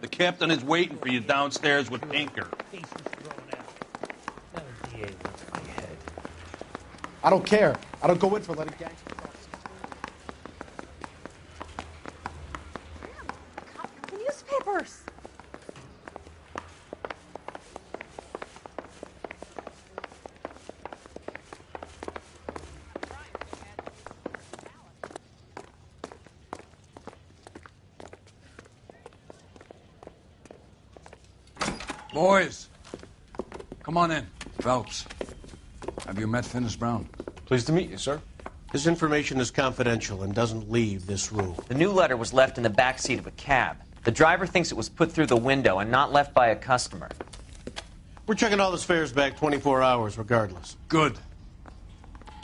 The captain is waiting for you downstairs with Pinker. I don't care. I don't go in for letting gangsters off. The newspapers. Boys, come on in. Phelps, have you met Finis Brown? Pleased to meet you, sir. His information is confidential and doesn't leave this room. The new letter was left in the back seat of a cab. The driver thinks it was put through the window and not left by a customer. We're checking all his fares back 24 hours regardless. Good.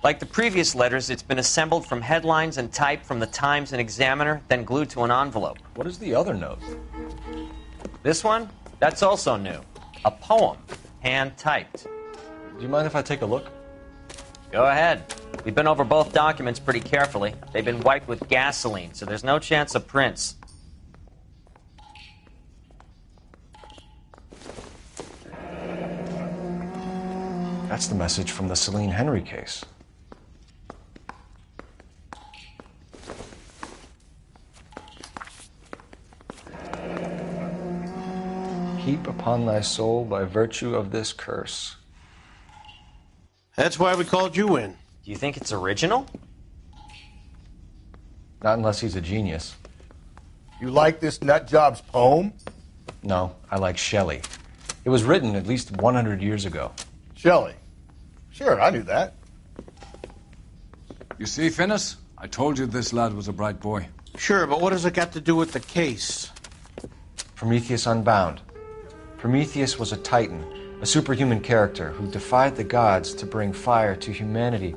Like the previous letters, it's been assembled from headlines and typed from the Times and Examiner, then glued to an envelope. What is the other note? This one? That's also new. A poem, hand-typed. Do you mind if I take a look? Go ahead. We've been over both documents pretty carefully. They've been wiped with gasoline, so there's no chance of prints. That's the message from the Celine Henry case. Heap upon thy soul by virtue of this curse. That's why we called you in. Do you think it's original? Not unless he's a genius. You like this nutjob's poem? No, I like Shelley. It was written at least 100 years ago. Shelley. Sure, I knew that. You see, Finis? I told you this lad was a bright boy. Sure, but what has it got to do with the case? Prometheus Unbound. Prometheus was a titan, a superhuman character who defied the gods to bring fire to humanity.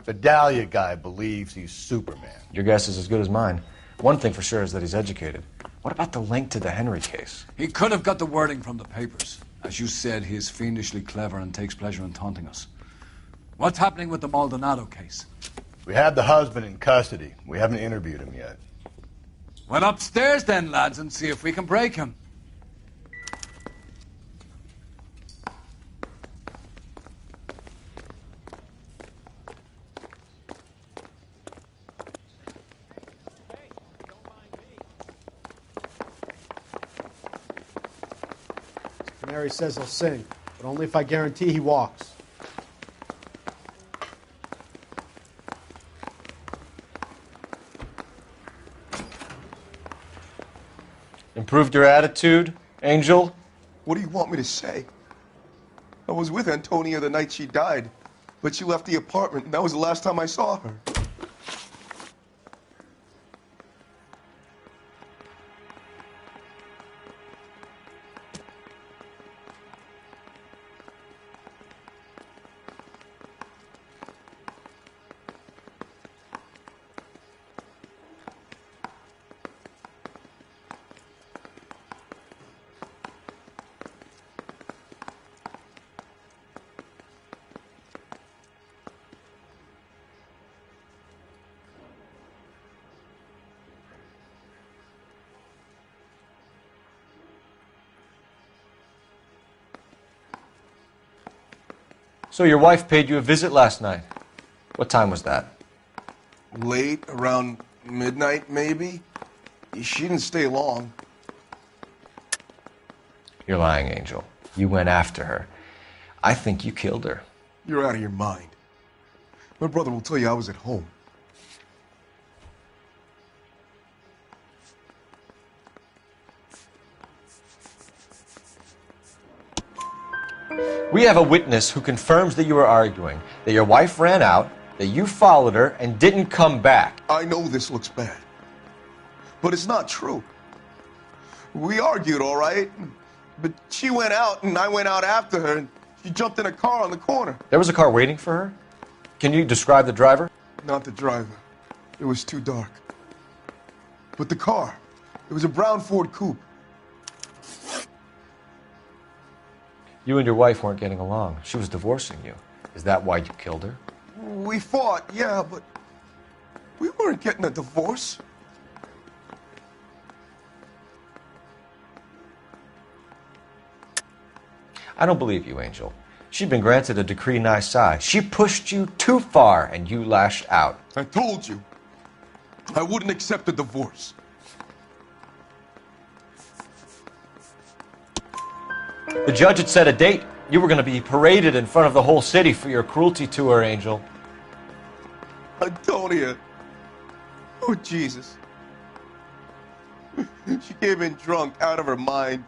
The Dahlia guy believes he's Superman. Your guess is as good as mine. One thing for sure is that he's educated. What about the link to the Henry case? He could have got the wording from the papers. As you said, he is fiendishly clever and takes pleasure in taunting us. What's happening with the Maldonado case? We have the husband in custody. We haven't interviewed him yet. Well, upstairs then, lads, and see if we can break him. Mary says he'll sing, but only if I guarantee he walks. Improved your attitude, Angel? What do you want me to say? I was with Antonia the night she died, but she left the apartment, and that was the last time I saw her. So your wife paid you a visit last night. What time was that? Late, around midnight, maybe. She didn't stay long. You're lying, Angel. You went after her. I think you killed her. You're out of your mind. My brother will tell you I was at home. We have a witness who confirms that you were arguing, that your wife ran out, that you followed her, and didn't come back. I know this looks bad, but it's not true. We argued, all right, but she went out and I went out after her, and she jumped in a car on the corner. There was a car waiting for her? Can you describe the driver? Not the driver. It was too dark. But the car, it was a brown Ford coupe. You and your wife weren't getting along. She was divorcing you. Is that why you killed her? We fought, yeah, but we weren't getting a divorce. I don't believe you, Angel. She'd been granted a decree nisi. She pushed you too far, and you lashed out. I told you. I wouldn't accept a divorce. The judge had set a date. You were going to be paraded in front of the whole city for your cruelty to her, Angel. Antonia. Oh, Jesus. She came in drunk, out of her mind.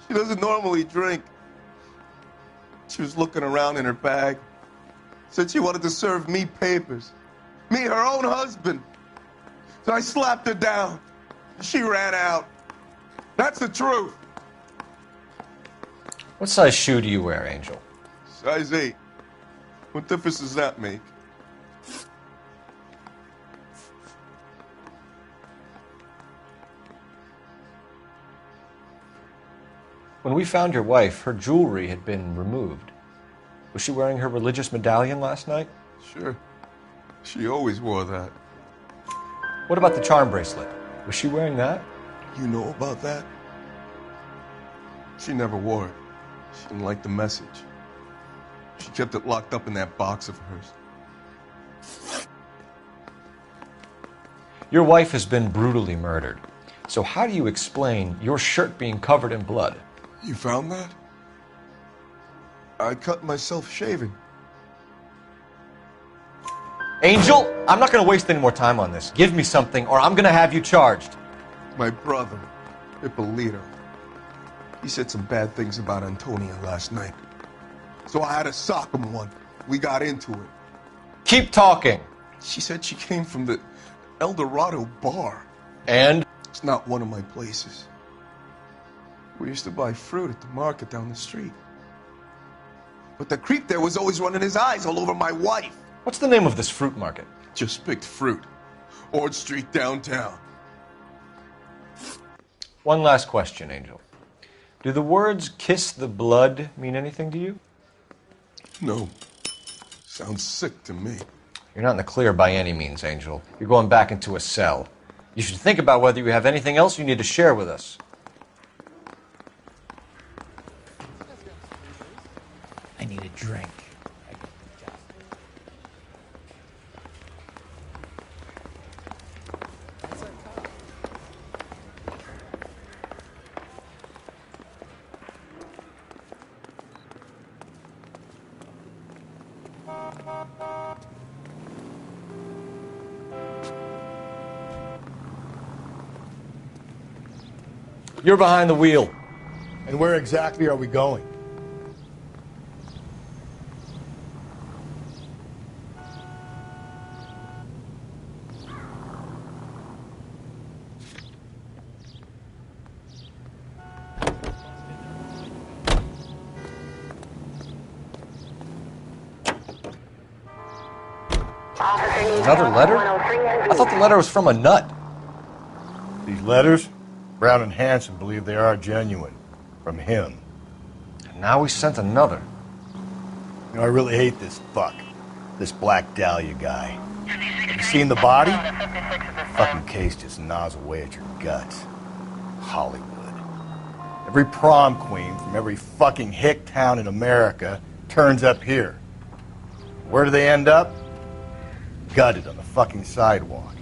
She doesn't normally drink. She was looking around in her bag. Said she wanted to serve me papers. Me, her own husband. So I slapped her down. She ran out. That's the truth. What size shoe do you wear, Angel? Size 8. What difference does that make? When we found your wife, her jewelry had been removed. Was she wearing her religious medallion last night? Sure. She always wore that. What about the charm bracelet? Was she wearing that? You know about that? She never wore it. She didn't like the message. She kept it locked up in that box of hers. Your wife has been brutally murdered. So how do you explain your shirt being covered in blood? You found that? I cut myself shaving. Angel, I'm not going to waste any more time on this. Give me something or I'm going to have you charged. My brother, Ippolito, he said some bad things about Antonia last night. So I had to sock him one. We got into it. Keep talking. She said she came from the El Dorado bar. And? It's not one of my places. We used to buy fruit at the market down the street. But the creep there was always running his eyes all over my wife. What's the name of this fruit market? Just picked fruit. Ord Street downtown. One last question, Angel. Do the words kiss the blood mean anything to you? No. Sounds sick to me. You're not in the clear by any means, Angel. You're going back into a cell. You should think about whether you have anything else you need to share with us. I need a drink. You're behind the wheel. And where exactly are we going? Another letter? I thought the letter was from a nut. These letters? Brown and Hanson believe they are genuine. From him. And now we sent another. You know, I really hate this fuck. This Black Dahlia guy. Have you seen the body? Fucking case just gnaws away at your guts. Hollywood. Every prom queen from every fucking hick town in America turns up here. Where do they end up? Gutted on the fucking sidewalk.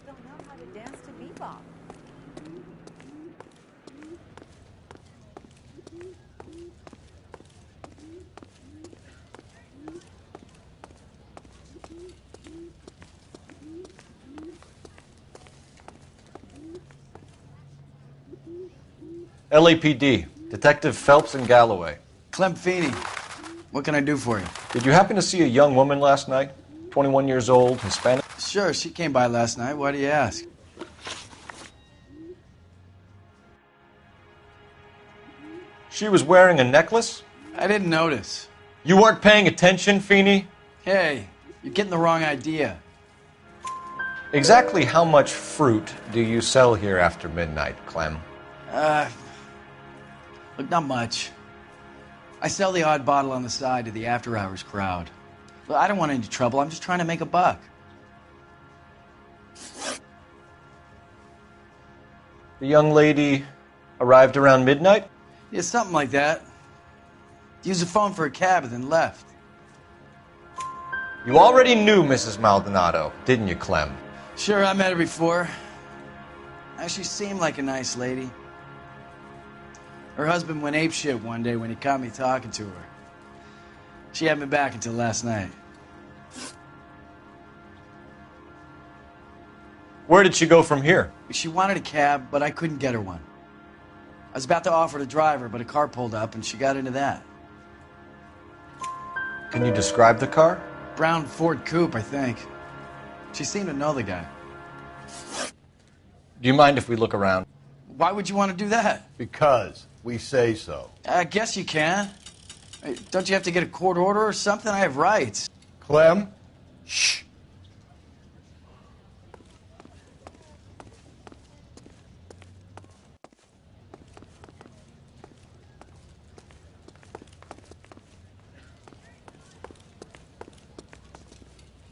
Don't know how to dance to bebop. LAPD, Detective Phelps and Galloway. Clem Feeney, what can I do for you? Did you happen to see a young woman last night? 21 years old, Hispanic? Sure, she came by last night. Why do you ask? She was wearing a necklace? I didn't notice. You weren't paying attention, Feeney? Hey, you're getting the wrong idea. Exactly how much fruit do you sell here after midnight, Clem? Look, not much. I sell the odd bottle on the side to the after-hours crowd. Look, I don't want any trouble. I'm just trying to make a buck. The young lady arrived around midnight? Yeah, something like that. Used the phone for a cab and then left. You already knew Mrs. Maldonado, didn't you, Clem? Sure, I met her before. She seemed like a nice lady. Her husband went apeshit one day when he caught me talking to her. She had me back until last night. Where did she go from here? She wanted a cab, but I couldn't get her one. I was about to offer to drive her, but a car pulled up and she got into that. Can you describe the car? Brown Ford Coupe, I think. She seemed to know the guy. Do you mind if we look around? Why would you want to do that? Because we say so. I guess you can. Hey, don't you have to get a court order or something? I have rights. Clem? Shh.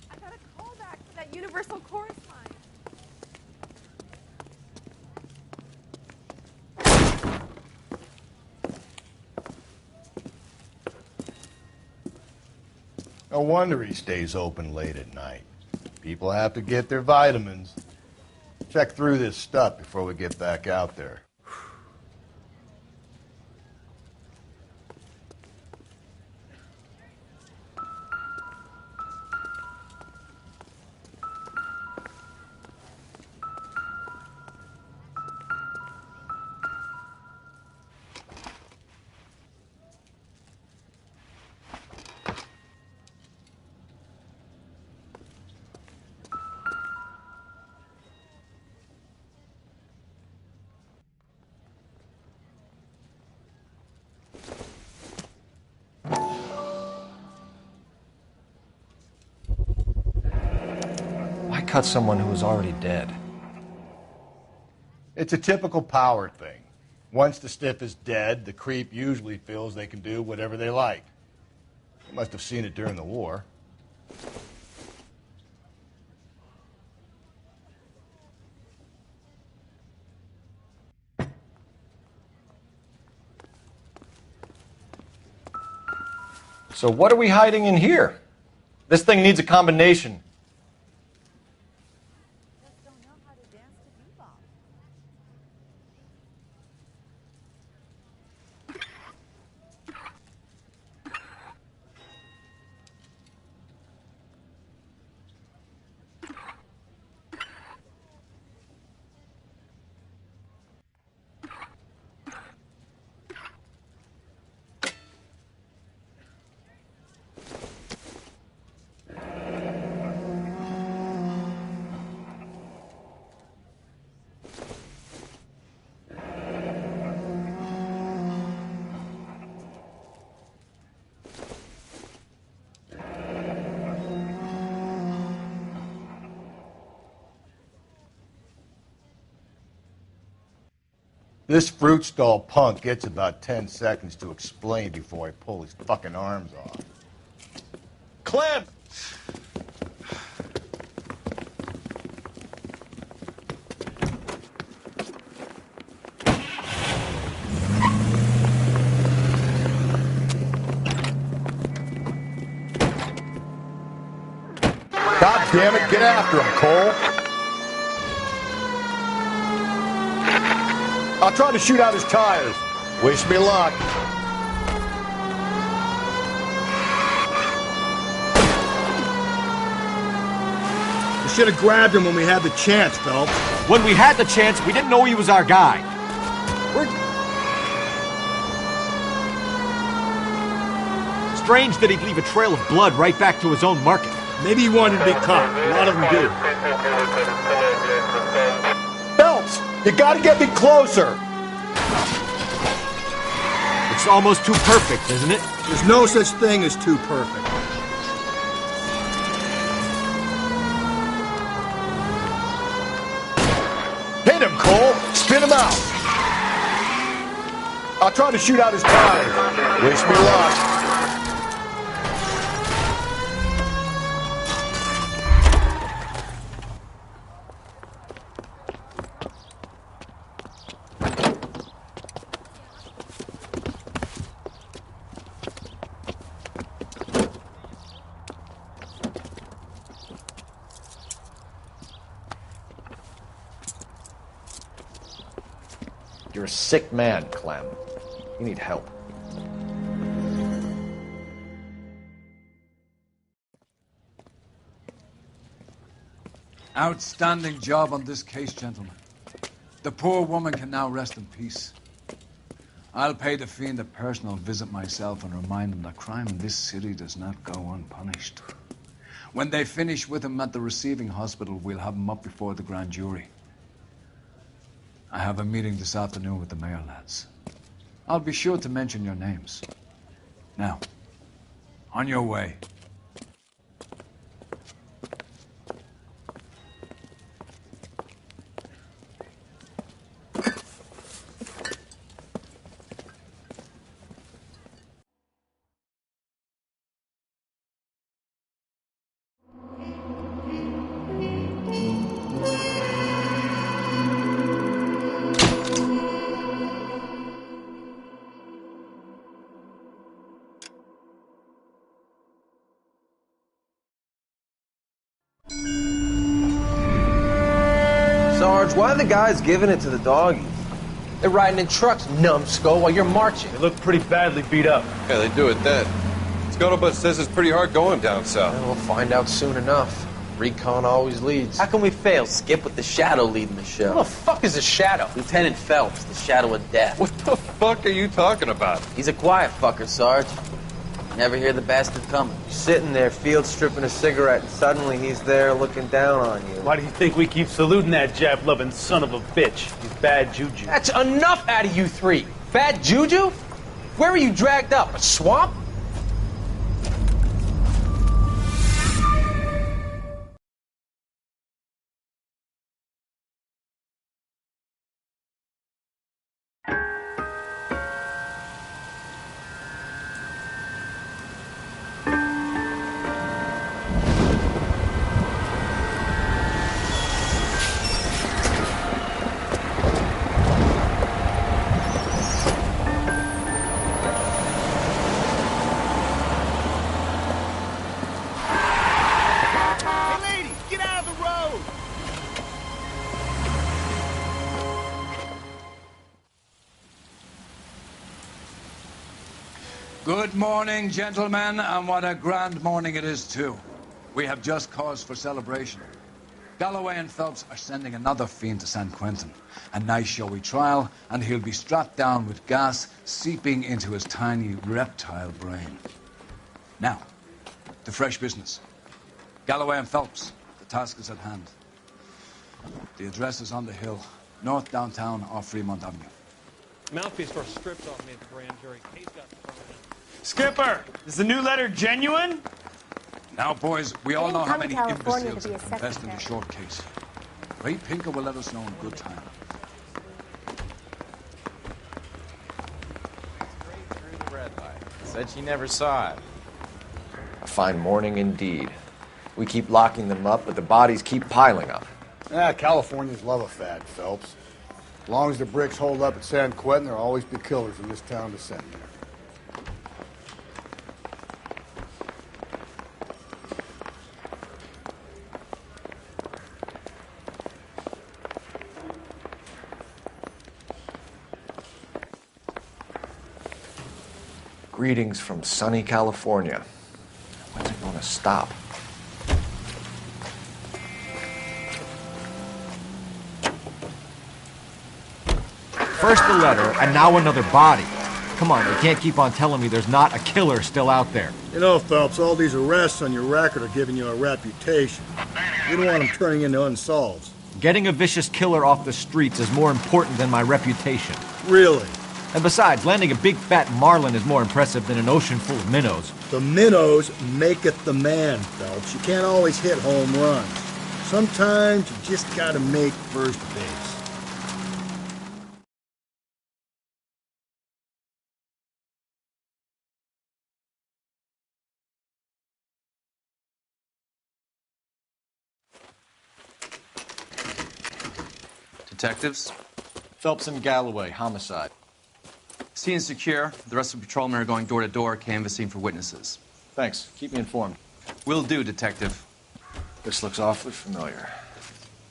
I got a call back to that Universal Chorus line. No wonder he stays open late at night. People have to get their vitamins. Check through this stuff before we get back out there. Why cut someone who was already dead? It's a typical power thing. Once the stiff is dead, the creep usually feels they can do whatever they like. You must have seen it during the war. So what are we hiding in here? This thing needs a combination. Just don't know how to dance to bebop. This fruit stall punk gets about 10 seconds to explain before I pull his fucking arms off. Clem! God damn it, get after him, Cole. I'll try to shoot out his tires. Wish me luck. You should have grabbed him when we had the chance, Phelps. When we had the chance, we didn't know he was our guy. strange that he'd leave a trail of blood right back to his own market. Maybe he wanted to be caught. A lot of them do. Phelps, you gotta get me closer. It's almost too perfect, isn't it? There's no such thing as too perfect. Hit him, Cole. Spin him out. I'll try to shoot out his tire. Wish me luck. You're a sick man, Clem. You need help. Outstanding job on this case, gentlemen. The poor woman can now rest in peace. I'll pay the fiend a personal visit myself and remind him that crime in this city does not go unpunished. When they finish with him at the receiving hospital, we'll have him up before the grand jury. I have a meeting this afternoon with the mayor, lads. I'll be sure to mention your names. Now, on your way. Sarge, why are the guys giving it to the doggies? They're riding in trucks, numbskull, while you're marching. They look pretty badly beat up. Yeah, they do at that. Scuttlebutt says it's pretty hard going down south. We'll find out soon enough. Recon always leads. How can we fail, Skip, with the Shadow leading the show? Who the fuck is the Shadow? Lieutenant Phelps, the Shadow of Death. What the fuck are you talking about? He's a quiet fucker, Sarge. Never hear the bastard coming. You're sitting there, field stripping a cigarette, and suddenly he's there looking down on you. Why do you think we keep saluting that Jap-loving son of a bitch? He's bad juju. That's enough out of you three. Bad juju? Where were you dragged up? A swamp? Good morning, gentlemen, and what a grand morning it is, too. We have just cause for celebration. Galloway and Phelps are sending another fiend to San Quentin. A nice showy trial, and he'll be strapped down with gas seeping into his tiny reptile brain. Now, to fresh business. Galloway and Phelps, the task is at hand. The address is on the hill, north downtown off Fremont Avenue. Mouthpiece for stripped off me at the grand jury. Case got thrown in. Skipper, is the new letter genuine? Now, boys, we all know how many California imbeciles to be a have invested in the secretary. short case. Ray Pinker will let us know in good time. Said she never saw it. A fine morning indeed. We keep locking them up, but the bodies keep piling up. Californians love a fad, Phelps. As long as the bricks hold up at San Quentin, there'll always be killers in this town to send there. Greetings from sunny California. When's it going to stop? First the letter, and now another body. Come on, you can't keep on telling me there's not a killer still out there. You know, Phelps, all these arrests on your record are giving you a reputation. You don't want them turning into unsolveds. Getting a vicious killer off the streets is more important than my reputation. Really? And besides, landing a big fat marlin is more impressive than an ocean full of minnows. The minnows maketh the man, Phelps. You can't always hit home runs. Sometimes you just gotta make first base. Detectives? Phelps and Galloway, homicide. Scene secure. The rest of the patrolmen are going door to door, canvassing for witnesses. Thanks. Keep me informed. Will do, Detective. This looks awfully familiar.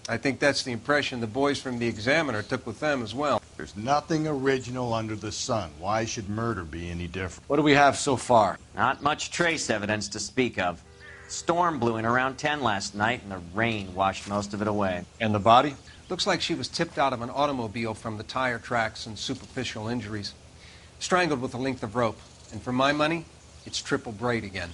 I think that's the impression the boys from the Examiner took with them as well. There's nothing original under the sun. Why should murder be any different? What do we have so far? Not much trace evidence to speak of. Storm blew in around 10 last night, and the rain washed most of it away. And the body? Looks like she was tipped out of an automobile from the tire tracks and superficial injuries. Strangled with a length of rope. And for my money, it's triple braid again.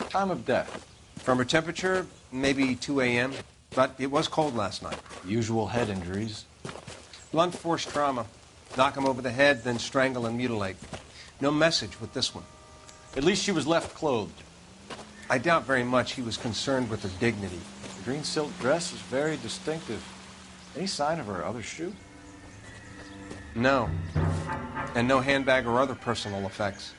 Time of death? From her temperature, maybe 2 a.m., but it was cold last night. Usual head injuries? Blunt force trauma. Knock him over the head, then strangle and mutilate. No message with this one. At least she was left clothed. I doubt very much he was concerned with her dignity. The green silk dress is very distinctive. Any sign of her other shoe? No. And no handbag or other personal effects.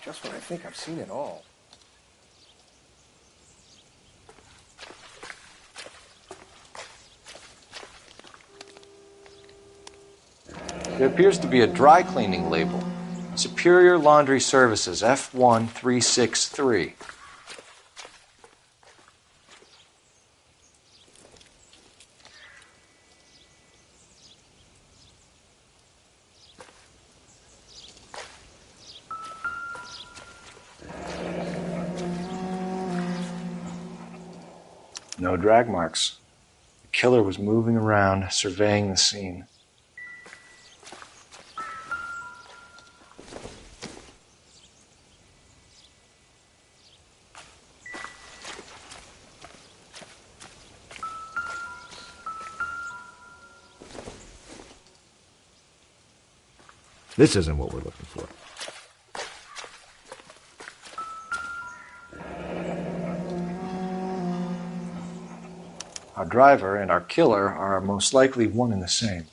Just when I think I've seen it all. There appears to be a dry cleaning label. Superior Laundry Services, F1363. No drag marks. The killer was moving around, surveying the scene. This isn't what we're looking for. Our driver and our killer are most likely one and the same.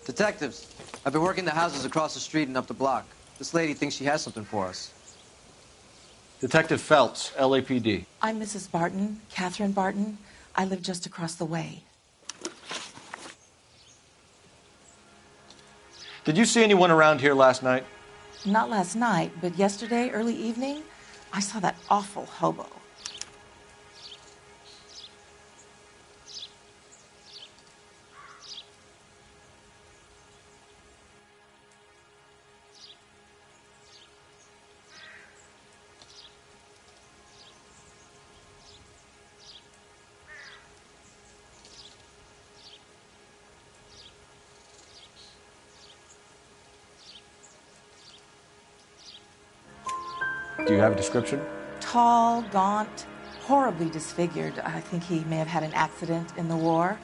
Detectives, I've been working the houses across the street and up the block. This lady thinks she has something for us. Detective Phelps, LAPD. I'm Mrs. Barton, Catherine Barton. I live just across the way. Did you see anyone around here last night? Not last night, but yesterday, early evening, I saw that awful hobo. Do you have a description? Tall, gaunt, horribly disfigured. I think he may have had an accident in the war.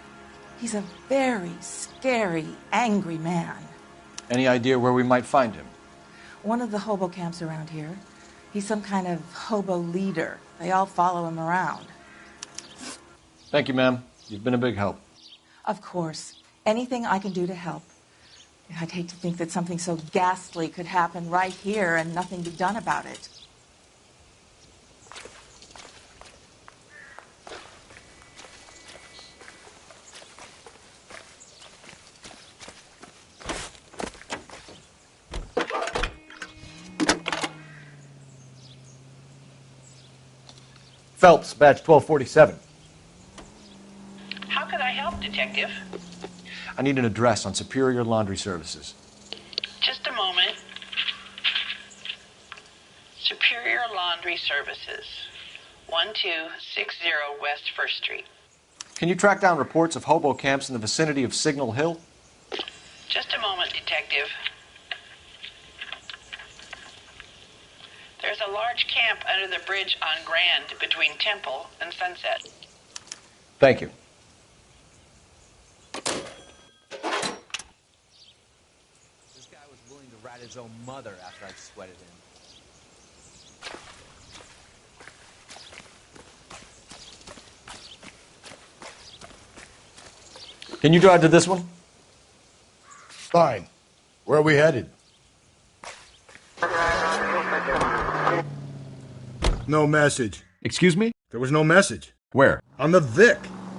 He's a very scary, angry man. Any idea where we might find him? One of the hobo camps around here. He's some kind of hobo leader. They all follow him around. Thank you, ma'am. You've been a big help. Of course. Anything I can do to help. I'd hate to think that something so ghastly could happen right here and nothing be done about it. Phelps, badge 1247. How can I help, Detective? I need an address on Superior Laundry Services. Just a moment. Superior Laundry Services, 1260 West 1st Street. Can you track down reports of hobo camps in the vicinity of Signal Hill? Just a moment, Detective. There's a large camp under the bridge on Grand between Temple and Sunset. Thank you. This guy was willing to rat his own mother after I'd sweated him. Can you drive to this one? Fine. Where are we headed? No message. Excuse me? There was no message. Where? On the Vic.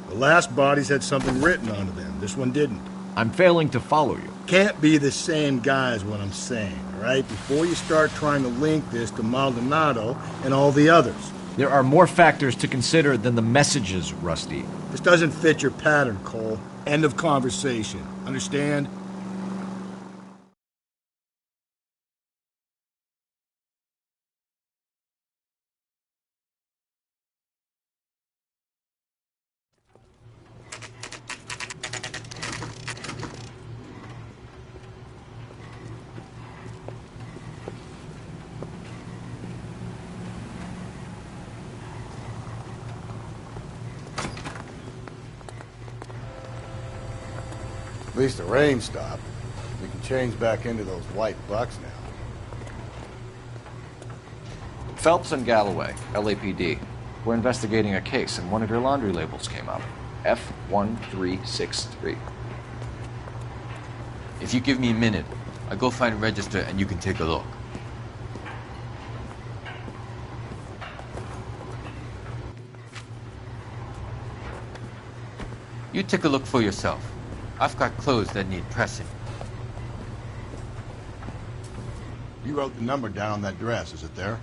The last bodies had something written onto them. This one didn't. I'm failing to follow you. Can't be the same guy is what I'm saying, all right? Before you start trying to link this to Maldonado and all the others. There are more factors to consider than the messages, Rusty. This doesn't fit your pattern, Cole. End of conversation. Understand? At least the rain stopped. We can change back into those white bucks now. Phelps and Galloway, LAPD. We're investigating a case, and one of your laundry labels came up. F1363. If you give me a minute, I'll go find a register and you can take a look. You take a look for yourself. I've got clothes that need pressing. You wrote the number down on that dress, is it there?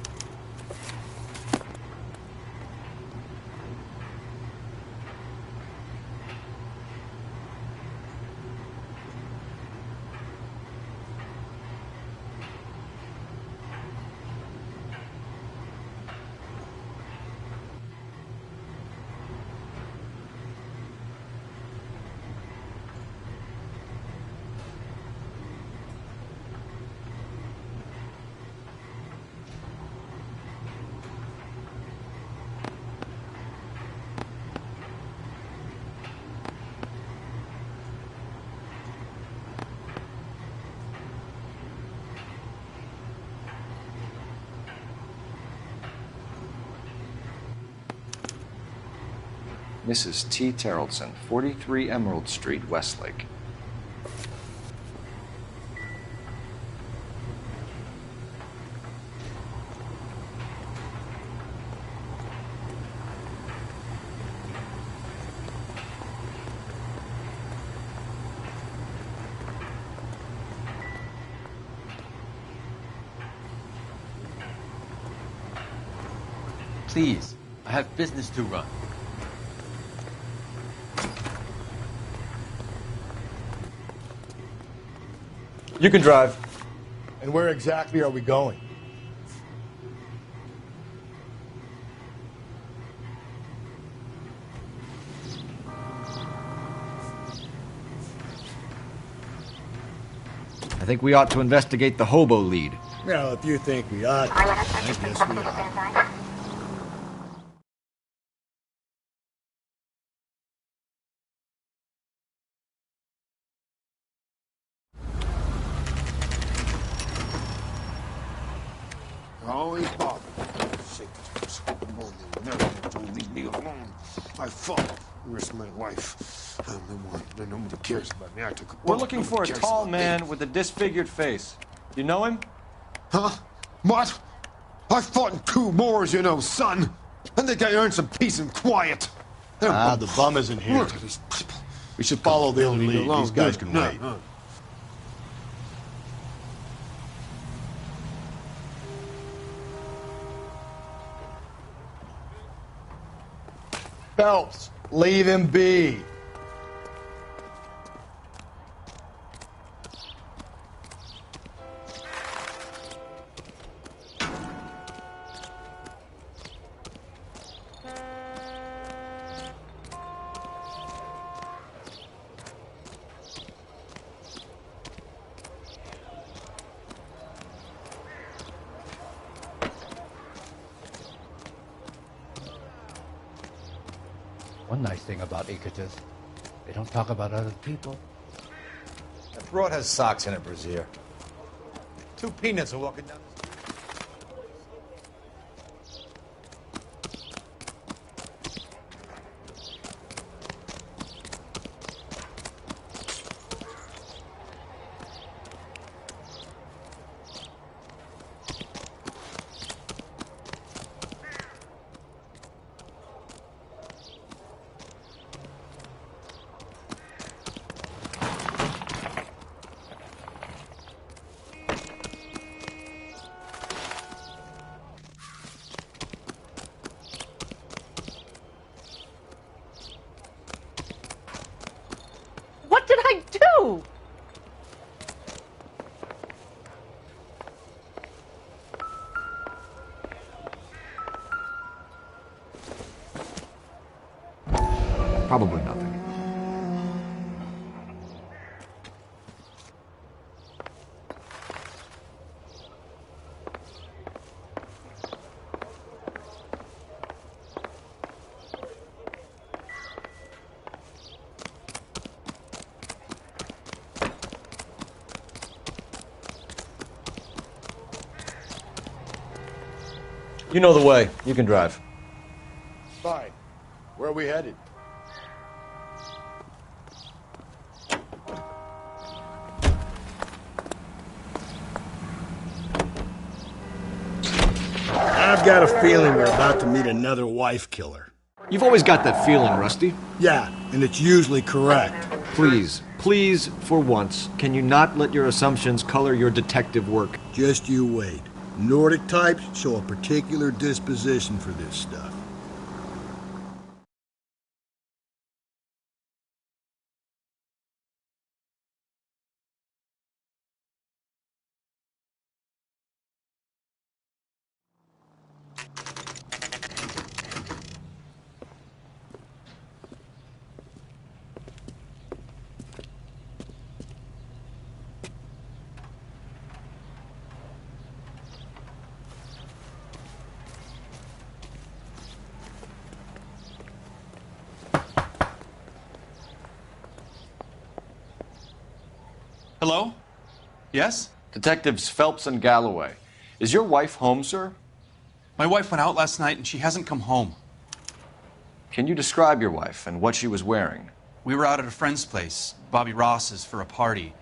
Mrs. T. Terrellson, 43 Emerald Street, Westlake. Please, I have business to run. You can drive. And where exactly are we going? I think we ought to investigate the hobo lead. Well, if you think we ought to, I guess we ought. Always bother. Don't leave me alone. I fought. Risked my life. I'm the one. Nobody cares about me. I took a We're looking for a tall man with a disfigured face. You know him? Huh? What? I fought in 2 wars, you know, son. I think I earned some peace and quiet. The bum isn't here. Look at these people. We should follow the lead. These guys can wait. Phelps, leave him be. One nice thing about Icatus, they don't talk about other people. That broad has socks in it, Brazier. 2 peanuts are walking down the street. What did I do? Probably nothing. You know the way. You can drive. Fine. Where are we headed? I've got a feeling we're about to meet another wife killer. You've always got that feeling, Rusty. Yeah, and it's usually correct. Please, please, for once, can you not let your assumptions color your detective work? Just you wait. Nordic types show a particular disposition for this stuff. Hello? Yes? Detectives Phelps and Galloway. Is your wife home, sir? My wife went out last night and she hasn't come home. Can you describe your wife and what she was wearing? We were out at a friend's place, Bobby Ross's, for a party.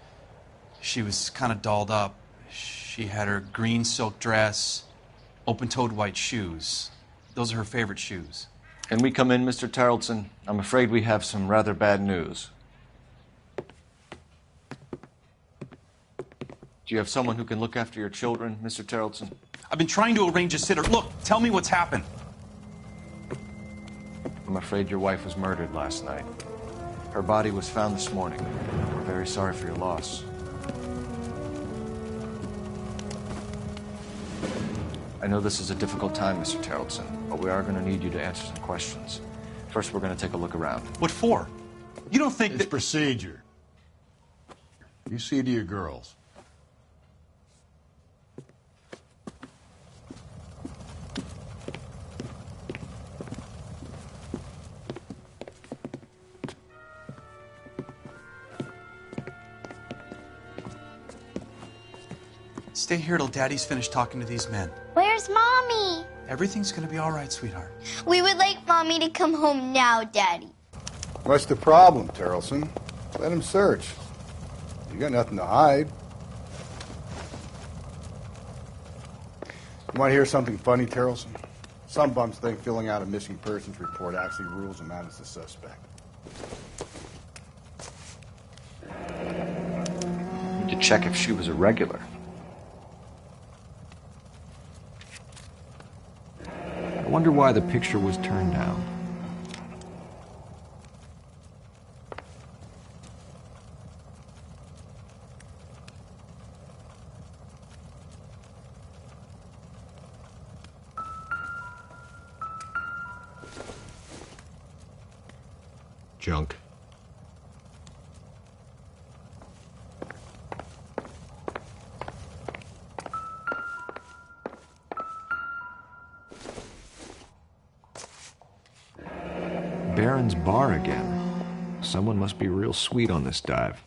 She was kind of dolled up. She had her green silk dress, open-toed white shoes. Those are her favorite shoes. Can we come in, Mr. Tarleton? I'm afraid we have some rather bad news. Do you have someone who can look after your children, Mr. Tarleton? I've been trying to arrange a sitter. Look, tell me what's happened. I'm afraid your wife was murdered last night. Her body was found this morning. We're very sorry for your loss. I know this is a difficult time, Mr. Tarleton, but we are going to need you to answer some questions. First, we're going to take a look around. What for? You don't think it's procedure. You see to your girls. Stay here till Daddy's finished talking to these men. Where's Mommy? Everything's gonna be all right, sweetheart. We would like Mommy to come home now, Daddy. What's the problem, Terrelson? Let him search. You got nothing to hide. You want to hear something funny, Terrelson? Some bums think filling out a missing persons report actually rules them out as a suspect. Need to check if she was a regular. I wonder why the picture was turned down. Junk. Baron's bar again. Someone must be real sweet on this dive.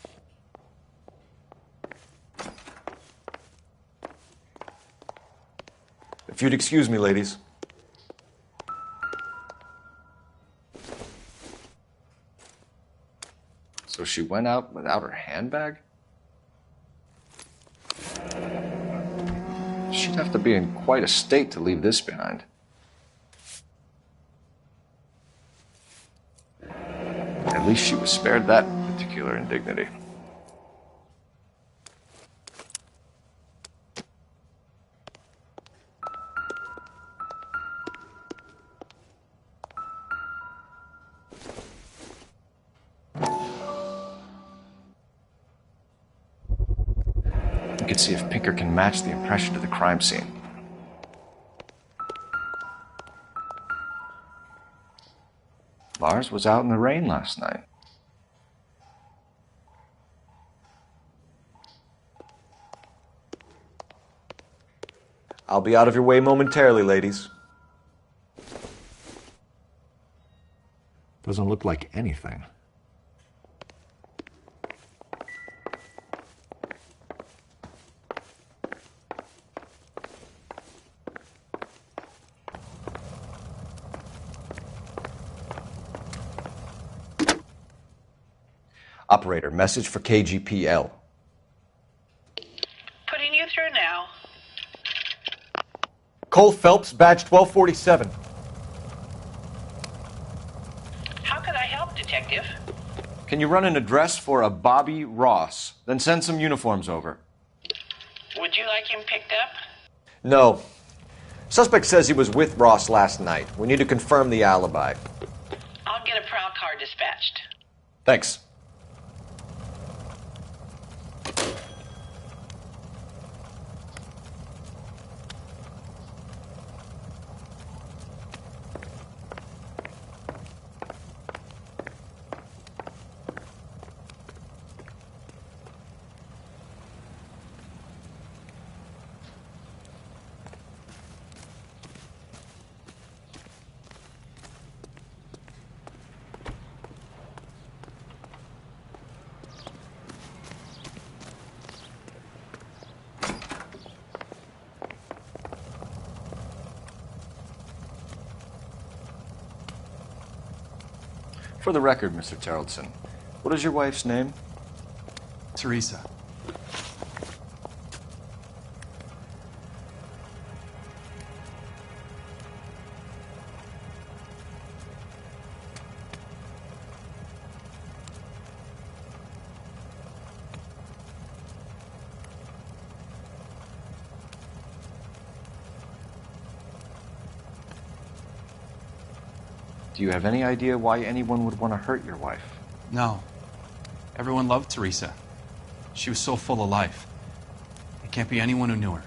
If you'd excuse me, ladies. So she went out without her handbag? She'd have to be in quite a state to leave this behind. At least she was spared that particular indignity. We could see if Pinker can match the impression to the crime scene. Lars was out in the rain last night. I'll be out of your way momentarily, ladies. Doesn't look like anything. Operator, message for KGPL. Putting you through now. Cole Phelps, badge 1247. How could I help, Detective? Can you run an address for a Bobby Ross? Then send some uniforms over. Would you like him picked up? No. Suspect says he was with Ross last night. We need to confirm the alibi. I'll get a prowl car dispatched. Thanks. For the record, Mr. Terrelson, what is your wife's name? Teresa. Do you have any idea why anyone would want to hurt your wife? No. Everyone loved Teresa. She was so full of life. It can't be anyone who knew her.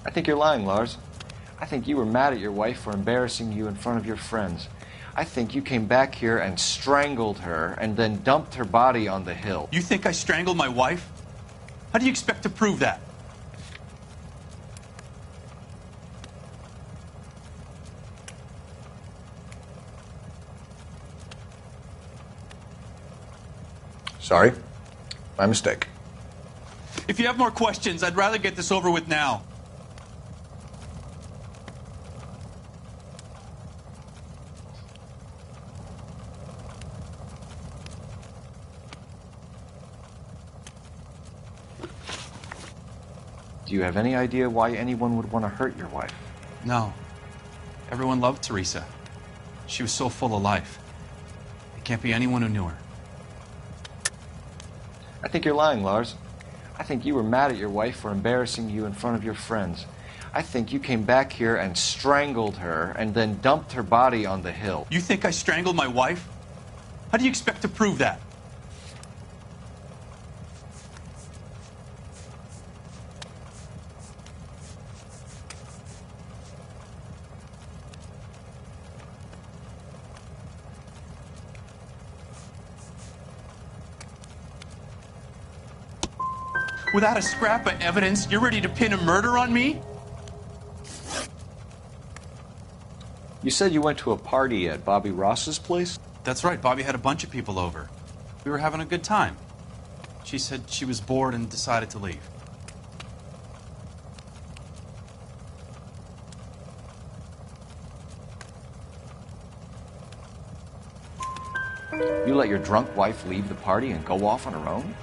I think you're lying, Lars. I think you were mad at your wife for embarrassing you in front of your friends. I think you came back here and strangled her and then dumped her body on the hill. You think I strangled my wife? How do you expect to prove that? Sorry. My mistake. If you have more questions, I'd rather get this over with now. Do you have any idea why anyone would want to hurt your wife? No. Everyone loved Teresa. She was so full of life. It can't be anyone who knew her. I think you're lying, Lars. I think you were mad at your wife for embarrassing you in front of your friends. I think you came back here and strangled her and then dumped her body on the hill. You think I strangled my wife? How do you expect to prove that? Without a scrap of evidence, you're ready to pin a murder on me? You said you went to a party at Bobby Ross's place? That's right. Bobby had a bunch of people over. We were having a good time. She said she was bored and decided to leave. You let your drunk wife leave the party and go off on her own?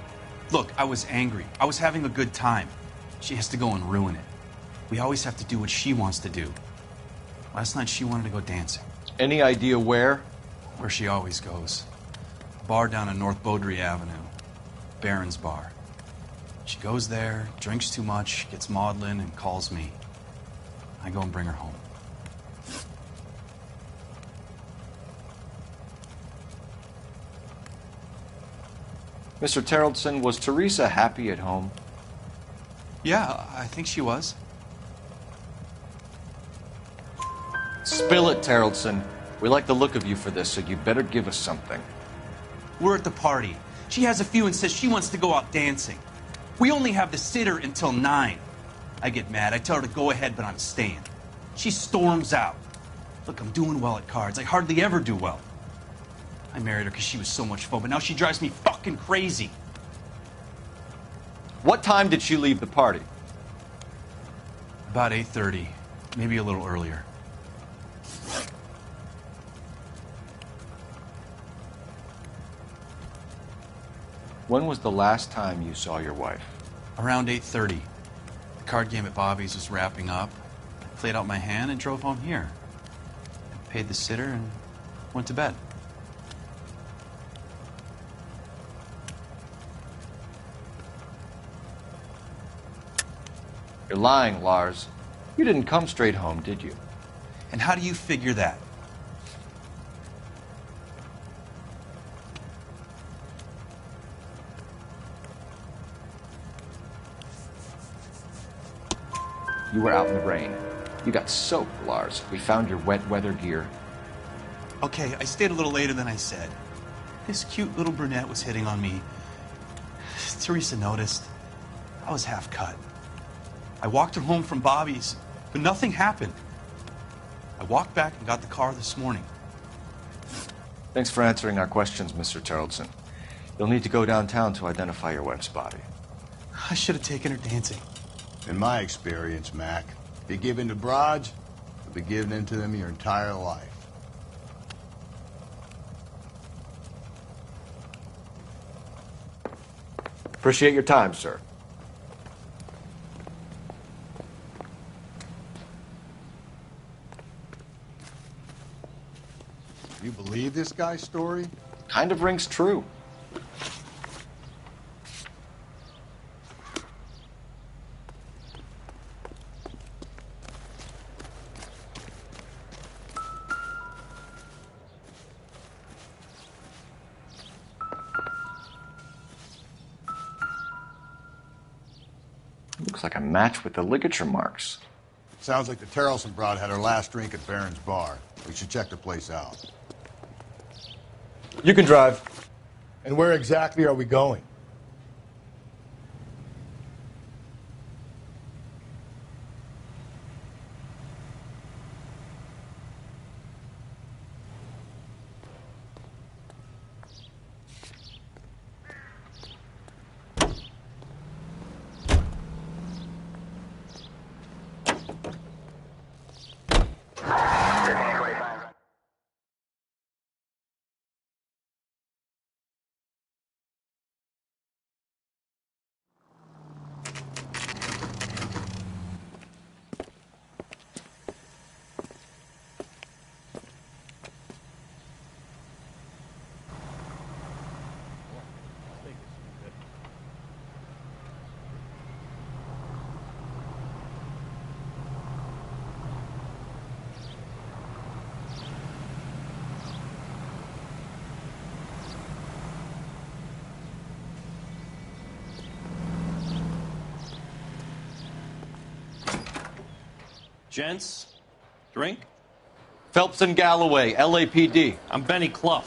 Look, I was angry. I was having a good time. She has to go and ruin it. We always have to do what she wants to do. Last night she wanted to go dancing. Any idea where? Where she always goes. A bar down on North Beaudry Avenue. Baron's Bar. She goes there, drinks too much, gets maudlin, and calls me. I go and bring her home. Mr. Terrellson, was Teresa happy at home? Yeah, I think she was. Spill it, Terrellson. We like the look of you for this, so you better give us something. We're at the party. She has a few and says she wants to go out dancing. We only have the sitter until 9. I get mad. I tell her to go ahead, but I'm staying. She storms out. Look, I'm doing well at cards. I hardly ever do well. I married her because she was so much fun, but now she drives me fucking crazy. What time did she leave the party? About 8:30, maybe a little earlier. When was the last time you saw your wife? Around 8:30. The card game at Bobby's was wrapping up. I played out my hand and drove home here. I paid the sitter and went to bed. You're lying, Lars. You didn't come straight home, did you? And how do you figure that? You were out in the rain. You got soaked, Lars. We found your wet weather gear. Okay, I stayed a little later than I said. This cute little brunette was hitting on me. Teresa noticed. I was half cut. I walked her home from Bobby's, but nothing happened. I walked back and got the car this morning. Thanks for answering our questions, Mr. Terrellson. You'll need to go downtown to identify your wife's body. I should have taken her dancing. In my experience, Mac, if you give in to broads, you'll be giving in to them your entire life. Appreciate your time, sir. You believe this guy's story? Kind of rings true. Looks like a match with the ligature marks. Sounds like the Terrellson broad had her last drink at Baron's Bar. We should check the place out. You can drive. And where exactly are we going? Gents, drink? Phelps and Galloway, LAPD. I'm Benny Clough.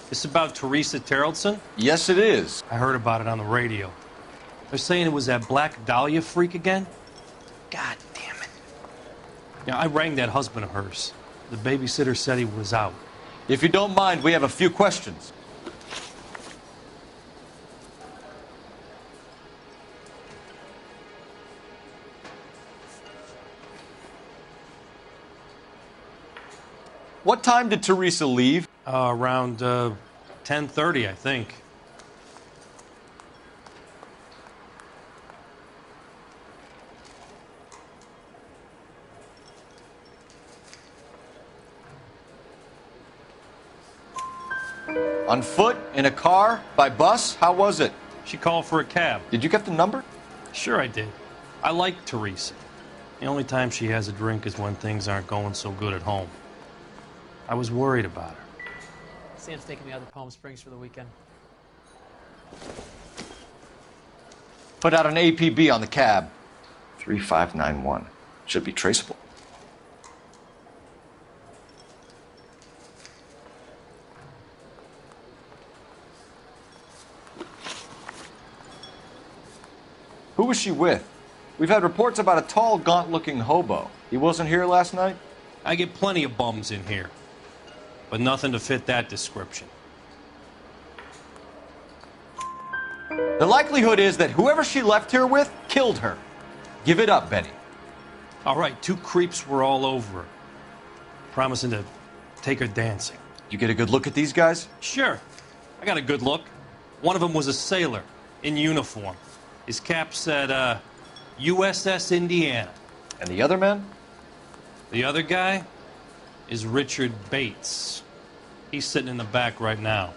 This about Teresa Terrellson? Yes, it is. I heard about it on the radio. They're saying it was that Black Dahlia freak again? God damn it. Yeah, I rang that husband of hers. The babysitter said he was out. If you don't mind, we have a few questions. What time did Teresa leave? Around 10:30, I think. On foot? In a car? By bus? How was it? She called for a cab. Did you get the number? Sure I did. I like Teresa. The only time she has a drink is when things aren't going so good at home. I was worried about her. Sam's taking me out to Palm Springs for the weekend. Put out an APB on the cab. 3591. Should be traceable. Who was she with? We've had reports about a tall, gaunt-looking hobo. He wasn't here last night? I get plenty of bums in here, but nothing to fit that description. The likelihood is that whoever she left here with killed her. Give it up, Benny. All right, 2 creeps were all over her, promising to take her dancing. You get a good look at these guys? Sure. I got a good look. One of them was a sailor in uniform. His cap said, USS Indiana. And the other man? The other guy is Richard Bates. He's sitting in the back right now.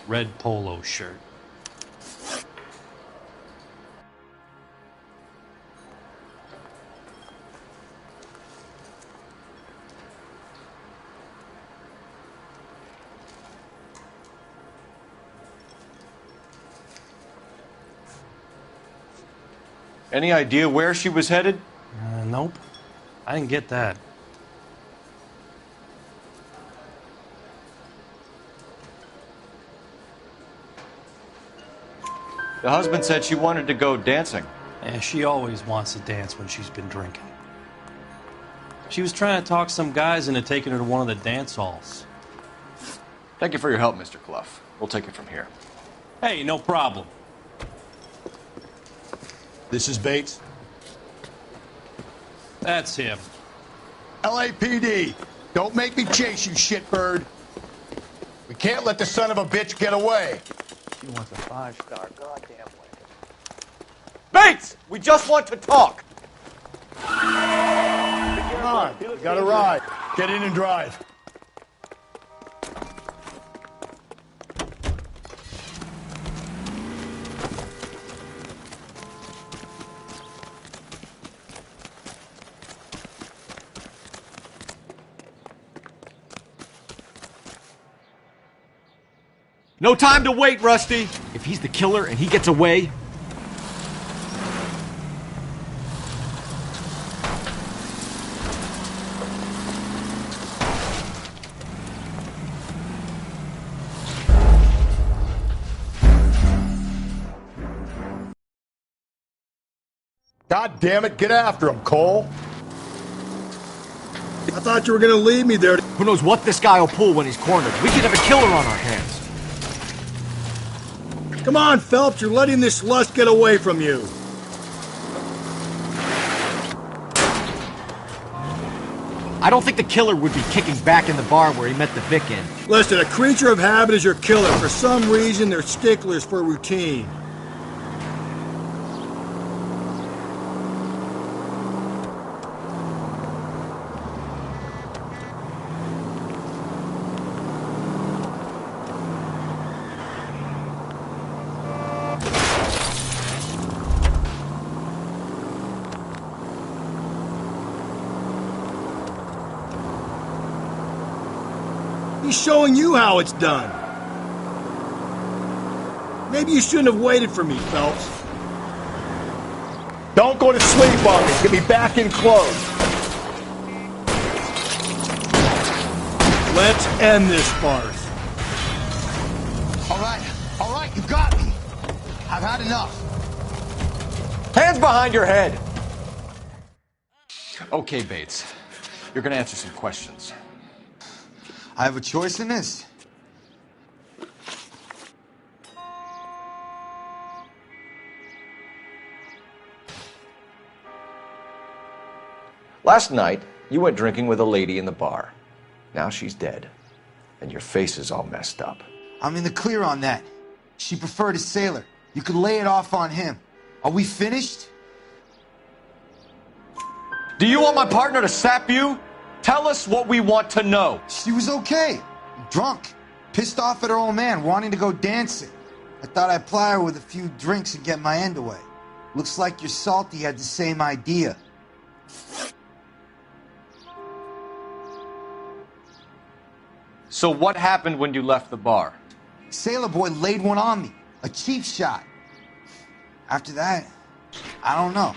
Red polo shirt. Any idea where she was headed? Nope. I didn't get that. The husband said she wanted to go dancing. Yeah, she always wants to dance when she's been drinking. She was trying to talk some guys into taking her to one of the dance halls. Thank you for your help, Mr. Clough. We'll take it from here. Hey, no problem. This is Bates? That's him. LAPD, don't make me chase you, shitbird. We can't let the son of a bitch get away. She wants a 5-star goddamn way. Bates! We just want to talk! Come on, you got a ride. Get in and drive. No time to wait, Rusty! If he's the killer and he gets away... God damn it, get after him, Cole. I thought you were gonna leave me there. Who knows what this guy will pull when he's cornered? We could have a killer on our hands. Come on, Phelps, you're letting this lust get away from you. I don't think the killer would be kicking back in the bar where he met the Vic in. Listen, a creature of habit is your killer. For some reason, they're sticklers for routine. He's showing you how it's done. Maybe you shouldn't have waited for me, Phelps. Don't go to sleep on me. Get me back in close. Let's end this farce. All right, you got me. I've had enough. Hands behind your head! Okay, Bates. You're gonna answer some questions. I have a choice in this. Last night, you went drinking with a lady in the bar. Now she's dead. And your face is all messed up. I'm in the clear on that. She preferred a sailor. You could lay it off on him. Are we finished? Do you want my partner to sap you? Tell us what we want to know. She was okay. Drunk. Pissed off at her old man, wanting to go dancing. I thought I'd ply her with a few drinks and get my end away. Looks like your Salty had the same idea. So what happened when you left the bar? Sailor boy laid one on me. A cheap shot. After that, I don't know.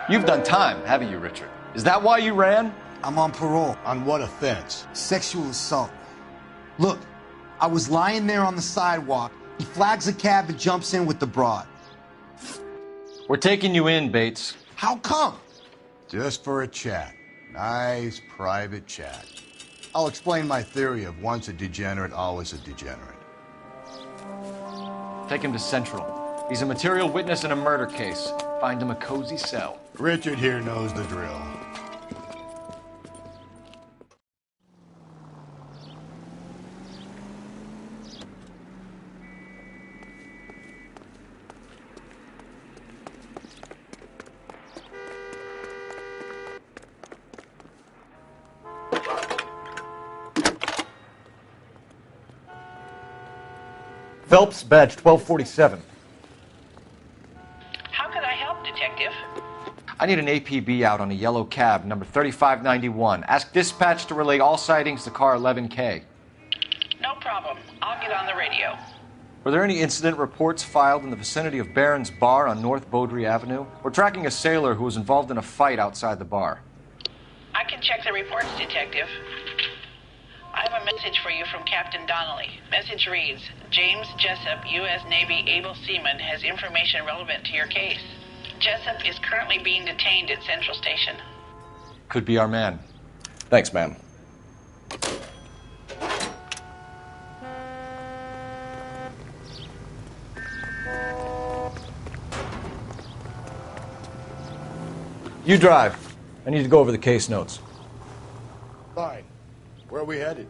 You've done time, haven't you, Richard? Is that why you ran? I'm on parole. On what offense? Sexual assault. Look, I was lying there on the sidewalk. He flags a cab and jumps in with the broad. We're taking you in, Bates. How come? Just for a chat. Nice private chat. I'll explain my theory of once a degenerate, always a degenerate. Take him to Central. He's a material witness in a murder case. Find him a cozy cell. Richard here knows the drill. Phelps, badge 1247. How can I help, Detective? I need an APB out on a yellow cab, number 3591. Ask dispatch to relay all sightings to car 11K. No problem. I'll get on the radio. Were there any incident reports filed in the vicinity of Barron's Bar on North Beaudry Avenue? We're tracking a sailor who was involved in a fight outside the bar. I can check the reports, Detective. I have a message for you from Captain Donnelly. Message reads, James Jessup, U.S. Navy able seaman, has information relevant to your case. Jessup is currently being detained at Central Station. Could be our man. Thanks, ma'am. You drive. I need to go over the case notes. Fine. Where are we headed?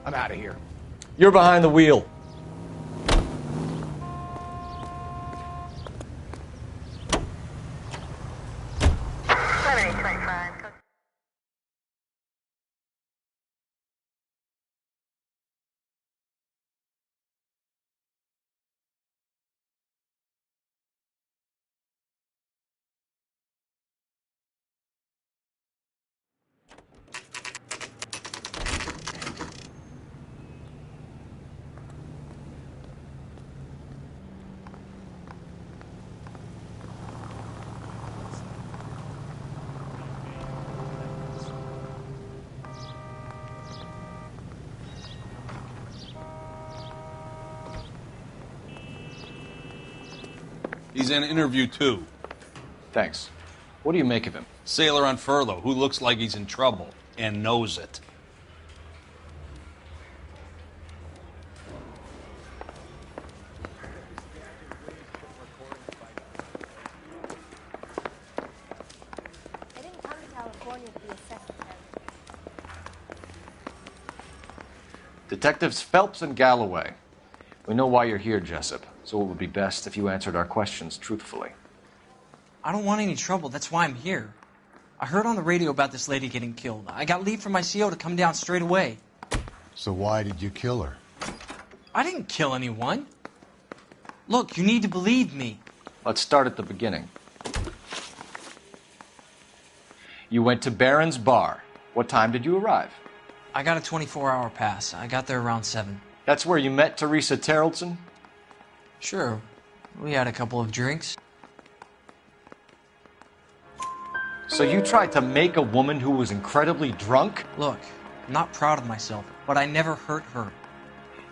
I'm out of here. You're behind the wheel. He's in interview 2. Thanks. What do you make of him? Sailor on furlough who looks like he's in trouble and knows it. I didn't come to California to be a secretary. Detectives Phelps and Galloway. We know why you're here, Jessup, so it would be best if you answered our questions truthfully. I don't want any trouble. That's why I'm here. I heard on the radio about this lady getting killed. I got leave from my CO to come down straight away. So why did you kill her? I didn't kill anyone. Look, you need to believe me. Let's start at the beginning. You went to Barron's Bar. What time did you arrive? I got a 24-hour pass. I got there around 7. That's where you met Teresa Terrellson? Sure. We had a couple of drinks. So you tried to make a woman who was incredibly drunk? Look, I'm not proud of myself, but I never hurt her.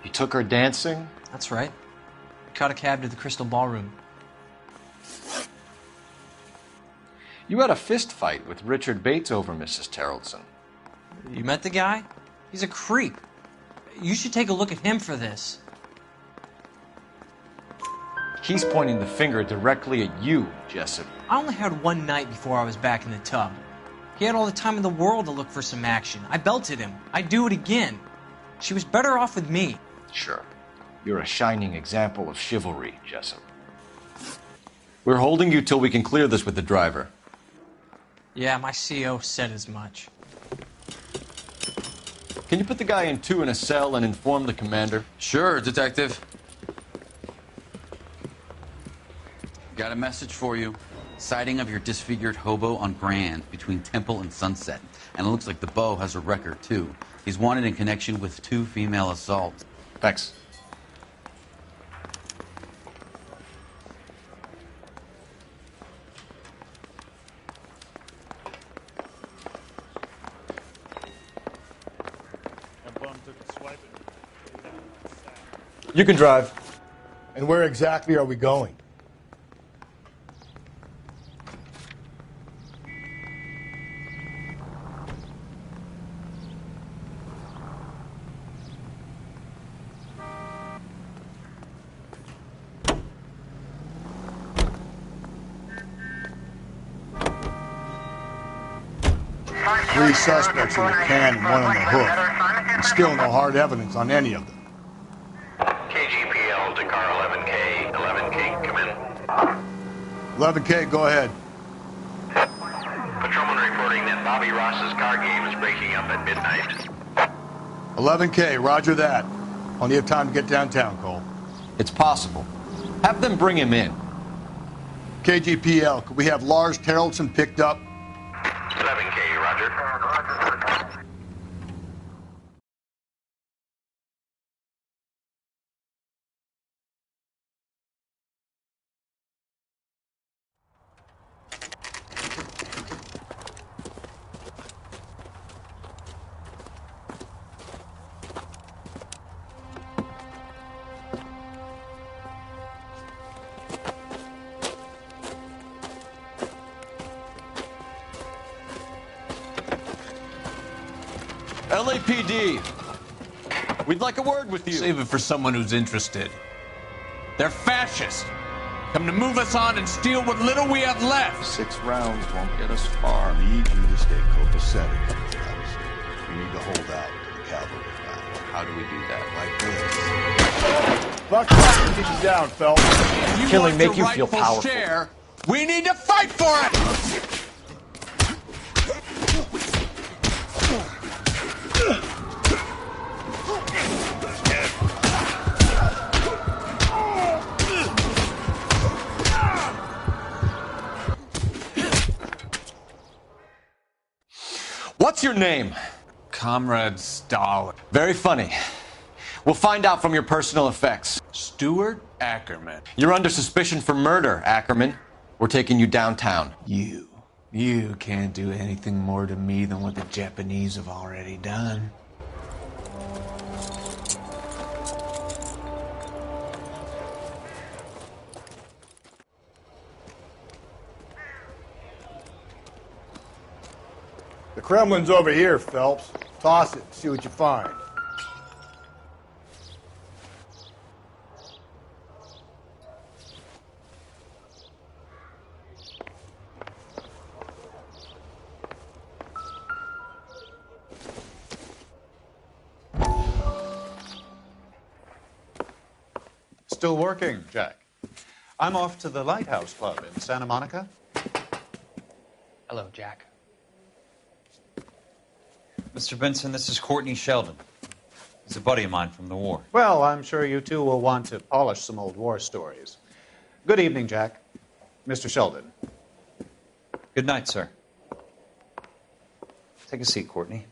You took her dancing? That's right. Caught a cab to the Crystal Ballroom. You had a fist fight with Richard Bates over Mrs. Terrellson. You met the guy? He's a creep. You should take a look at him for this. He's pointing the finger directly at you, Jessup. I only had one night before I was back in the tub. He had all the time in the world to look for some action. I belted him. I'd do it again. She was better off with me. Sure. You're a shining example of chivalry, Jessup. We're holding you till we can clear this with the driver. Yeah, my CO said as much. Can you put the guy in 2 in a cell and inform the commander? Sure, Detective. Got a message for you. Sighting of your disfigured hobo on Grand between Temple and Sunset. And it looks like the beau has a record, too. He's wanted in connection with 2 female assaults. Thanks. You can drive. And where exactly are we going? Three suspects in the can and one on the hook. And still no hard evidence on any of them. KGPL to car 11K. 11K, come in. 11K, go ahead. Patrolman reporting that Bobby Ross's car game is breaking up at midnight. 11K, roger that. Plenty of time to get downtown, Cole. It's possible. Have them bring him in. KGPL, could we have Lars Terrellson picked up? 11K, roger. LAPD, we'd like a word with you. Save it for someone who's interested. They're fascists. Come to move us on and steal what little we have left. 6 rounds won't get us far. I need you to stay copacetic, Phelps. We need to hold out to the cavalry now. How do we do that? Like this. Lock the get you down, Phelps. Killing make you feel powerful. Share, we need to fight for it! What's your name? Comrade Stahl. Very funny. We'll find out from your personal effects. Stuart Ackerman. You're under suspicion for murder, Ackerman. We're taking you downtown. You can't do anything more to me than what the Japanese have already done. The Kremlin's over here, Phelps. Toss it, see what you find. Still working, Jack. I'm off to the Lighthouse Club in Santa Monica. Hello, Jack. Mr. Benson, this is Courtney Sheldon. He's a buddy of mine from the war. Well, I'm sure you two will want to polish some old war stories. Good evening, Jack. Mr. Sheldon. Good night, sir. Take a seat, Courtney.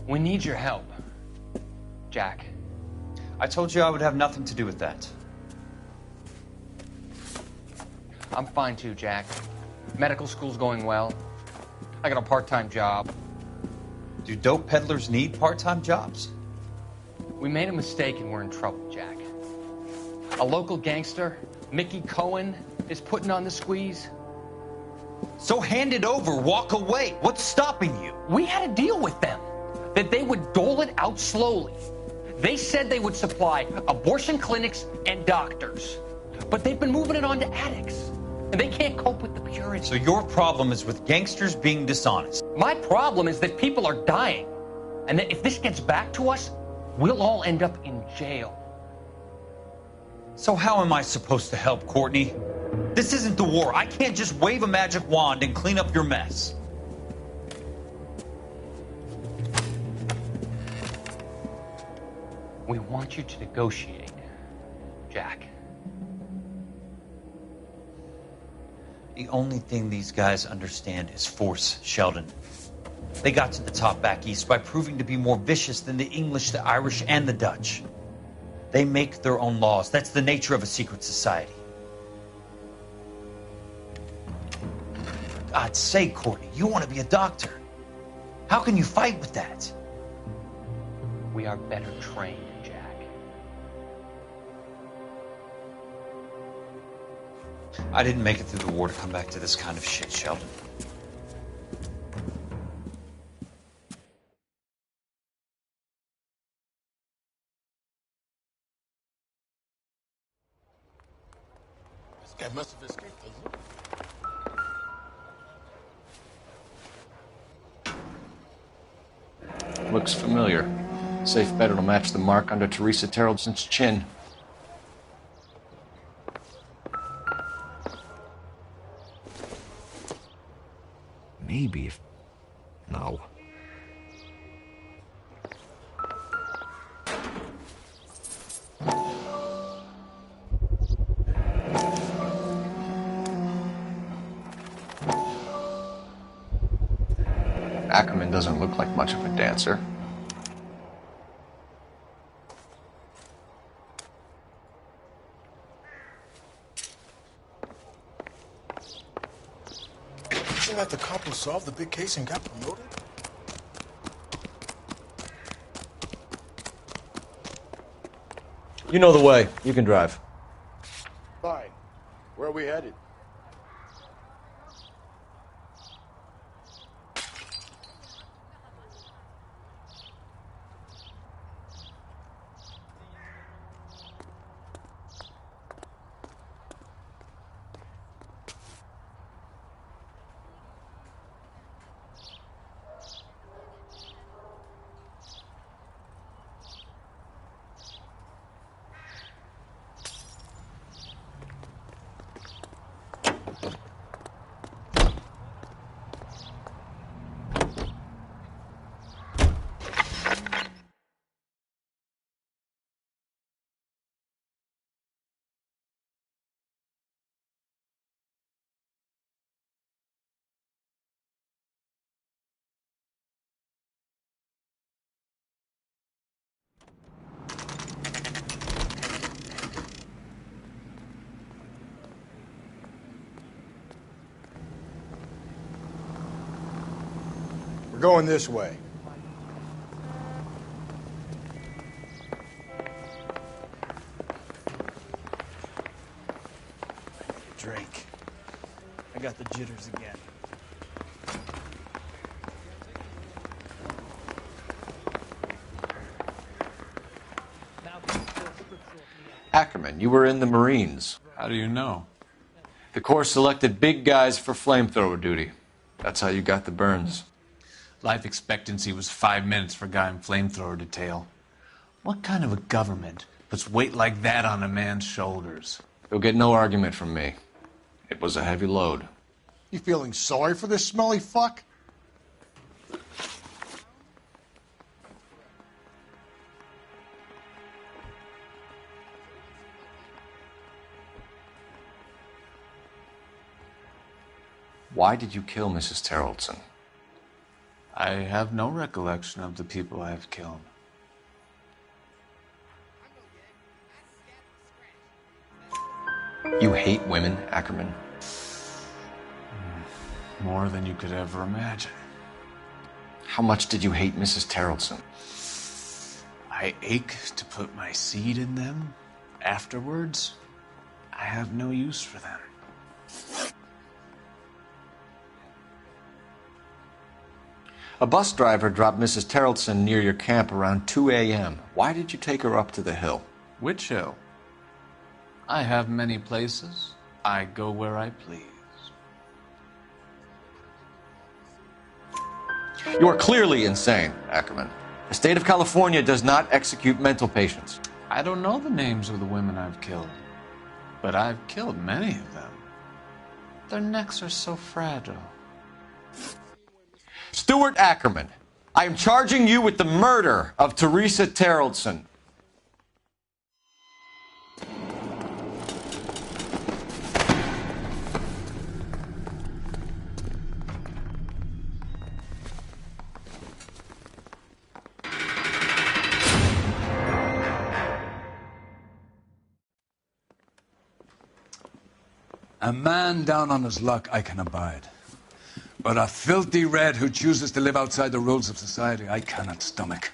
We need your help, Jack. I told you I would have nothing to do with that. I'm fine too, Jack. Medical school's going well. I got a part-time job. Do dope peddlers need part-time jobs? We made a mistake and we're in trouble, Jack. A local gangster, Mickey Cohen, is putting on the squeeze. So hand it over, walk away. What's stopping you? We had a deal with them that they would dole it out slowly. They said they would supply abortion clinics and doctors, but they've been moving it on to addicts, and they can't cope with the purity. So your problem is with gangsters being dishonest. My problem is that people are dying, and that if this gets back to us, we'll all end up in jail. So how am I supposed to help, Courtney? This isn't the war. I can't just wave a magic wand and clean up your mess. We want you to negotiate, Jack. The only thing these guys understand is force, Sheldon. They got to the top back east by proving to be more vicious than the English, the Irish, and the Dutch. They make their own laws. That's the nature of a secret society. For God's sake, Courtney, you want to be a doctor. How can you fight with that? We are better trained, Jack. I didn't make it through the war to come back to this kind of shit, Sheldon. This guy must have escaped the loop. Looks familiar. Safe bet it'll match the mark under Teresa Terrelson's chin. Maybe if... No. Ackerman doesn't look like much of a dancer. Seemed like the cop who solved the big case and got promoted. You know the way. You can drive. Fine. Where are we headed? We're going this way. Drink. I got the jitters again. Ackerman, you were in the Marines. How do you know? The Corps selected big guys for flamethrower duty. That's how you got the burns. Life expectancy was 5 minutes for a guy in flamethrower detail. What kind of a government puts weight like that on a man's shoulders? You'll get no argument from me. It was a heavy load. You feeling sorry for this smelly fuck? Why did you kill Mrs. Terrelson? I have no recollection of the people I have killed. You hate women, Ackerman? More than you could ever imagine. How much did you hate Mrs. Terrelson? I ache to put my seed in them. Afterwards, I have no use for them. A bus driver dropped Mrs. Terrelson near your camp around 2 a.m. Why did you take her up to the hill? Which hill? I have many places. I go where I please. You are clearly insane, Ackerman. The state of California does not execute mental patients. I don't know the names of the women I've killed, but I've killed many of them. Their necks are so fragile. Stuart Ackerman, I am charging you with the murder of Teresa Terrelson. A man down on his luck I can abide. But a filthy red who chooses to live outside the rules of society, I cannot stomach.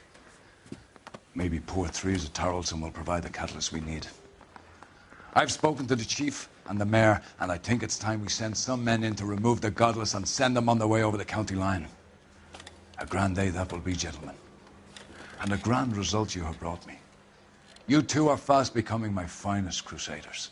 Maybe poor Teresa Terrelson will provide the catalyst we need. I've spoken to the chief and the mayor, and I think it's time we send some men in to remove the godless and send them on their way over the county line. A grand day that will be, gentlemen. And a grand result you have brought me. You two are fast becoming my finest crusaders.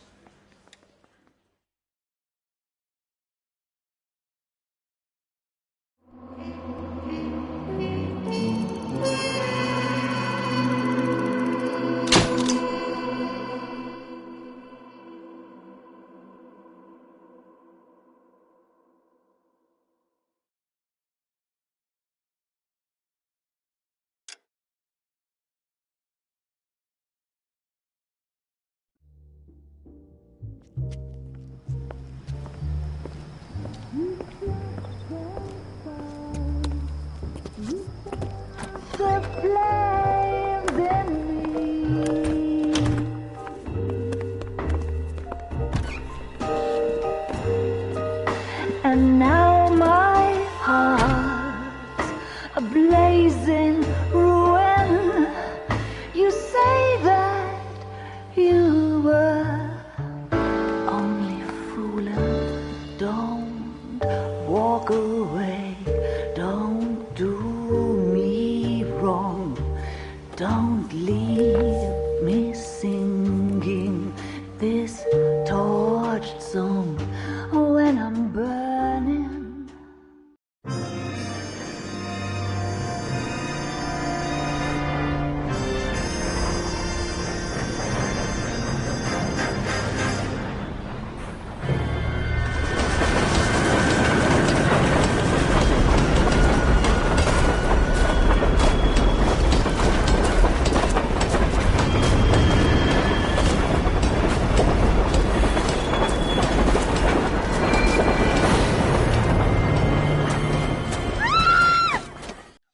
And now my heart's a blazing ruin. You say that you were only fooling. Don't walk away. Don't do me wrong. Don't leave me singing this torched song when I'm burning.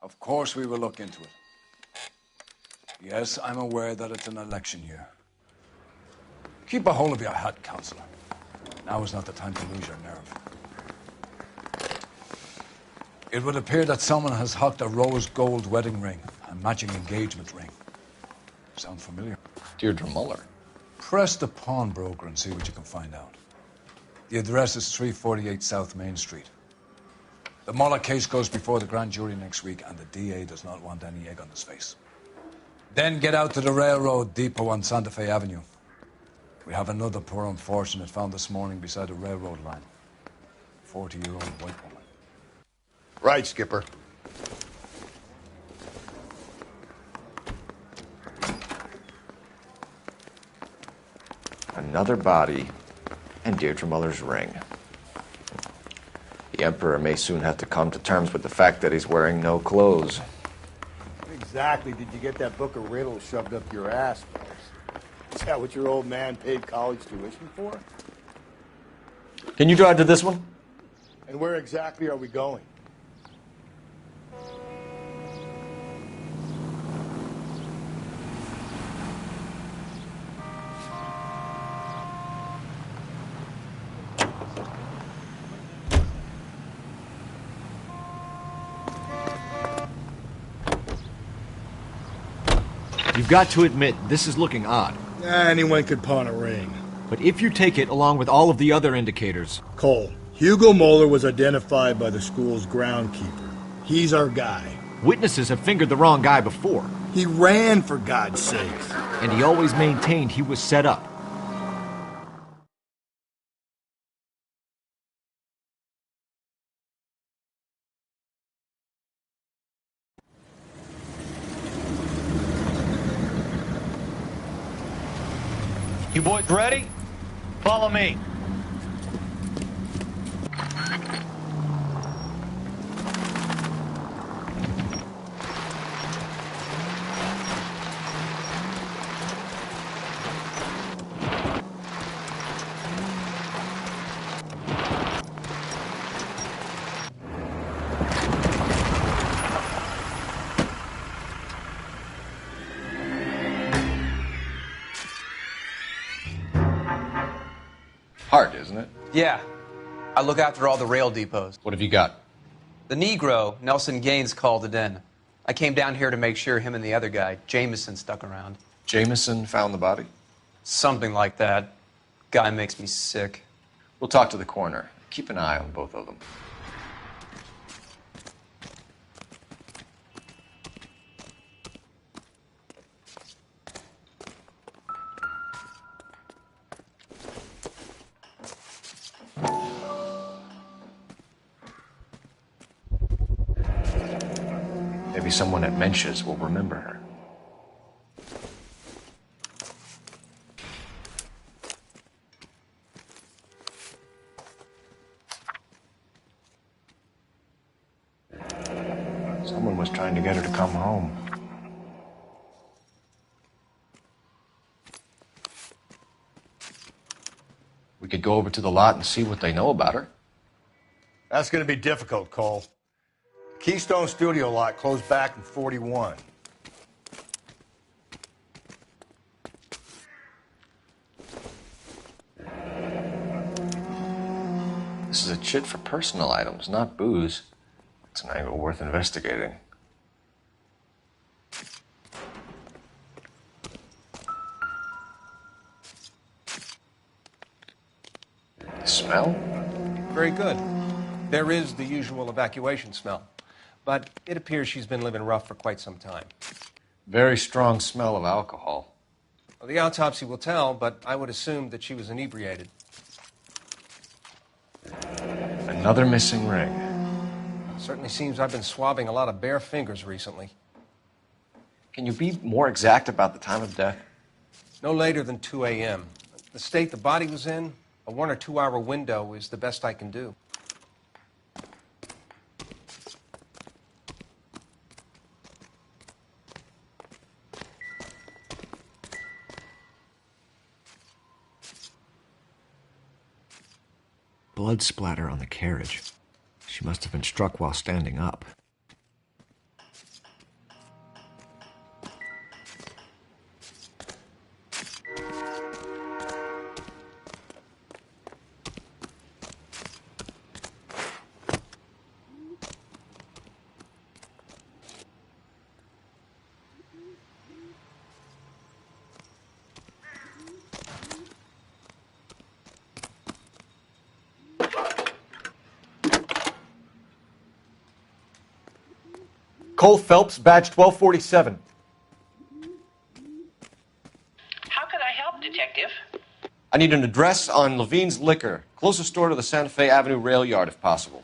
Of course we will look into it. Yes, I'm aware that it's an election year. Keep a hold of your hat, Counselor. Now is not the time to lose your nerve. It would appear that someone has hocked a rose gold wedding ring and matching engagement ring. Sound familiar? Deirdre Muller. Press the pawnbroker and see what you can find out. The address is 348 South Main Street. The Muller case goes before the grand jury next week, and the DA does not want any egg on his face. Then get out to the railroad depot on Santa Fe Avenue. We have another poor unfortunate found this morning beside a railroad line. 40-year-old white woman. Right, Skipper. Another body, and Deirdre Muller's ring. The Emperor may soon have to come to terms with the fact that he's wearing no clothes. What exactly did you get that book of riddles shoved up your ass, Phelps? Is that what your old man paid college tuition for? Can you drive to this one? And where exactly are we going? You've got to admit, this is looking odd. Anyone could pawn a ring. But if you take it along with all of the other indicators... Cole, Hugo Moeller was identified by the school's groundkeeper. He's our guy. Witnesses have fingered the wrong guy before. He ran, for God's sake. And he always maintained he was set up. You boys ready? Follow me. Hard, isn't it? Yeah. I look after all the rail depots. What have you got? The Negro, Nelson Gaines, called it in. I came down here to make sure him and the other guy, Jameson, stuck around. Jameson found the body? Something like that. Guy makes me sick. We'll talk to the coroner. Keep an eye on both of them. Maybe someone at Mensch's will remember her. Someone was trying to get her to come home. We could go over to the lot and see what they know about her. That's going to be difficult, Cole. Keystone Studio lot closed back in 41. This is a chit for personal items, not booze. It's an angle worth investigating. The smell? Very good. There is the usual evacuation smell, but it appears she's been living rough for quite some time. Very strong smell of alcohol. Well, the autopsy will tell, but I would assume that she was inebriated. Another missing ring. Certainly seems I've been swabbing a lot of bare fingers recently. Can you be more exact about the time of death? No later than 2 a.m. The state the body was in, a 1 or 2 hour window is the best I can do. Blood splatter on the carriage. She must have been struck while standing up. Cole Phelps, badge 1247. How could I help, Detective? I need an address on Levine's Liquor. Closest store to the Santa Fe Avenue rail yard, if possible.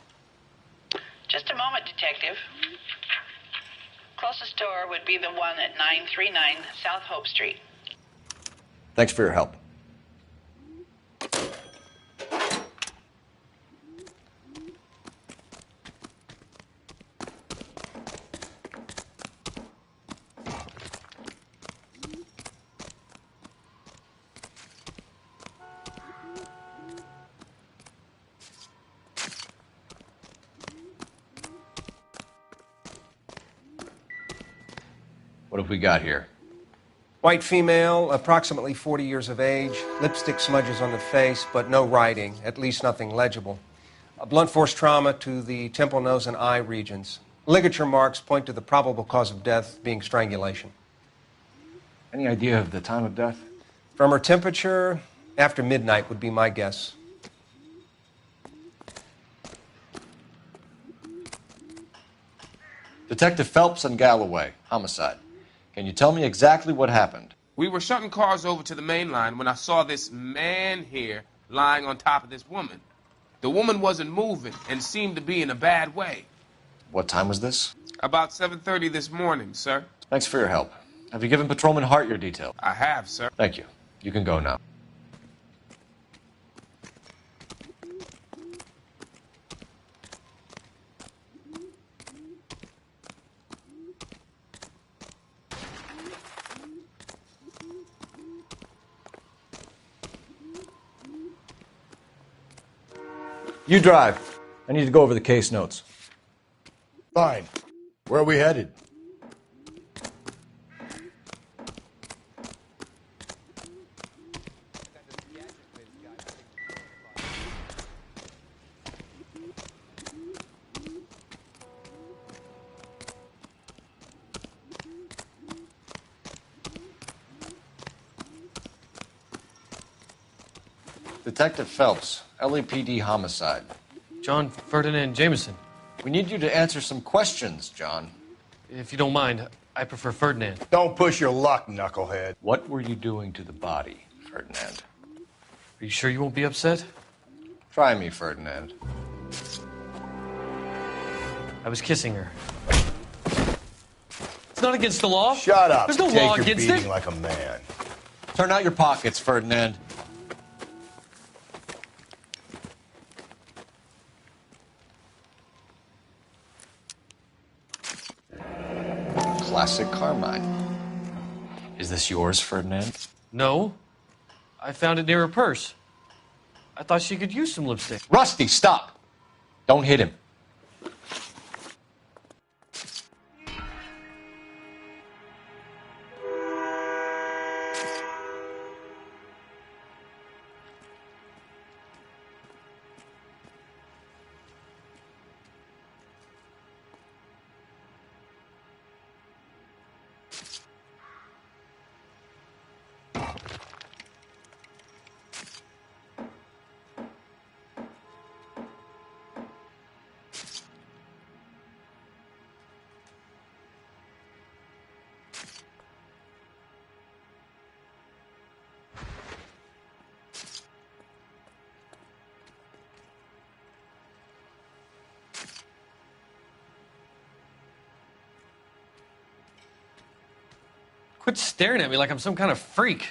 Just a moment, Detective. Closest store would be the one at 939 South Hope Street. Thanks for your help. What have we got here? White female, approximately 40 years of age, lipstick smudges on the face, but no writing, at least nothing legible. A blunt force trauma to the temple, nose, and eye regions. Ligature marks point to the probable cause of death being strangulation. Any idea of the time of death? From her temperature, after midnight would be my guess. Detective Phelps and Galloway, homicide. Can you tell me exactly what happened? We were shutting cars over to the main line when I saw this man here lying on top of this woman. The woman wasn't moving and seemed to be in a bad way. What time was this? About 7:30 this morning, sir. Thanks for your help. Have you given Patrolman Hart your detail? I have, sir. Thank you. You can go now. You drive. I need to go over the case notes. Fine. Where are we headed? Detective Phelps, LAPD homicide. John Ferdinand Jameson. We need you to answer some questions, John. If you don't mind, I prefer Ferdinand. Don't push your luck, knucklehead. What were you doing to the body, Ferdinand? Are you sure you won't be upset? Try me, Ferdinand. I was kissing her. It's not against the law. Shut up. There's no Take law your against beating it. like a man. Turn out your pockets, Ferdinand. Classic Carmine. Is this yours, Ferdinand? No. I found it near her purse. I thought she could use some lipstick. Rusty, stop! Don't hit him. Quit staring at me like I'm some kind of freak.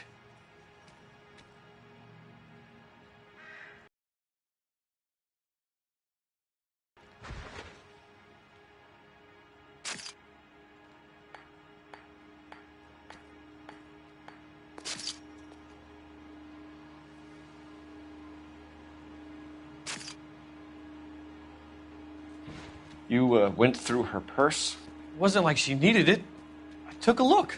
You went through her purse? It wasn't like she needed it. I took a look.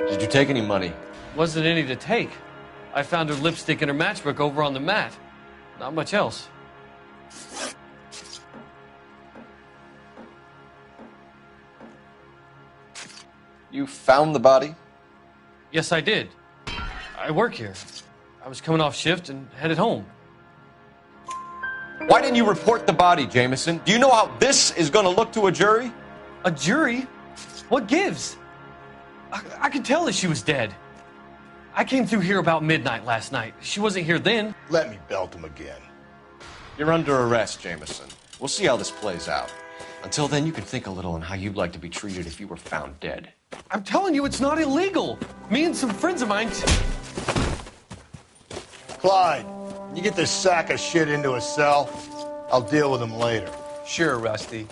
Did you take any money? Wasn't any to take. I found her lipstick and her matchbook over on the mat. Not much else. You found the body? Yes, I did. I work here. I was coming off shift and headed home. Why didn't you report the body, Jameson? Do you know how this is going to look to a jury? A jury? What gives? I could tell that she was dead. I came through here about midnight last night. She wasn't here then. Let me belt him again. You're under arrest, Jameson. We'll see how this plays out. Until then, you can think a little on how you'd like to be treated if you were found dead. I'm telling you, it's not illegal. Me and some friends of mine. Clyde, you get this sack of shit into a cell. I'll deal with him later. Sure, Rusty.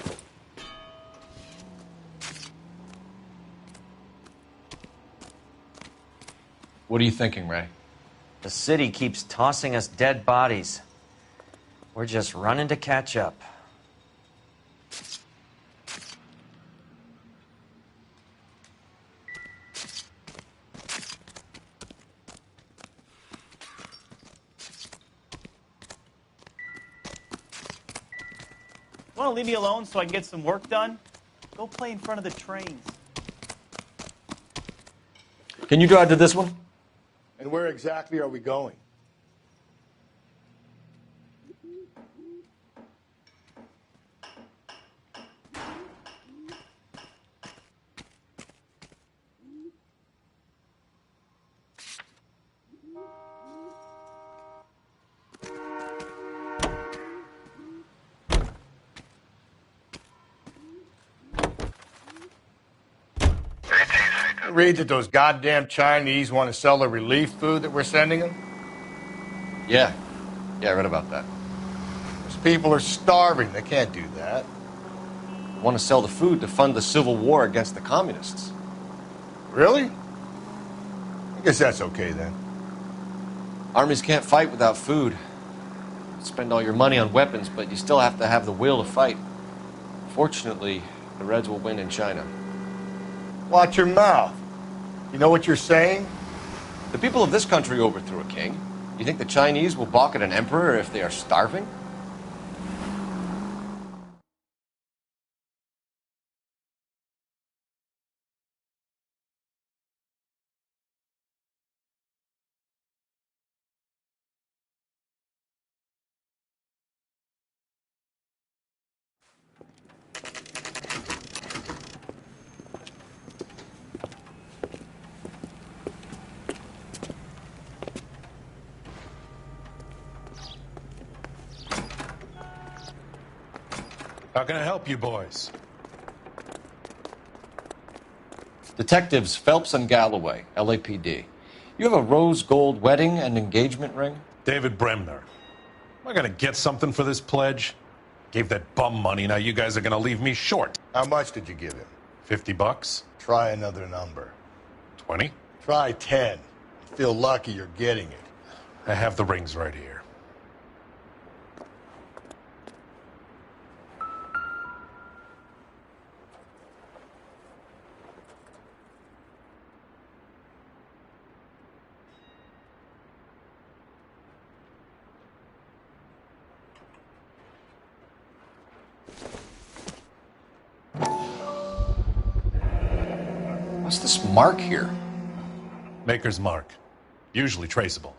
What are you thinking, Ray? The city keeps tossing us dead bodies. We're just running to catch up. Want to leave me alone so I can get some work done? Go play in front of the trains. Can you drive to this one? And where exactly are we going? Read that those goddamn Chinese want to sell the relief food that we're sending them? Yeah, I read about that. Those people are starving. They can't do that. Want to sell the food to fund the civil war against the communists. Really? I guess that's okay then. Armies can't fight without food. Spend all your money on weapons, but you still have to have the will to fight. Fortunately, the Reds will win in China. Watch your mouth. You know what you're saying? The people of this country overthrew a king. You think the Chinese will balk at an emperor if they are starving? How can I help you boys? Detectives Phelps and Galloway, LAPD. You have a rose gold wedding and engagement ring? David Bremner. Am I going to get something for this pledge? Gave that bum money, now you guys are going to leave me short. How much did you give him? $50? Try another number. 20? Try 10. Feel lucky you're getting it. I have the rings right here. What's this mark here? Maker's mark. Usually traceable.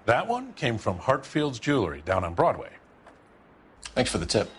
That one came from Hartfield's Jewelry down on Broadway. Thanks for the tip.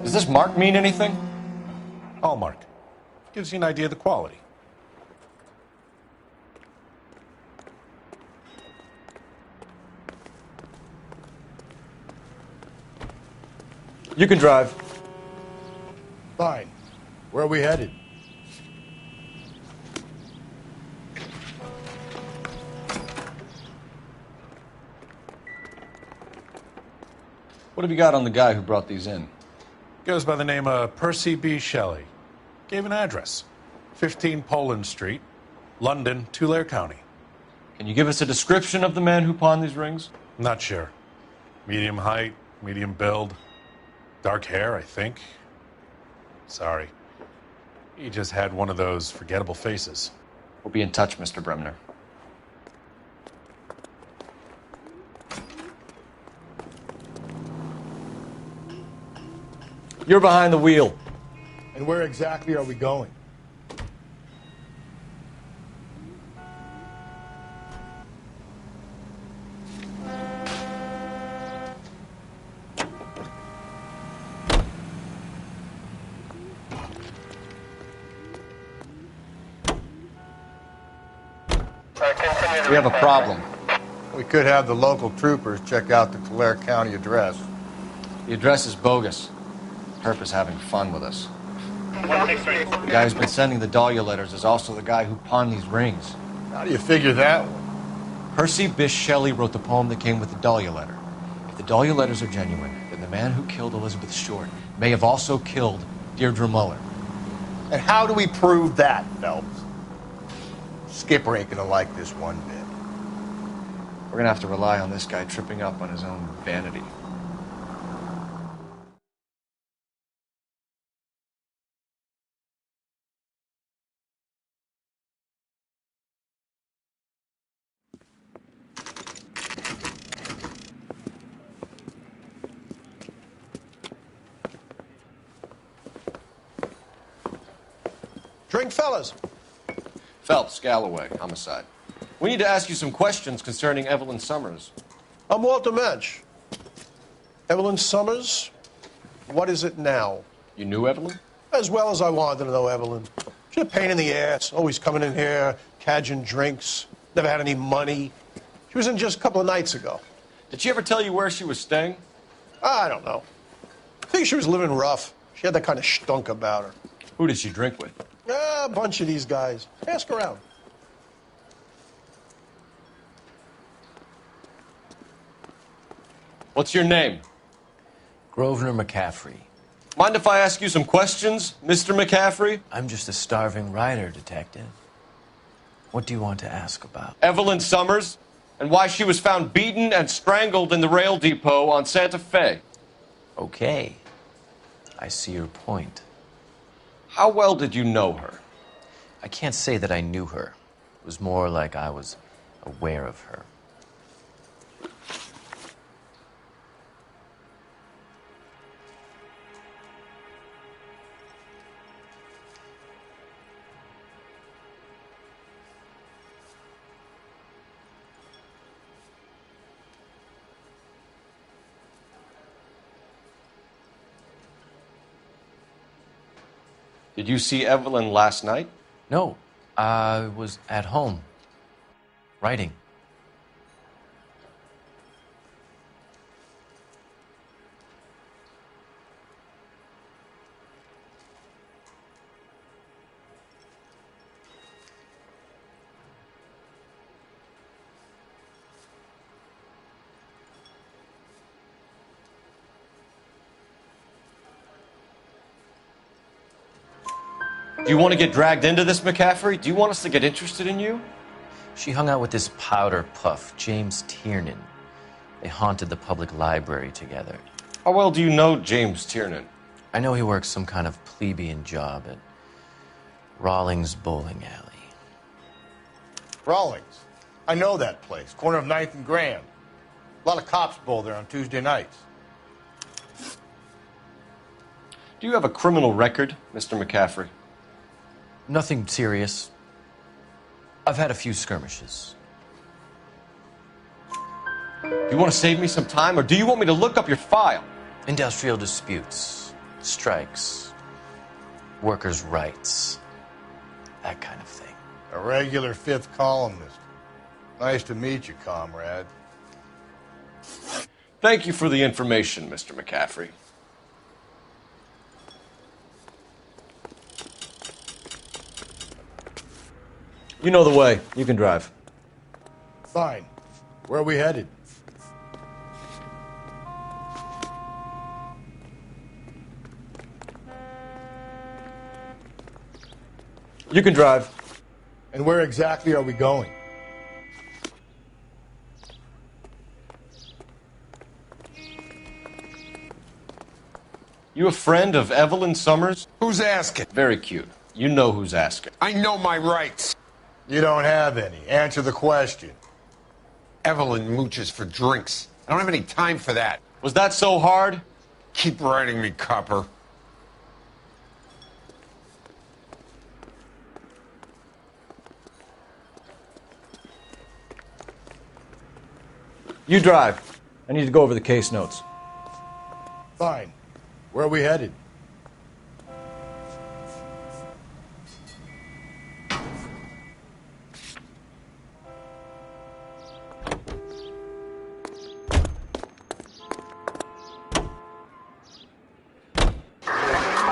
Does this mark mean anything? Hallmark. Gives you an idea of the quality. You can drive. Fine. Where are we headed? What have you got on the guy who brought these in? Goes by the name of Percy B. Shelley. Gave an address. 15 Poland Street, London, Tulare County. Can you give us a description of the man who pawned these rings? Not sure. Medium height, medium build. Dark hair, I think. Sorry. He just had one of those forgettable faces. We'll be in touch, Mr. Bremner. You're behind the wheel. And where exactly are we going? We have a problem. We could have the local troopers check out the Tulare County address. The address is bogus. Herp is having fun with us. The guy who's been sending the Dahlia letters is also the guy who pawned these rings. How do you figure that one? Percy Bysshe Shelley wrote the poem that came with the Dahlia letter. If the Dahlia letters are genuine, then the man who killed Elizabeth Short may have also killed Deirdre Muller. And how do we prove that, Phelps? Skipper ain't gonna like this one bit. We're gonna have to rely on this guy tripping up on his own vanity. Drink, fellas. Phelps, Galloway, homicide. We need to ask you some questions concerning Evelyn Summers. I'm Walter Mensch. Evelyn Summers, what is it now? You knew Evelyn? As well as I wanted to know Evelyn. She's a pain in the ass, always coming in here, cadging drinks, never had any money. She was in just a couple of nights ago. Did she ever tell you where she was staying? I don't know. I think she was living rough. She had that kind of stunk about her. Who did she drink with? A bunch of these guys. Ask around. What's your name? Grosvenor McCaffrey. Mind if I ask you some questions, Mr. McCaffrey? I'm just a starving writer, Detective. What do you want to ask about? Evelyn Summers, and why she was found beaten and strangled in the rail depot on Santa Fe. Okay. I see your point. How well did you know her? I can't say that I knew her. It was more like I was aware of her. Did you see Evelyn last night? No, I was at home, writing. Do you want to get dragged into this, McCaffrey? Do you want us to get interested in you? She hung out with this powder puff, James Tiernan. They haunted the public library together. How well do you know James Tiernan? I know he works some kind of plebeian job at Rawlings Bowling Alley. Rawlings. I know that place. Corner of 9th and Grand. A lot of cops bowl there on Tuesday nights. Do you have a criminal record, Mr. McCaffrey? Nothing serious. I've had a few skirmishes. Do you want to save me some time, or do you want me to look up your file? Industrial disputes, strikes, workers' rights, that kind of thing. A regular fifth columnist. Nice to meet you, comrade. Thank you for the information, Mr. McCaffrey. You know the way. You can drive. Fine. Where are we headed? You can drive. And where exactly are we going? You a friend of Evelyn Summers? Who's asking? Very cute. You know who's asking. I know my rights. You don't have any. Answer the question. Evelyn mooches for drinks. I don't have any time for that. Was that so hard? Keep writing me, copper. You drive. I need to go over the case notes. Fine. Where are we headed?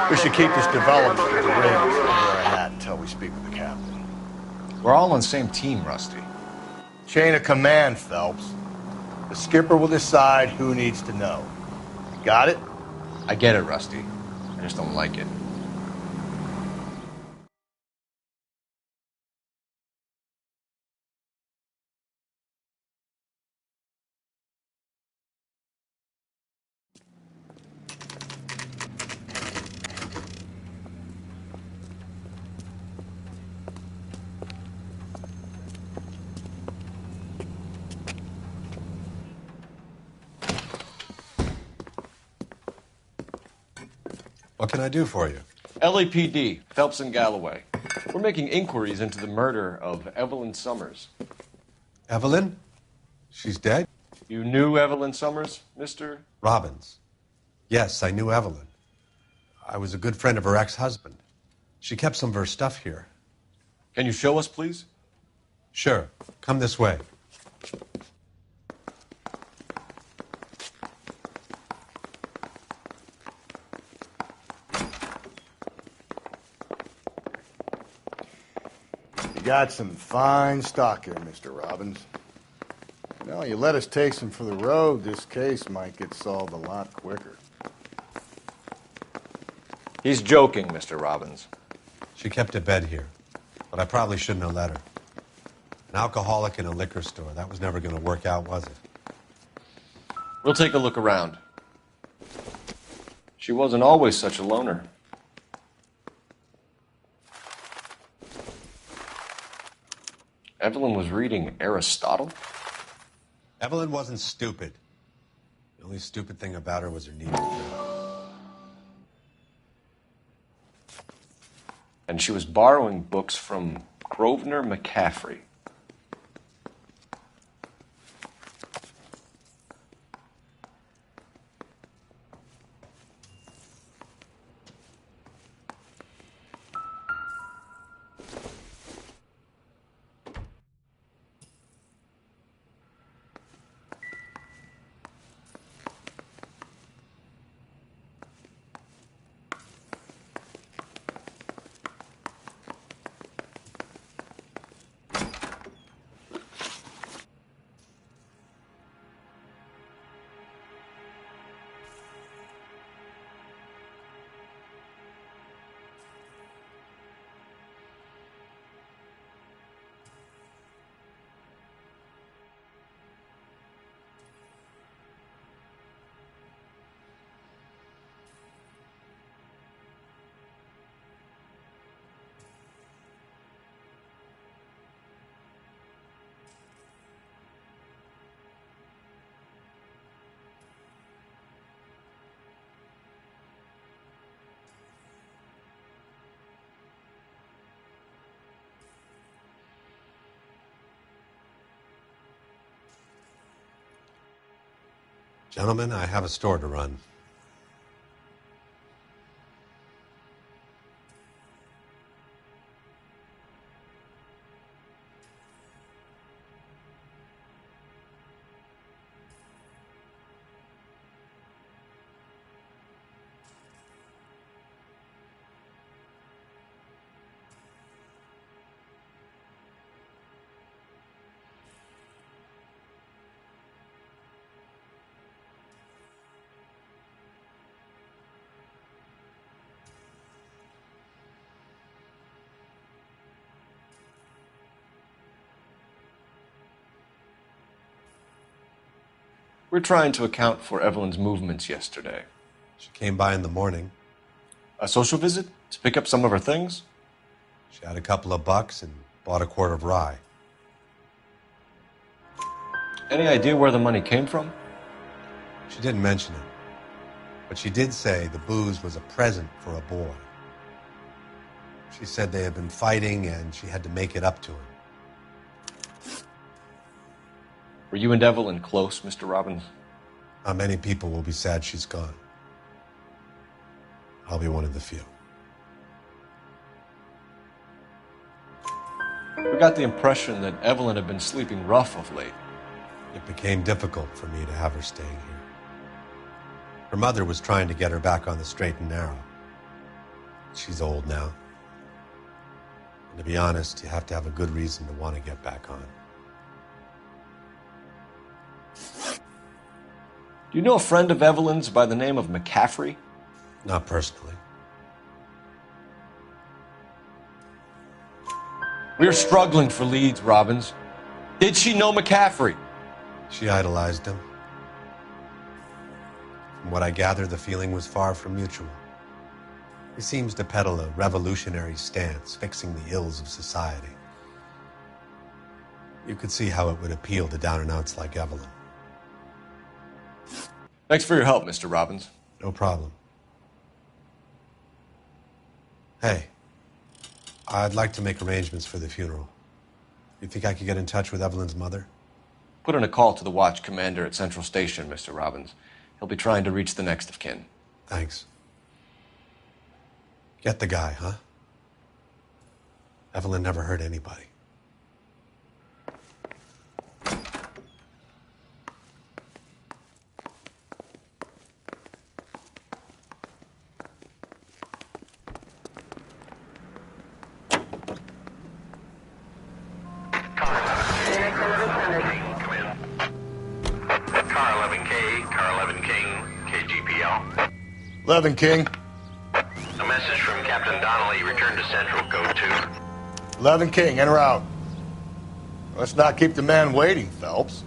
We should keep this development with the rings under our hat until we speak with the captain. We're all on the same team, Rusty. Chain of command, Phelps. The skipper will decide who needs to know. Got it? I get it, Rusty. I just don't like it. What can I do for you? LAPD, Phelps and Galloway. We're making inquiries into the murder of Evelyn Summers. Evelyn? She's dead? You knew Evelyn Summers, Mr. Robbins. Yes, I knew Evelyn. I was a good friend of her ex-husband. She kept some of her stuff here. Can you show us, please? Sure. Come this way. You got some fine stock here, Mr. Robbins. Well, you let us take some for the road, this case might get solved a lot quicker. He's joking, Mr. Robbins. She kept a bed here, but I probably shouldn't have let her. An alcoholic in a liquor store. That was never going to work out, was it? We'll take a look around. She wasn't always such a loner. Evelyn was reading Aristotle? Evelyn wasn't stupid. The only stupid thing about her was her need for drink. And she was borrowing books from Grosvenor McCaffrey. Gentlemen, I have a store to run. We're trying to account for Evelyn's movements yesterday. She came by in the morning. A social visit? To pick up some of her things? She had a couple of bucks and bought a quart of rye. Any idea where the money came from? She didn't mention it. But she did say the booze was a present for a boy. She said they had been fighting and she had to make it up to him. Were you and Evelyn close, Mr. Robbins? Not many people will be sad she's gone. I'll be one of the few. We got the impression that Evelyn had been sleeping rough of late. It became difficult for me to have her staying here. Her mother was trying to get her back on the straight and narrow. She's old now. And to be honest, you have to have a good reason to want to get back on. Do you know a friend of Evelyn's by the name of McCaffrey? Not personally. We're struggling for leads, Robbins. Did she know McCaffrey? She idolized him. From what I gather, the feeling was far from mutual. He seems to peddle a revolutionary stance, fixing the ills of society. You could see how it would appeal to down-and-outs like Evelyn. Thanks for your help, Mr. Robbins. No problem. Hey, I'd like to make arrangements for the funeral. You think I could get in touch with Evelyn's mother? Put in a call to the watch commander at Central Station, Mr. Robbins. He'll be trying to reach the next of kin. Thanks. Get the guy, huh? Evelyn never hurt anybody. Car 11K, Car 11 King, KGPL. 11 King. A message from Captain Donnelly. Return to Central. Code 2. 11 King, en route. Let's not keep the man waiting, Phelps.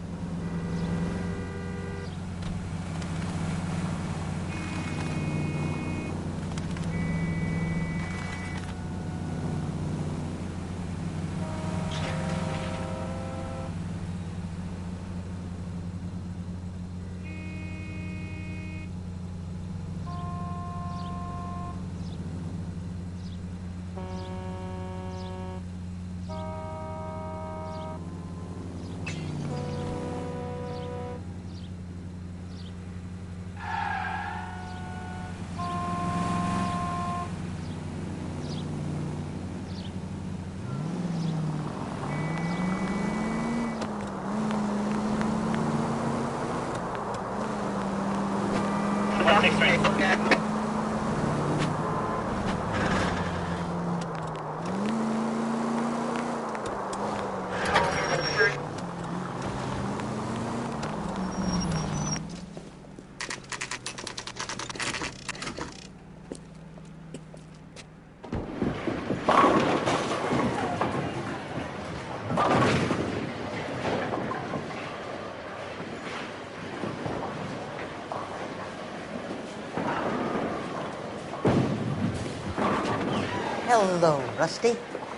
Hello, Rusty.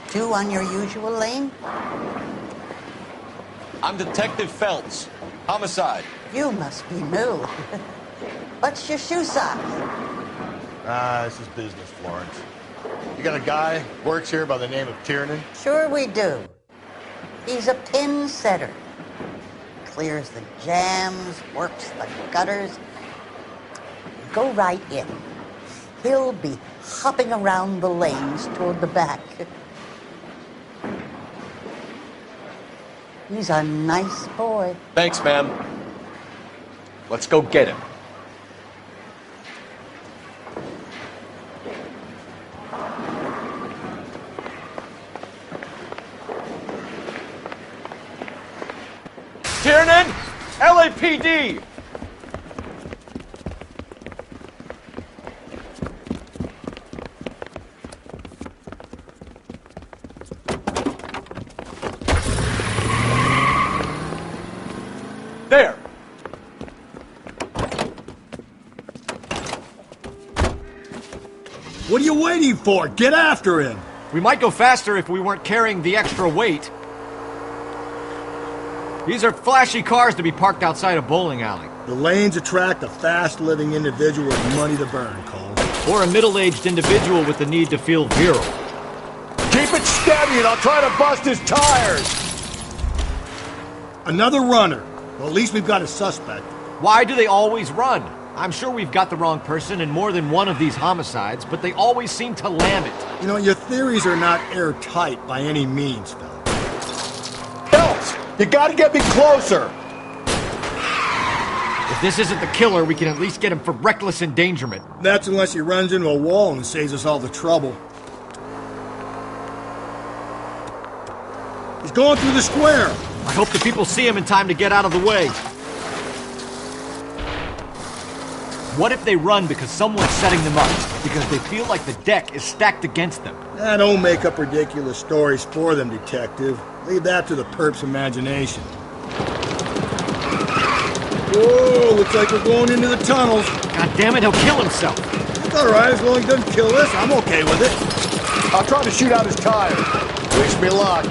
Two on your usual lane? I'm Detective Phelps. Homicide. You must be new. What's your shoe size? This is business, Florence. You got a guy works here by the name of Tiernan? Sure we do. He's a pin setter. Clears the jams, works the gutters. Go right in. He'll be hopping around the lanes toward the back. He's a nice boy. Thanks, ma'am. Let's go get him. Tiernan! LAPD! There! What are you waiting for? Get after him! We might go faster if we weren't carrying the extra weight. These are flashy cars to be parked outside a bowling alley. The lanes attract a fast-living individual with money to burn, Cole. Or a middle-aged individual with the need to feel virile. Keep it steady and I'll try to bust his tires! Another runner. Well, at least we've got a suspect. Why do they always run? I'm sure we've got the wrong person in more than one of these homicides, but they always seem to lam it. You know, your theories are not airtight by any means, Phelps. Phelps, you gotta get me closer! If this isn't the killer, we can at least get him for reckless endangerment. That's unless he runs into a wall and saves us all the trouble. He's going through the square. I hope the people see him in time to get out of the way. What if they run because someone's setting them up? Because they feel like the deck is stacked against them? Don't make up ridiculous stories for them, Detective. Leave that to the perp's imagination. Whoa, looks like we're going into the tunnels. God damn it, he'll kill himself. It's all right, as long as he doesn't kill us, I'm okay with it. I'll try to shoot out his tire. Wish me luck.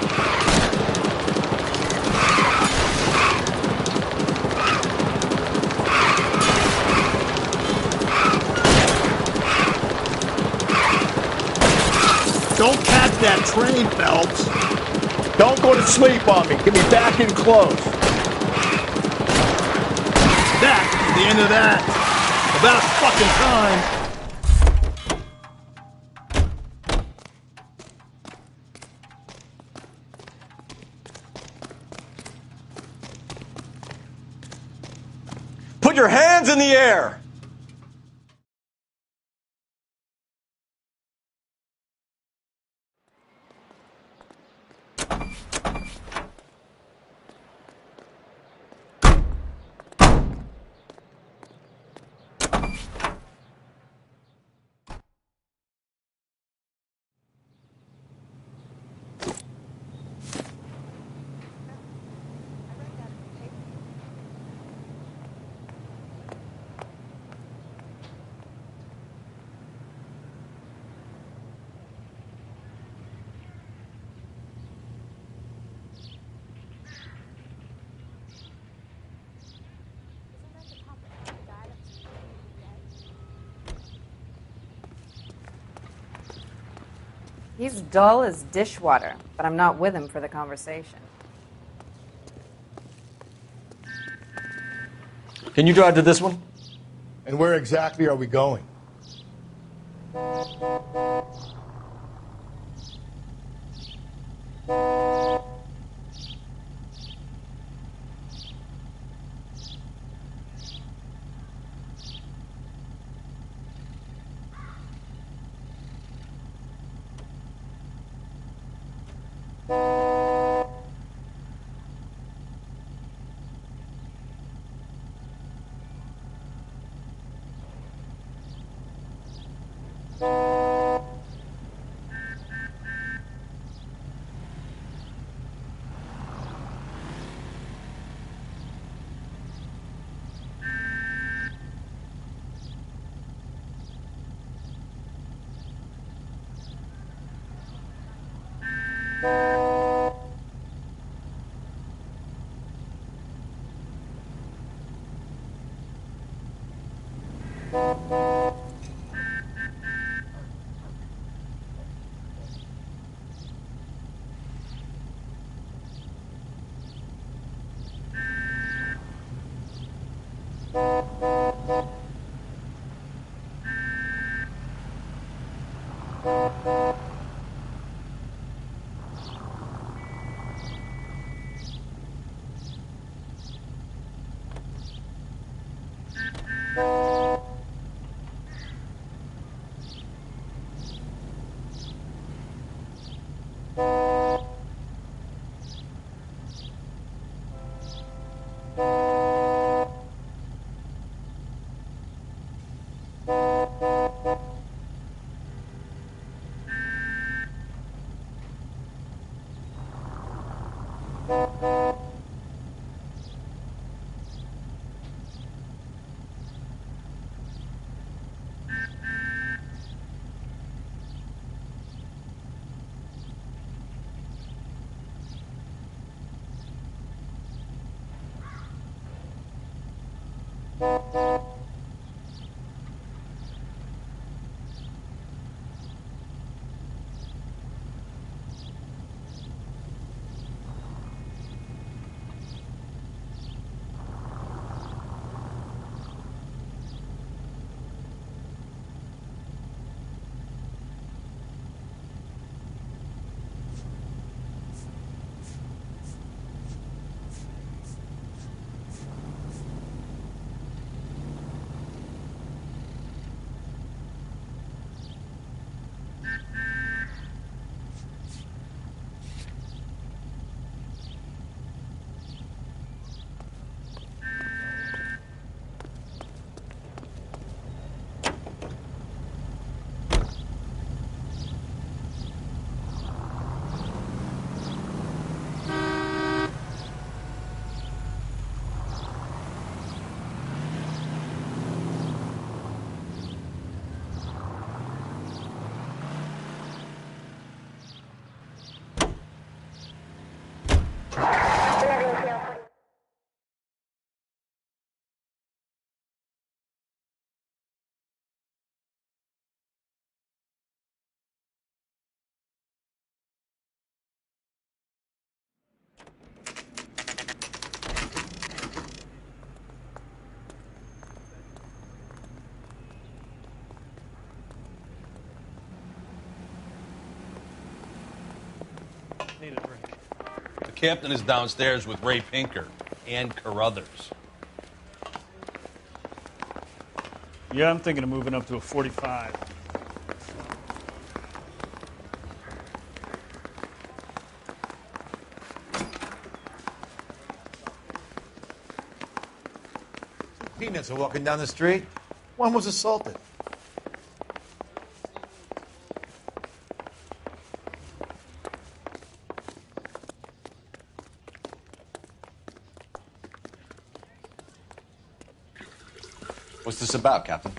Don't catch that train, Phelps. Don't go to sleep on me. Get me back in close. That is the end of that. About fucking time. Put your hands in the air! He's dull as dishwater, but I'm not with him for the conversation. Can you drive to this one? And where exactly are we going? captain is downstairs with Ray Pinker and Carruthers. Yeah, I'm thinking of moving up to a 45. Peanuts are walking down the street. One was assaulted. What's this about, Captain?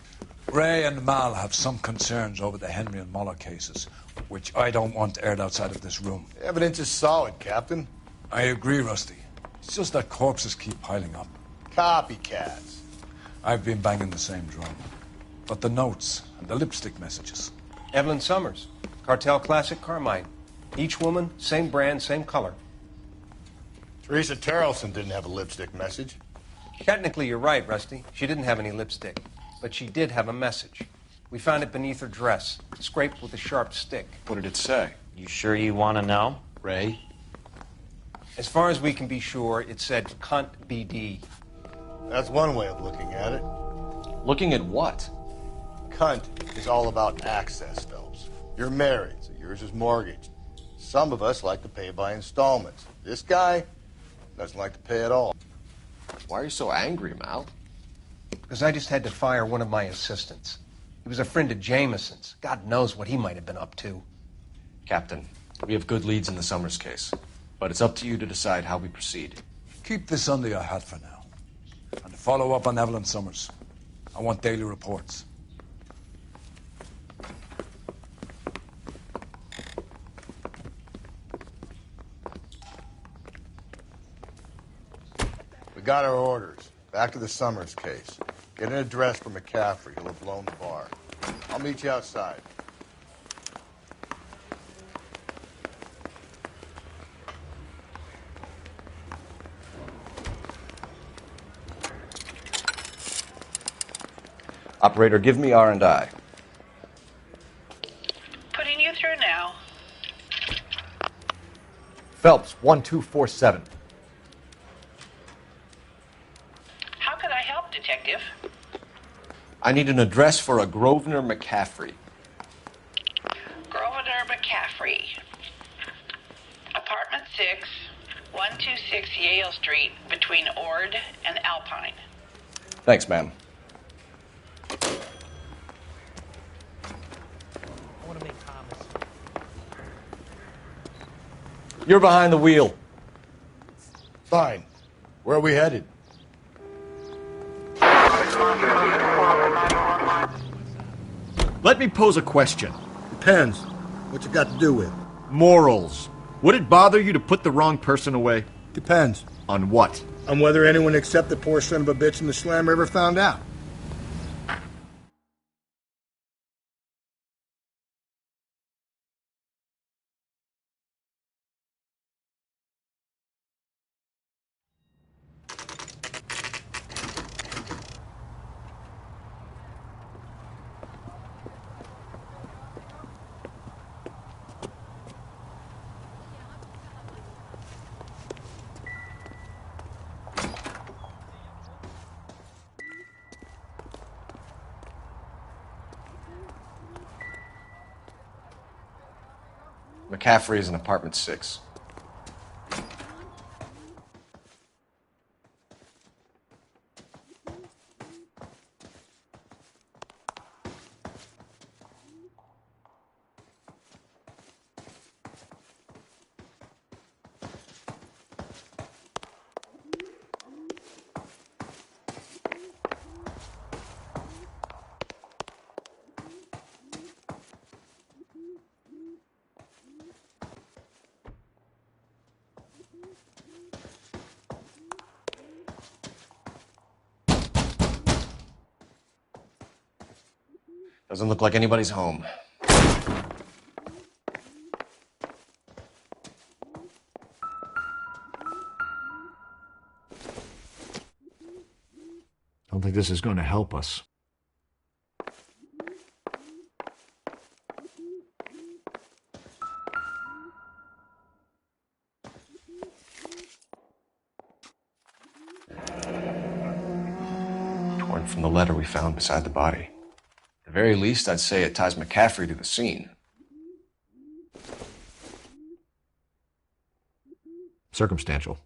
Ray and Mal have some concerns over the Henry and Muller cases, which I don't want aired outside of this room. The evidence is solid, Captain. I agree, Rusty. It's just that corpses keep piling up. Copycats. I've been banging the same drum. But the notes and the lipstick messages. Evelyn Summers, Cartel Classic Carmine. Each woman, same brand, same color. Teresa Terrelson didn't have a lipstick message. Technically, you're right, Rusty. She didn't have any lipstick. But she did have a message. We found it beneath her dress, scraped with a sharp stick. What did it say? You sure you want to know? Ray? As far as we can be sure, it said cunt BD. That's one way of looking at it. Looking at what? Cunt is all about access, Phelps. You're married, so yours is mortgaged. Some of us like to pay by installments. This guy doesn't like to pay at all. Why are you so angry, Mal? Because I just had to fire one of my assistants. He was a friend of Jameson's. God knows what he might have been up to. Captain, we have good leads in the Summers case, but it's up to you to decide how we proceed. Keep this under your hat for now. And follow up on Evelyn Summers. I want daily reports. We got our orders. Back to the Summers case. Get an address for McCaffrey. He'll have blown the bar. I'll meet you outside. Operator, give me R&I. Putting you through now. Phelps, 1247. How could I help, Detective? I need an address for a Grosvenor McCaffrey. Grosvenor McCaffrey. Apartment 6, 126 Yale Street, between Ord and Alpine. Thanks, ma'am. I want to make comments. You're behind the wheel. Fine. Where are we headed? Let me pose a question. Depends. What you got to do with? Morals. Would it bother you to put the wrong person away? Depends. On what? On whether anyone except the poor son of a bitch in the slammer ever found out. McCaffrey is in apartment 6. Doesn't look like anybody's home. Don't think this is going to help us. different from the letter we found beside the body. At the very least, I'd say it ties McCaffrey to the scene. Circumstantial.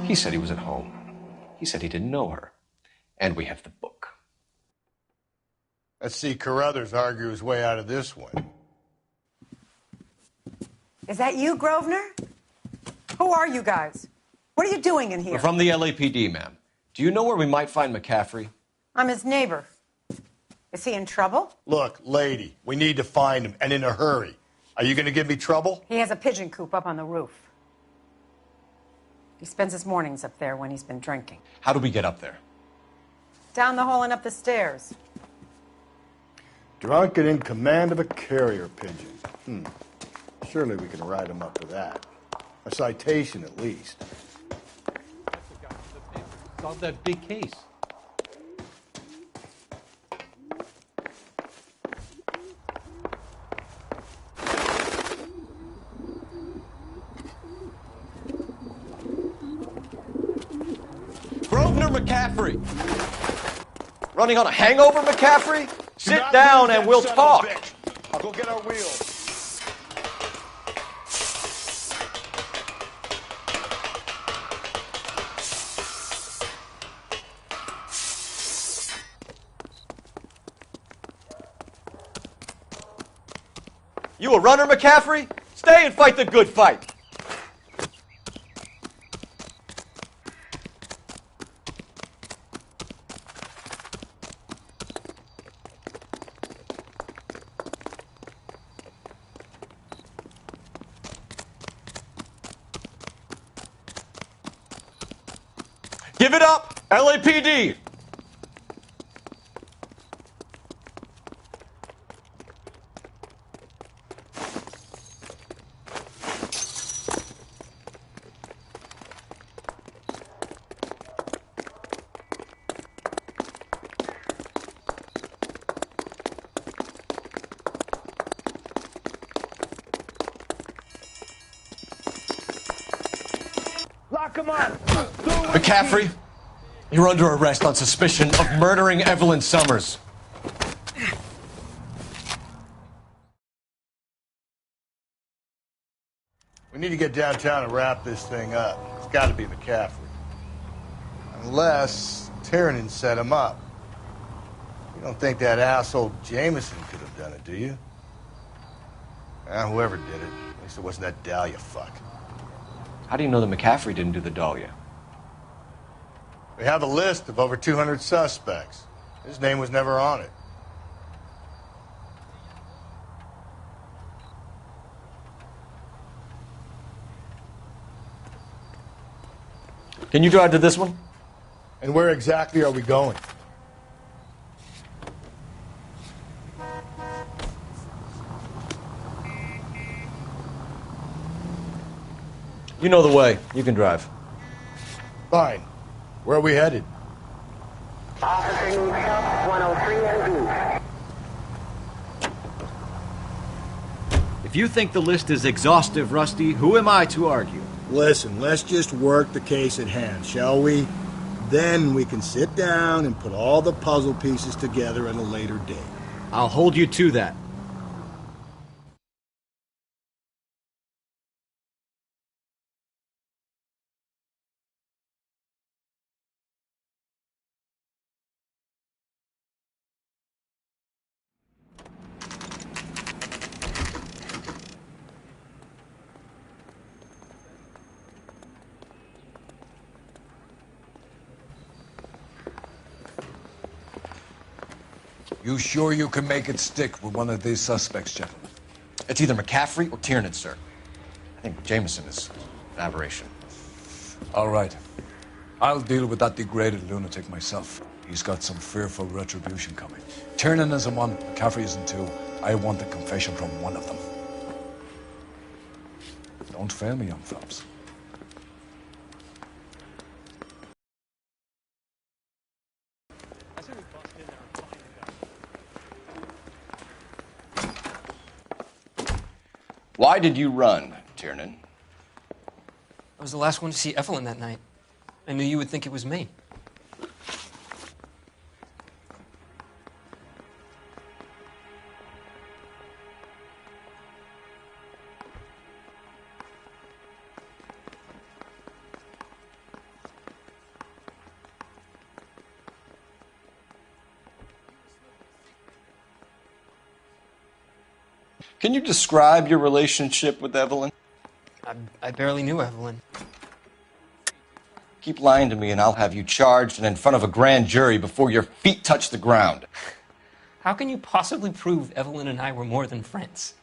He said he was at home. He said he didn't know her. And we have the book. Let's see Carruthers argue his way out of this one. Is that you, Grosvenor? Who are you guys? What are you doing in here? We're from the LAPD, ma'am. Do you know where we might find McCaffrey? I'm his neighbor. Is he in trouble? Look, lady, we need to find him, and in a hurry. Are you going to give me trouble? He has a pigeon coop up on the roof. He spends his mornings up there when he's been drinking. How do we get up there? Down the hall and up the stairs. Drunk and in command of a carrier pigeon. Surely we can write him up for that. A citation, at least. Solve that big case. Grosvenor McCaffrey! Running on a hangover, McCaffrey? Sit down and we'll talk. I'll go get our wheels. You a runner, McCaffrey? Stay and fight the good fight. Give it up, LAPD! Lock him up! McCaffrey, you're under arrest on suspicion of murdering Evelyn Summers. We need to get downtown and wrap this thing up. It's got to be McCaffrey. Unless Tiernan set him up. You don't think that asshole Jameson could have done it, do you? Whoever did it. At least it wasn't that Dahlia fuck. How do you know that McCaffrey didn't do the Dahlia? We have a list of over 200 suspects. His name was never on it. Can you drive to this one? And where exactly are we going? You know the way. You can drive. Fine. Where are we headed? Officer needs help, 103 MD. If you think the list is exhaustive, Rusty, who am I to argue? Listen, let's just work the case at hand, shall we? Then we can sit down and put all the puzzle pieces together at a later date. I'll hold you to that. You sure you can make it stick with one of these suspects, gentlemen? It's either McCaffrey or Tiernan, sir. I think Jameson is an aberration. All right. I'll deal with that degraded lunatic myself. He's got some fearful retribution coming. Tiernan isn't one, McCaffrey isn't two. I want a confession from one of them. Don't fail me, young fellas. Why did you run, Tiernan? I was the last one to see Evelyn that night. I knew you would think it was me. Can you describe your relationship with Evelyn? I barely knew Evelyn. Keep lying to me and I'll have you charged and in front of a grand jury before your feet touch the ground. How can you possibly prove Evelyn and I were more than friends?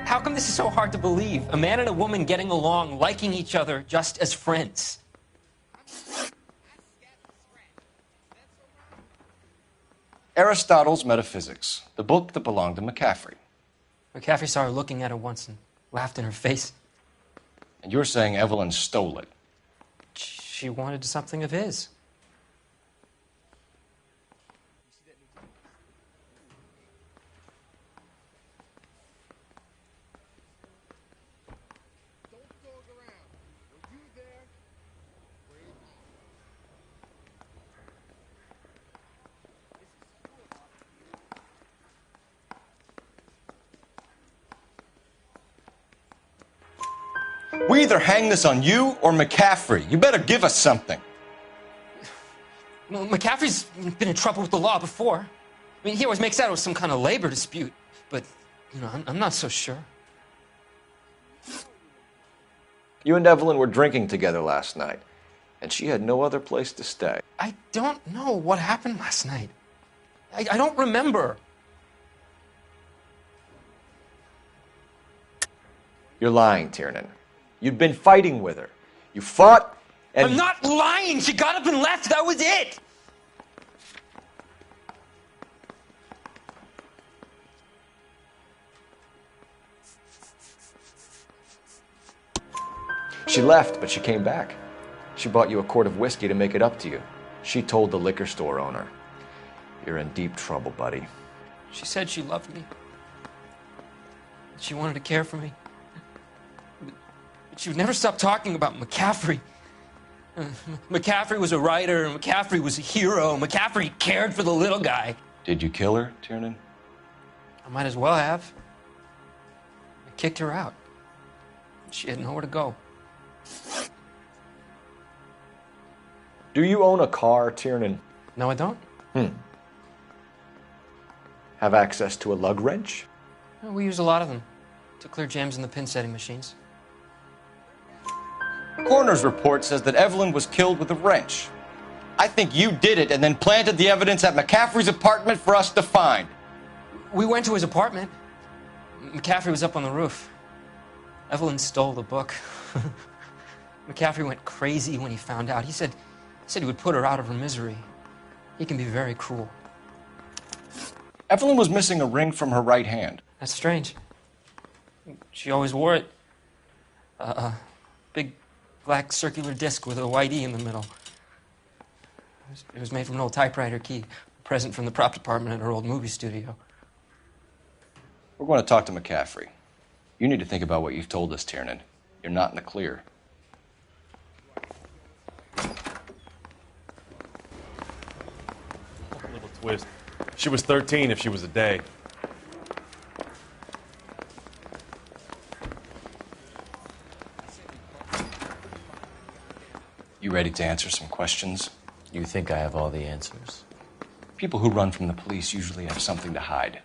How come this is so hard to believe? A man and a woman getting along, liking each other just as friends. Aristotle's Metaphysics, the book that belonged to McCaffrey. McCaffrey saw her looking at her once and laughed in her face. And you're saying Evelyn stole it? She wanted something of his. We either hang this on you or McCaffrey. You better give us something. Well, McCaffrey's been in trouble with the law before. I mean, he always makes out it was some kind of labor dispute, but, you know, I'm not so sure. You and Evelyn were drinking together last night, and she had no other place to stay. I don't know what happened last night. I don't remember. You're lying, Tiernan. You'd been fighting with her. You fought, and... I'm not lying! She got up and left! That was it! She left, but she came back. She bought you a quart of whiskey to make it up to you. She told the liquor store owner. You're in deep trouble, buddy. She said she loved me. She wanted to care for me. But she would never stop talking about McCaffrey. McCaffrey was a writer, and McCaffrey was a hero. McCaffrey cared for the little guy. Did you kill her, Tiernan? I might as well have. I kicked her out. She had nowhere to go. Do you own a car, Tiernan? No, I don't. Have access to a lug wrench? We use a lot of them to clear jams in the pin setting machines. Coroner's report says that Evelyn was killed with a wrench. I think you did it and then planted the evidence at McCaffrey's apartment for us to find. We went to his apartment. McCaffrey was up on the roof. Evelyn stole the book. McCaffrey went crazy when he found out. He said he would put her out of her misery. He can be very cruel. Evelyn was missing a ring from her right hand. That's strange. She always wore it. Big black circular disc with a white E in the middle. It was made from an old typewriter key, a present from the prop department at her old movie studio. We're going to talk to McCaffrey. You need to think about what you've told us, Tiernan. You're not in the clear. A little twist. She was 13 if she was a day. You ready to answer some questions? You think I have all the answers? People who run from the police usually have something to hide.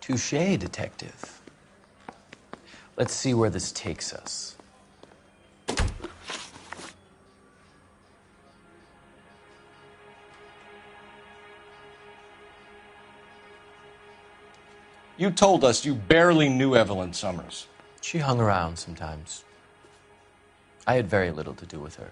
Touché, detective. Let's see where this takes us. You told us you barely knew Evelyn Summers. She hung around sometimes. I had very little to do with her.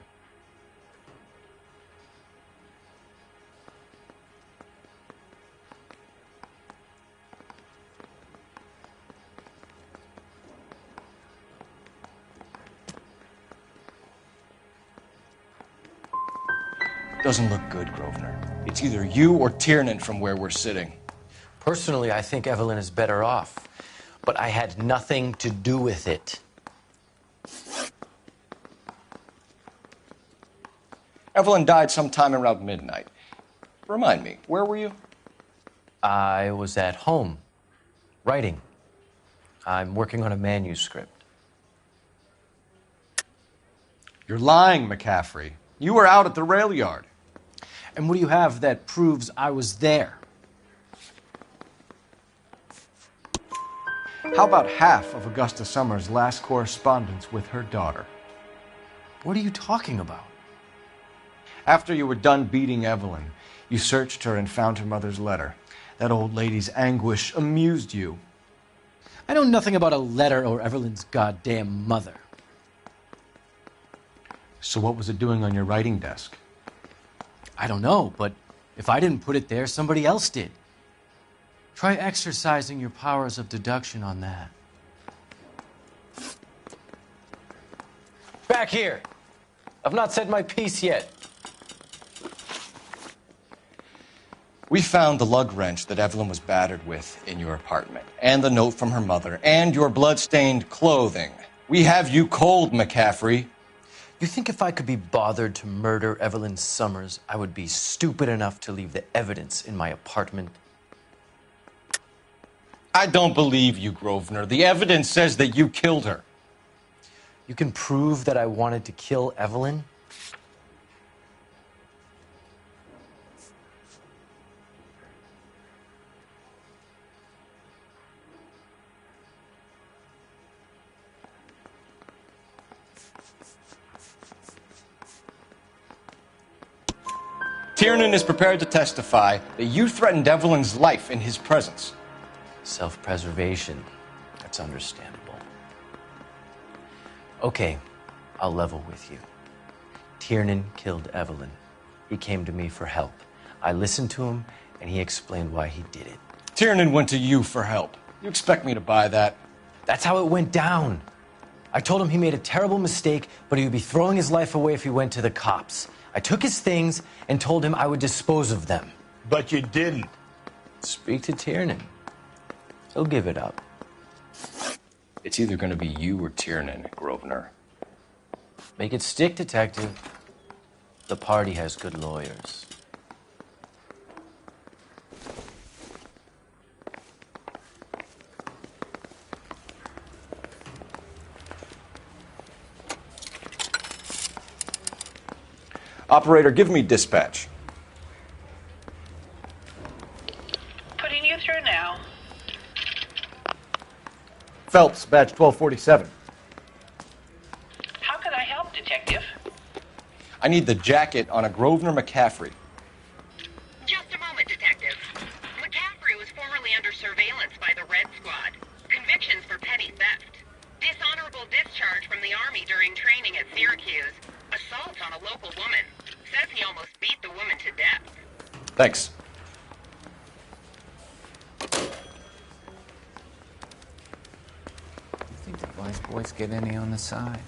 Doesn't look good, Grosvenor. It's either you or Tiernan from where we're sitting. Personally, I think Evelyn is better off, but I had nothing to do with it. Evelyn died sometime around midnight. Remind me, where were you? I was at home, writing. I'm working on a manuscript. You're lying, McCaffrey. You were out at the rail yard. And what do you have that proves I was there? How about half of Augusta Summers' last correspondence with her daughter? What are you talking about? After you were done beating Evelyn, you searched her and found her mother's letter. That old lady's anguish amused you. I know nothing about a letter or Evelyn's goddamn mother. So what was it doing on your writing desk? I don't know, but if I didn't put it there, somebody else did. Try exercising your powers of deduction on that. Back here! I've not said my piece yet. We found the lug wrench that Evelyn was battered with in your apartment, and the note from her mother, and your blood-stained clothing. We have you cold, McCaffrey. You think if I could be bothered to murder Evelyn Summers, I would be stupid enough to leave the evidence in my apartment? I don't believe you, Grosvenor. The evidence says that you killed her. You can prove that I wanted to kill Evelyn? Tiernan is prepared to testify that you threatened Evelyn's life in his presence. Self-preservation. That's understandable. Okay, I'll level with you. Tiernan killed Evelyn. He came to me for help. I listened to him, and he explained why he did it. Tiernan went to you for help. You expect me to buy that? That's how it went down. I told him he made a terrible mistake, but he would be throwing his life away if he went to the cops. I took his things and told him I would dispose of them. But you didn't. Speak to Tiernan. He'll give it up. It's either going to be you or Tiernan, Grosvenor. Make it stick, detective. The party has good lawyers. Operator, give me dispatch. Putting you through now. Phelps, badge 1247. How can I help, Detective? I need the jacket on a Grosvenor McCaffrey. Just a moment, Detective. McCaffrey was formerly under surveillance by the Red Squad. Convictions for petty theft. Dishonorable discharge from the Army during training at Syracuse. Assault on a local woman. Says he almost beat the woman to death. Thanks. Think the vice boys get any on the side?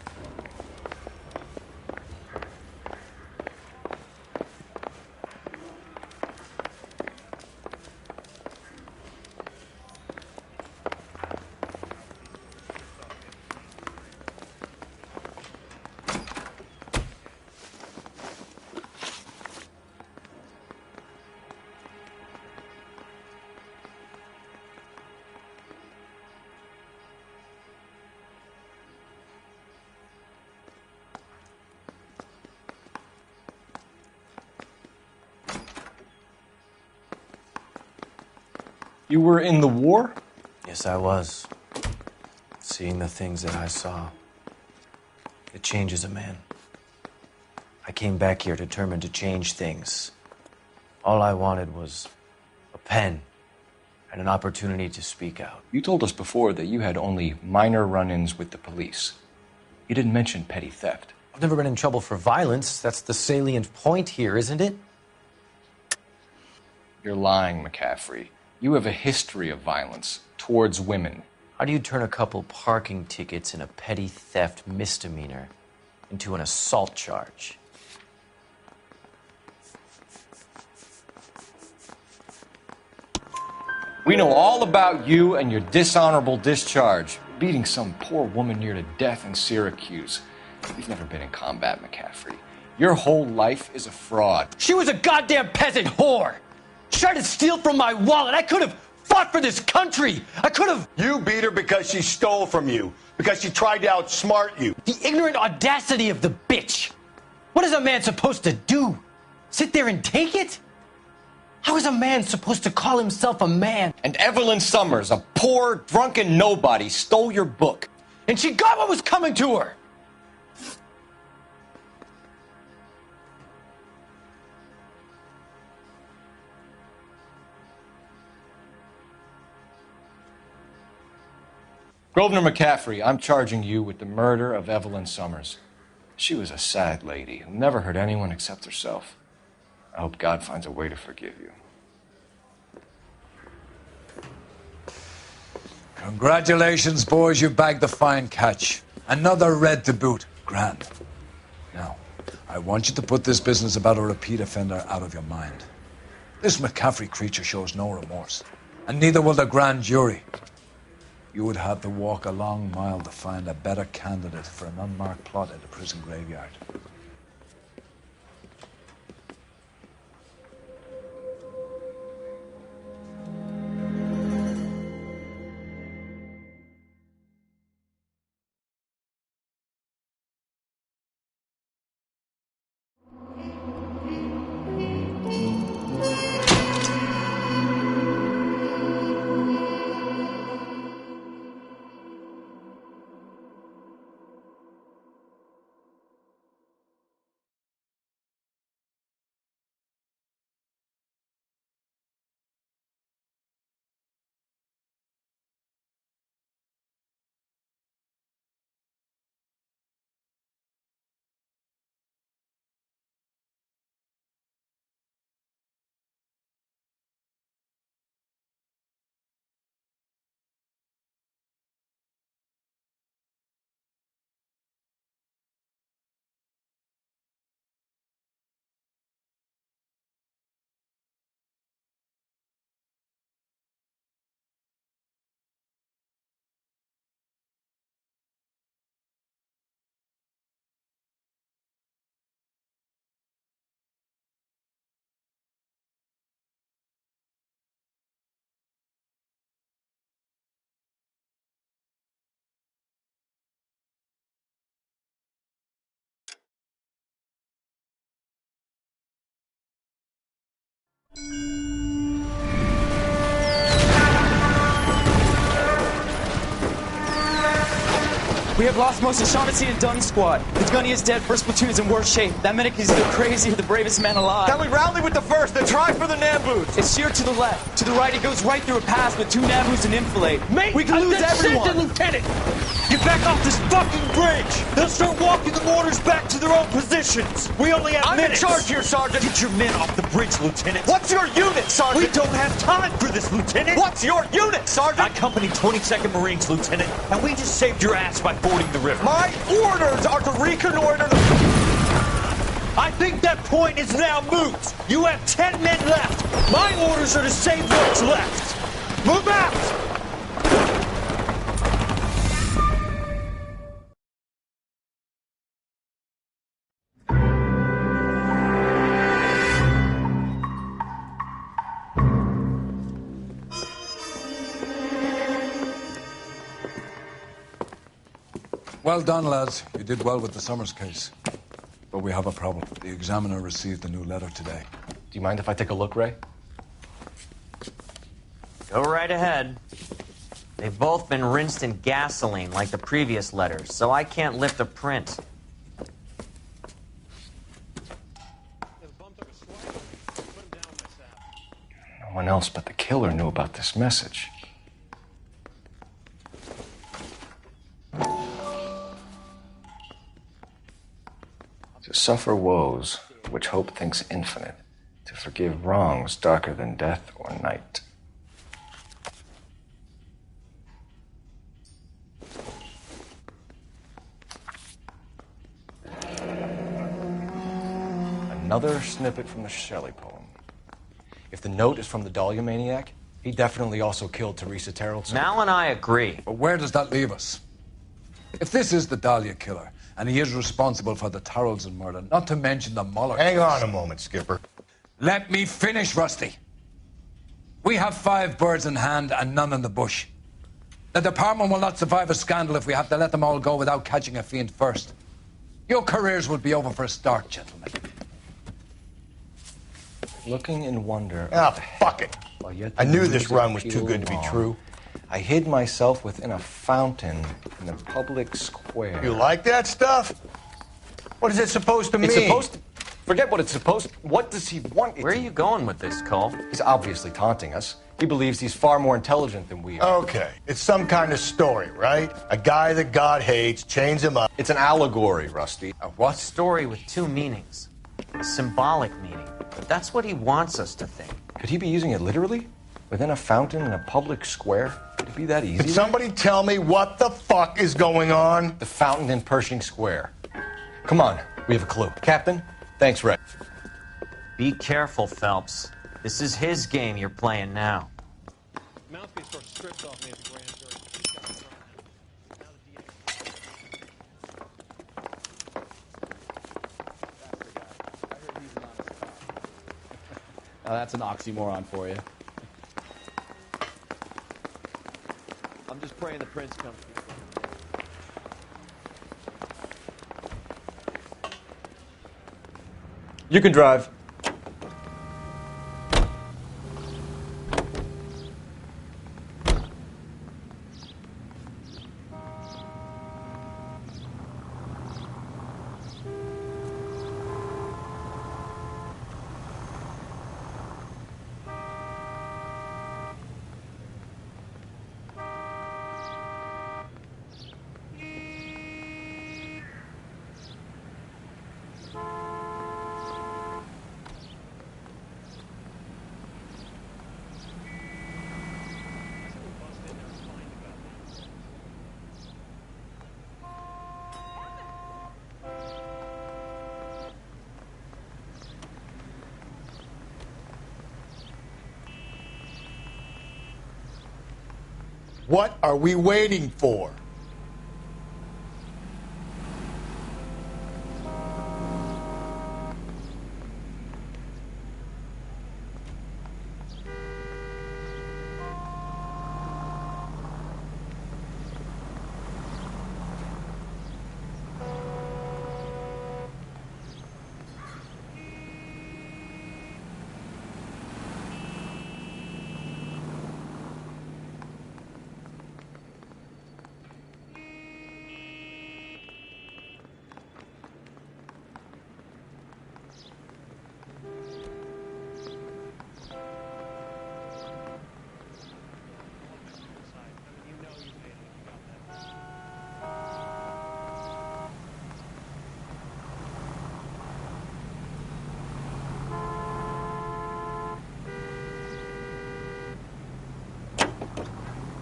You were in the war? Yes, I was. Seeing the things that I saw, it changes a man. I came back here determined to change things. All I wanted was a pen and an opportunity to speak out. You told us before that you had only minor run-ins with the police. You didn't mention petty theft. I've never been in trouble for violence. That's the salient point here, isn't it? You're lying, McCaffrey. You have a history of violence towards women. How do you turn a couple parking tickets and a petty theft misdemeanor into an assault charge? We know all about you and your dishonorable discharge, beating some poor woman near to death in Syracuse. You've never been in combat, McCaffrey. Your whole life is a fraud. She was a goddamn peasant whore! She tried to steal from my wallet. I could have fought for this country. I could have... You beat her because she stole from you, because she tried to outsmart you. The ignorant audacity of the bitch. What is a man supposed to do? Sit there and take it? How is a man supposed to call himself a man? And Evelyn Summers, a poor, drunken nobody, stole your book. And she got what was coming to her. Grosvenor McCaffrey, I'm charging you with the murder of Evelyn Summers. She was a sad lady who never hurt anyone except herself. I hope God finds a way to forgive you. Congratulations, boys. You bagged the fine catch. Another red to boot. Grand. Now, I want you to put this business about a repeat offender out of your mind. This McCaffrey creature shows no remorse, and neither will the grand jury. You would have to walk a long mile to find a better candidate for an unmarked plot at a prison graveyard. We have lost most of Shaughnessy and Dunn's squad. The gunny is dead. First platoon is in worse shape. That medic is either crazy or the bravest man alive. Then we rally with the first, then try for the Nambus. It's sheer to the left. To the right, it goes right through a pass with two Nambus and enfilade. Mate, we can lose everyone. Lieutenant, get back off this fucking bridge. They'll start walking the mortars back to their own positions. We only have minutes. I'm in charge here, Sergeant. Get your men off the bridge, Lieutenant. What's your unit, Sergeant? We don't have time for this, Lieutenant. What's your unit, Sergeant? I company 22nd Marines, Lieutenant, and we just saved your ass by fording the river. My orders are to reconnoiter the... I think that point is now moot. You have 10 men left. My orders are to save what's left. Move out! Well done, lads. You did well with the Summers case. But we have a problem. The examiner received a new letter today. Do you mind if I take a look, Ray? Go right ahead. They've both been rinsed in gasoline like the previous letters, so I can't lift a print. No one else but the killer knew about this message. To suffer woes which hope thinks infinite, to forgive wrongs darker than death or night. Another snippet from the Shelley poem. If the note is from the Dahlia maniac, he definitely also killed Teresa Terrellson. Mal and I agree. But where does that leave us? If this is the Dahlia killer, and he is responsible for the Tarrelson murder, not to mention the Muller Hang case. on a moment, Skipper. Let me finish, Rusty. We have 5 birds in hand and none in the bush. The department will not survive a scandal if we have to let them all go without catching a fiend first. Your careers will be over for a start, gentlemen. Looking in wonder. Ah, fuck it. I knew this run was too good to be true. I hid myself within a fountain in the public square. You like that stuff? What is it supposed to mean? It's supposed to... Forget what it's supposed to... What does he want? Where are you going with this, Cole? He's obviously taunting us. He believes he's far more intelligent than we are. Okay. It's some kind of story, right? A guy that God hates, chains him up. It's an allegory, Rusty. A what? Story with 2 meanings. A symbolic meaning. But that's what he wants us to think. Could he be using it literally? Within a fountain in a public square? Could it be that easy? Can somebody tell me what the fuck is going on? The fountain in Pershing Square. Come on, we have a clue. Captain, thanks, Red. Be careful, Phelps. This is his game you're playing now. Mouthpiece sort of stripped off me at the grand jury. He's got it wrong. Now the DA. That's an oxymoron for you. I'm just praying the prince comes. You can drive. What are we waiting for?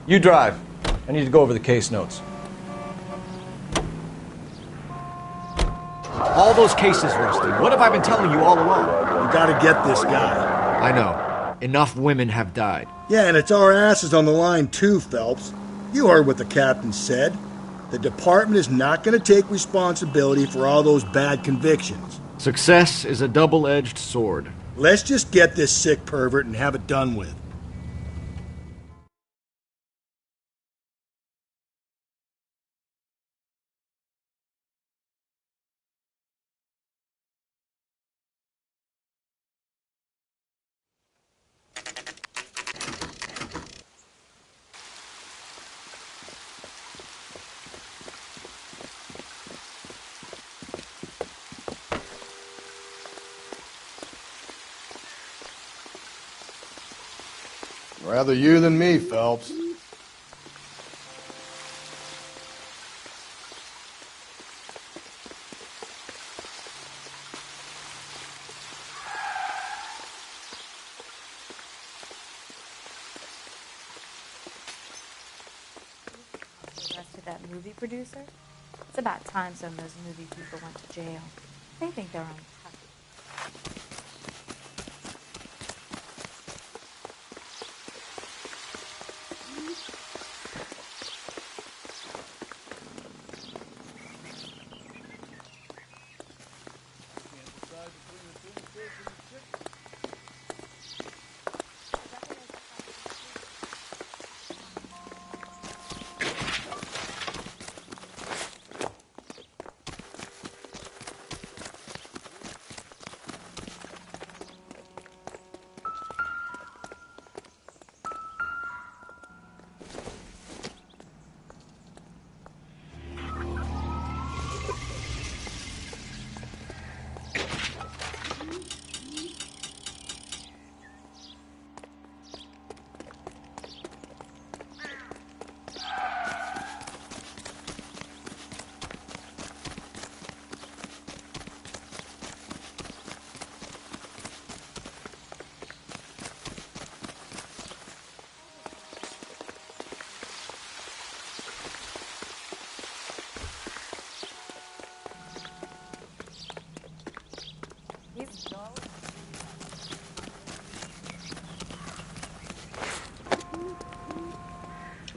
You drive. I need to go over the case notes. All those cases, Rusty. What have I been telling you all along? You gotta get this guy. I know. Enough women have died. Yeah, and it's our asses on the line too, Phelps. You heard what the captain said. The department is not gonna take responsibility for all those bad convictions. Success is a double-edged sword. Let's just get this sick pervert and have it done with. Rather you than me, Phelps. Arrested that movie producer? It's about time some of those movie people went to jail. They think they're on top.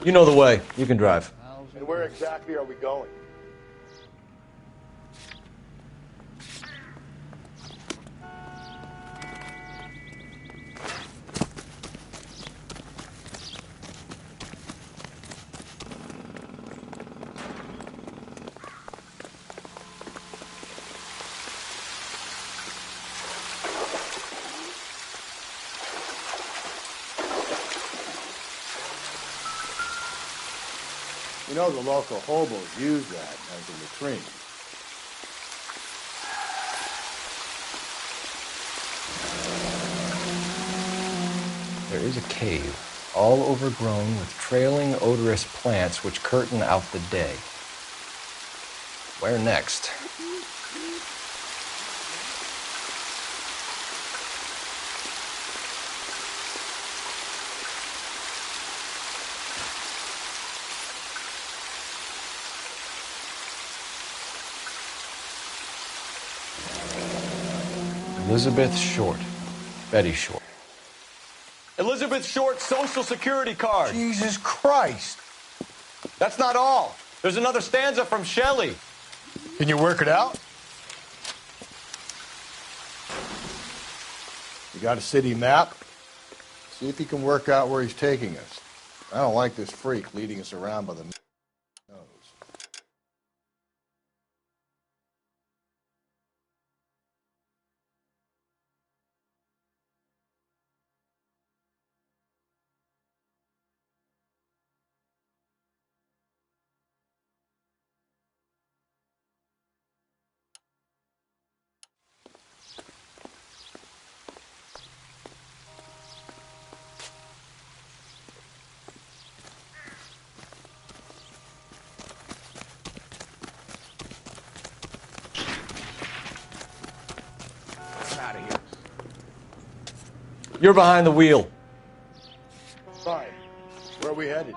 You know the way. You can drive. And where exactly are we going? You know the local hobos use that as a latrine. There is a cave, all overgrown with trailing, odorous plants which curtain out the day. Where next? Elizabeth Short. Betty Short. Elizabeth Short's Social Security card. Jesus Christ. That's not all. There's another stanza from Shelley. Can you work it out? You got a city map? See if you can work out where he's taking us. I don't like this freak leading us around by the nose. You're behind the wheel. Fine. Where are we headed?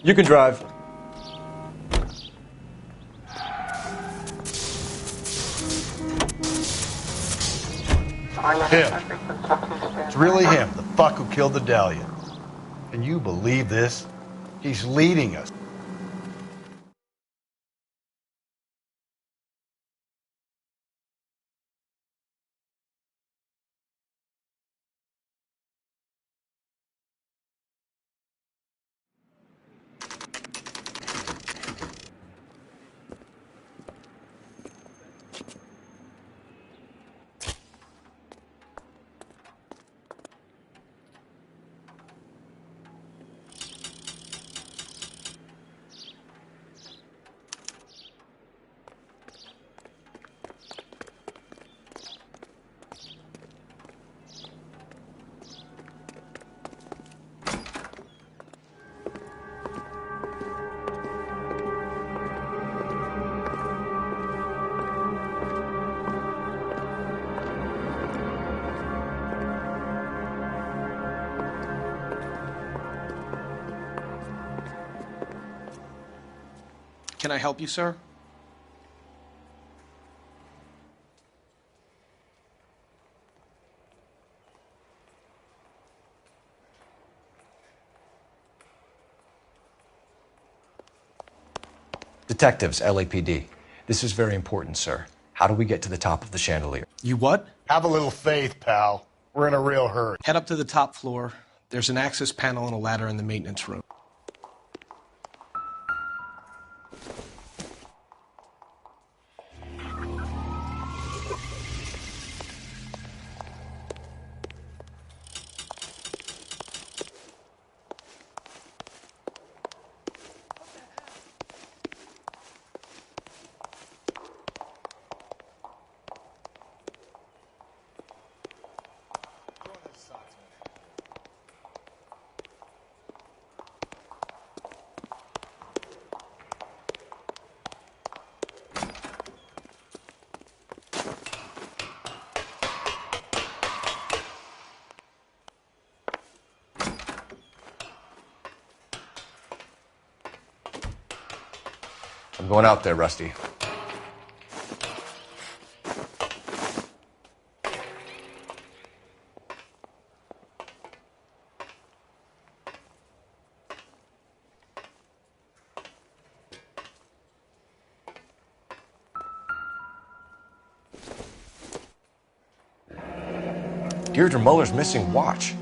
You can drive. Him. It's really him, the fuck who killed the Dahlia. Can you believe this? He's leading us. Can I help you, sir? Detectives, LAPD. This is very important, sir. How do we get to the top of the chandelier? You what? Have a little faith, pal. We're in a real hurry. Head up to the top floor. There's an access panel and a ladder in the maintenance room. I'm going out there, Rusty. Deirdre Muller's missing watch.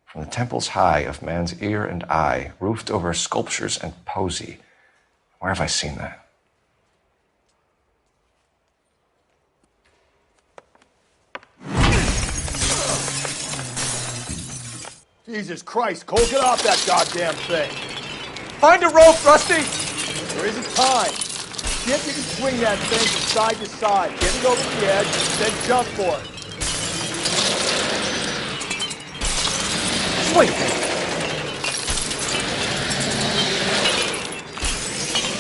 From the temples high of man's ear and eye, roofed over sculptures and poesy. Where have I seen that? Jesus Christ, Cole, get off that goddamn thing. Find a rope, Rusty! There isn't time. See if you can swing that thing from side to side. Get it over the edge, then jump for it. Swing!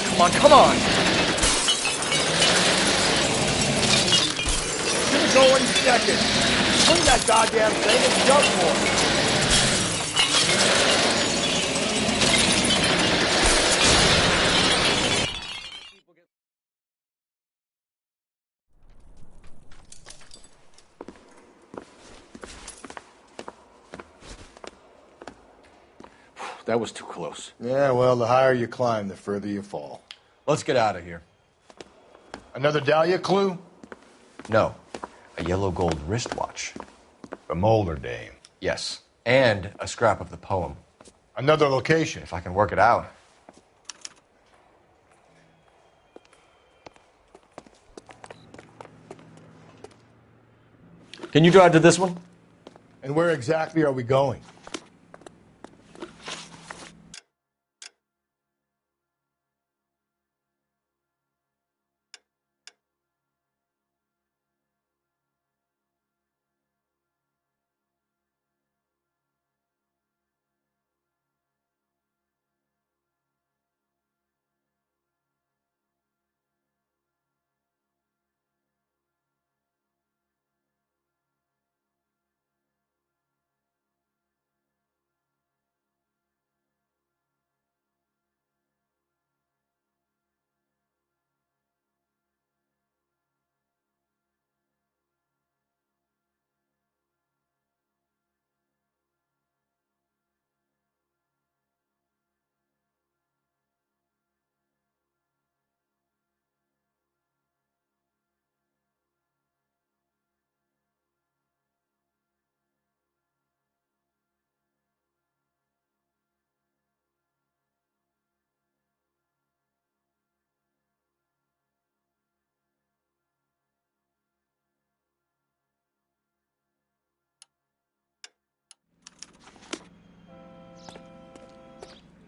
Come on, come on! It's gonna go any second. Swing that goddamn thing and jump for it. That was too close. Yeah, well, the higher you climb, the further you fall. Let's get out of here. Another Dahlia clue? No. A yellow gold wristwatch. From older dame. Yes. And a scrap of the poem. Another location. If I can work it out. Can you drive to this one? And where exactly are we going?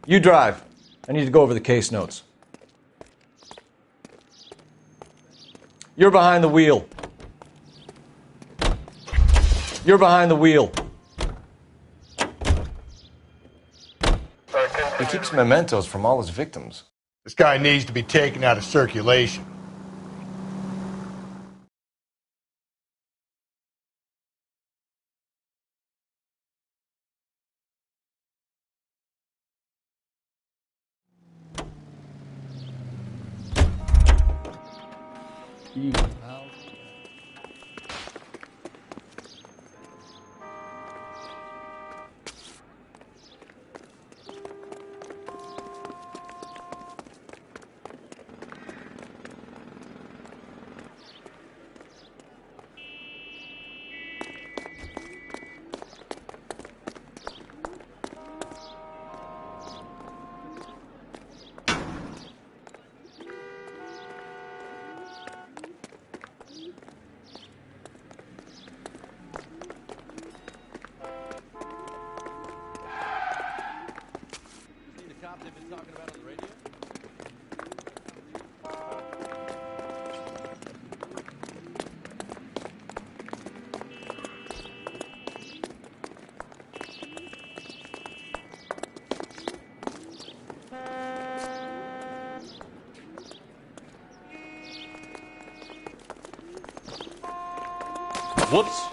You drive. I need to go over the case notes. You're behind the wheel. You're behind the wheel. He keeps mementos from all his victims. This guy needs to be taken out of circulation. Whoops.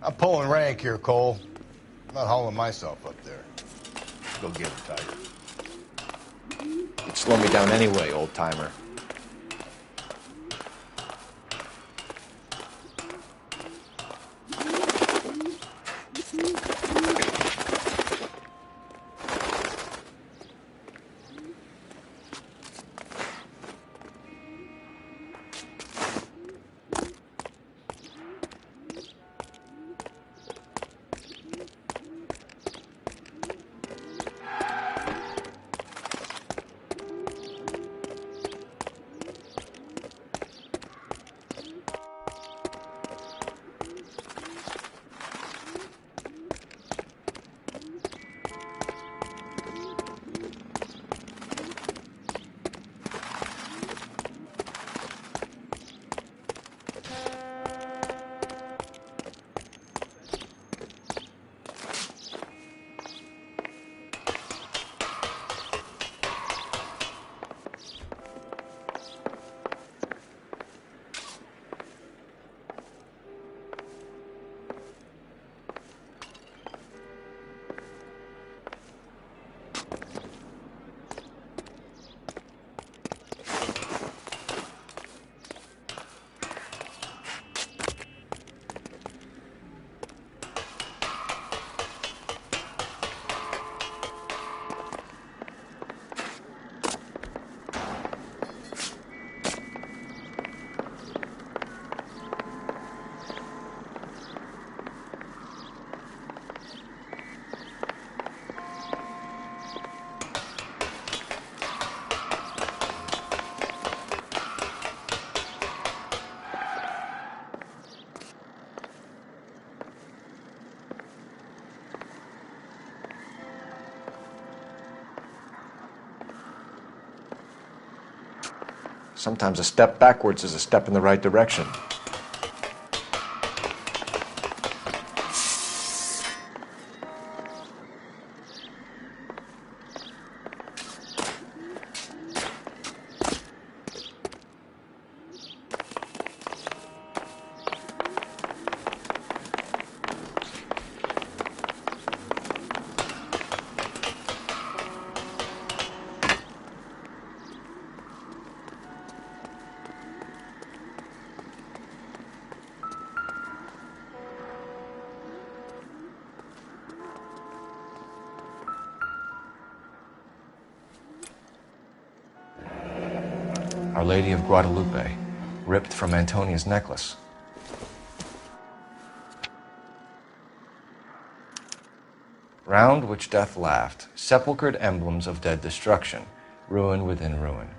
I'm pulling rank here, Cole. I'm not hauling myself up there. Go get him, Tiger. You'd slow me down anyway, old timer. Sometimes a step backwards is a step in the right direction. Our Lady of Guadalupe, ripped from Antonia's necklace. Round which death laughed, sepulchred emblems of dead destruction, ruin within ruin.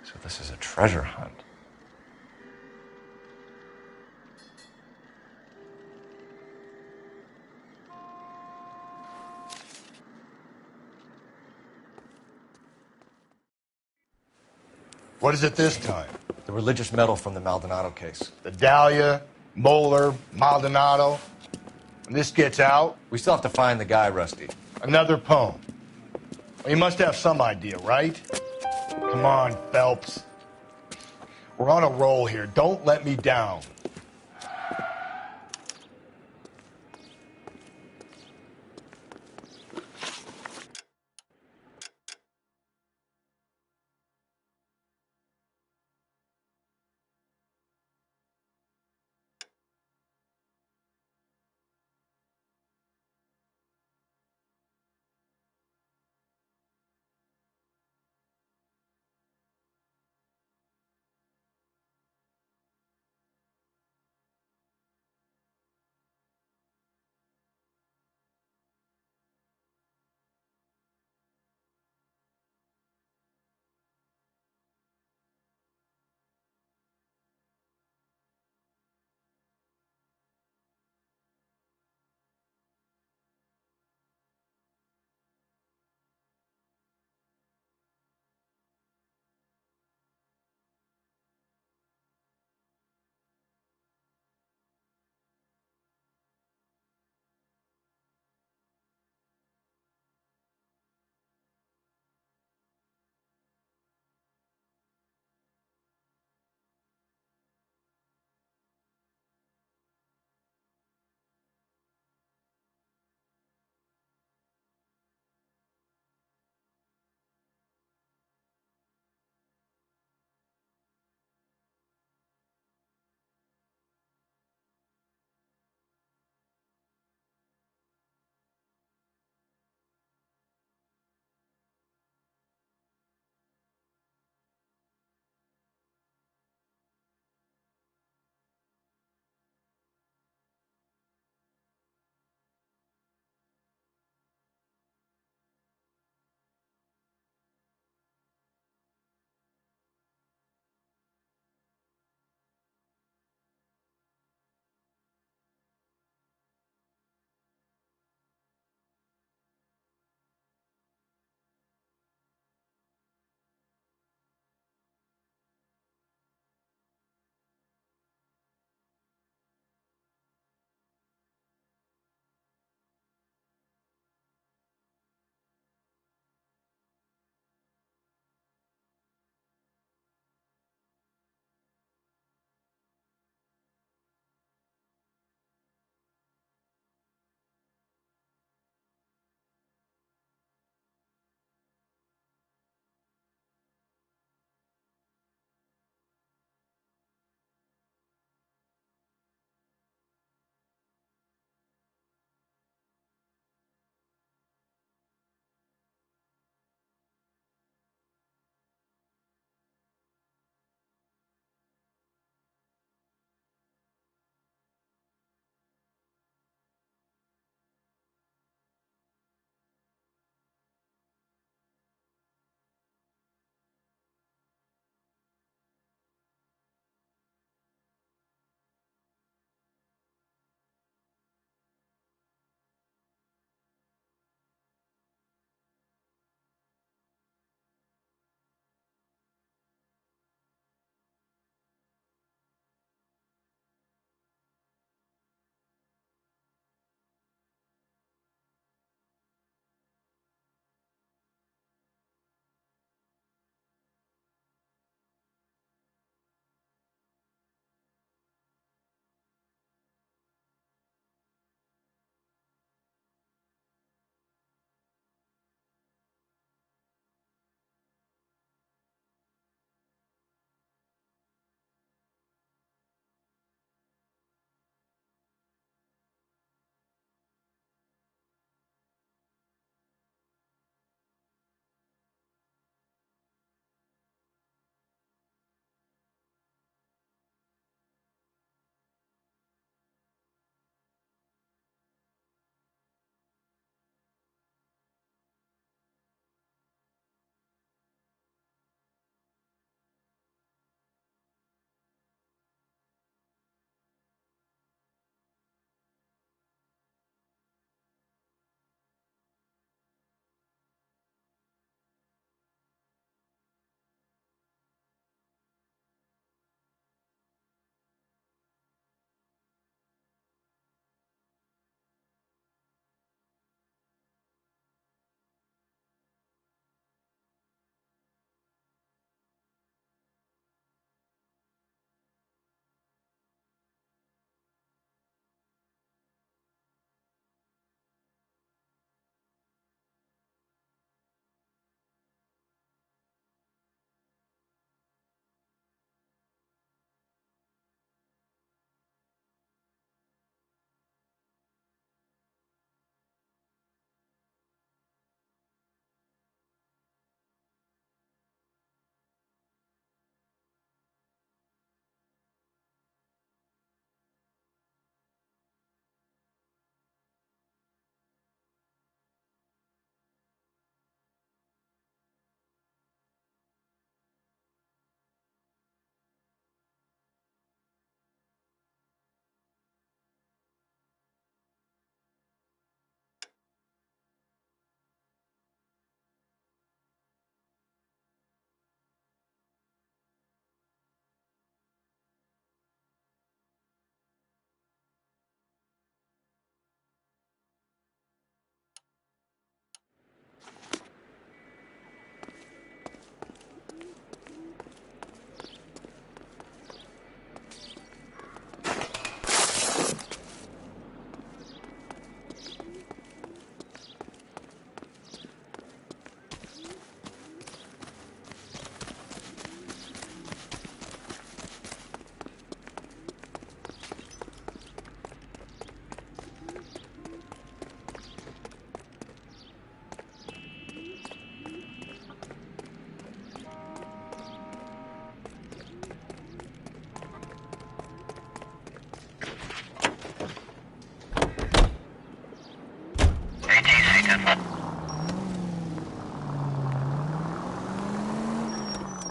So this is a treasure hunt. What is it this time? The religious medal from the Maldonado case. The Dahlia, Moeller, Maldonado. When this gets out... We still have to find the guy, Rusty. Another poem. Well, you must have some idea, right? Come on, Phelps. We're on a roll here. Don't let me down.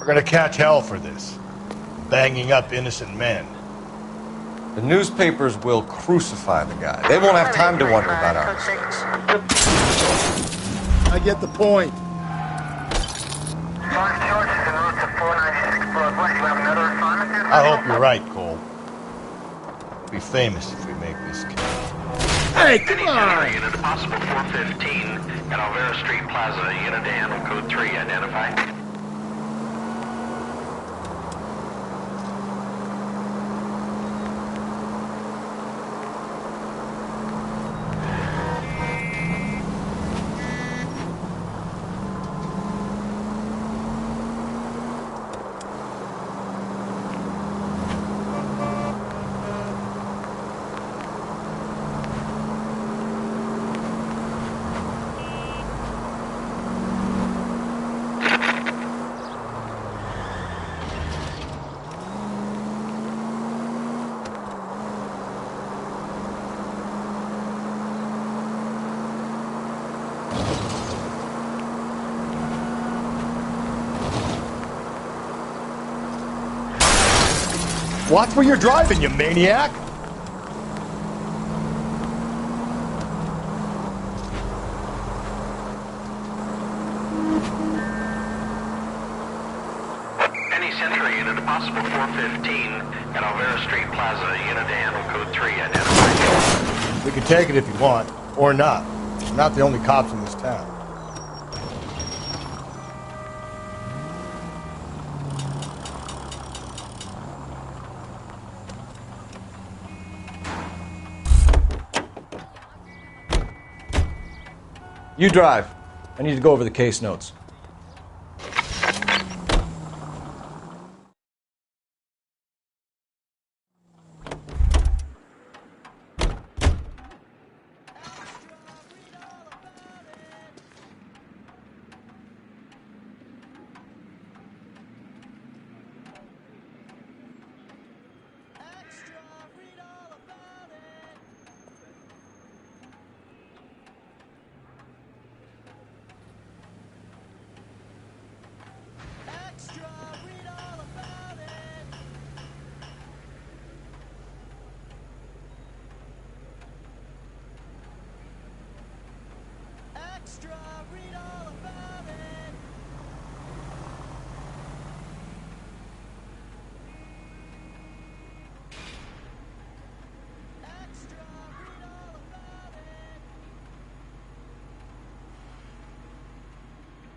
gonna catch hell for this. Banging up innocent men. The newspapers will crucify the guy. They won't have time to wonder about our mistakes. I get the point. I hope you're right, Cole. We'll be famous if we make this case. Hey, come on! Unit possible 415 at Alvera Street Plaza. Unit to handle code 3. Identify. Watch where you're driving, you maniac! Penny Century unit to possible 415 at Alvera Street Plaza. Unit to handle code 3. Identify. We can take it if you want, or not. We're not the only cops in this town. You drive. I need to go over the case notes.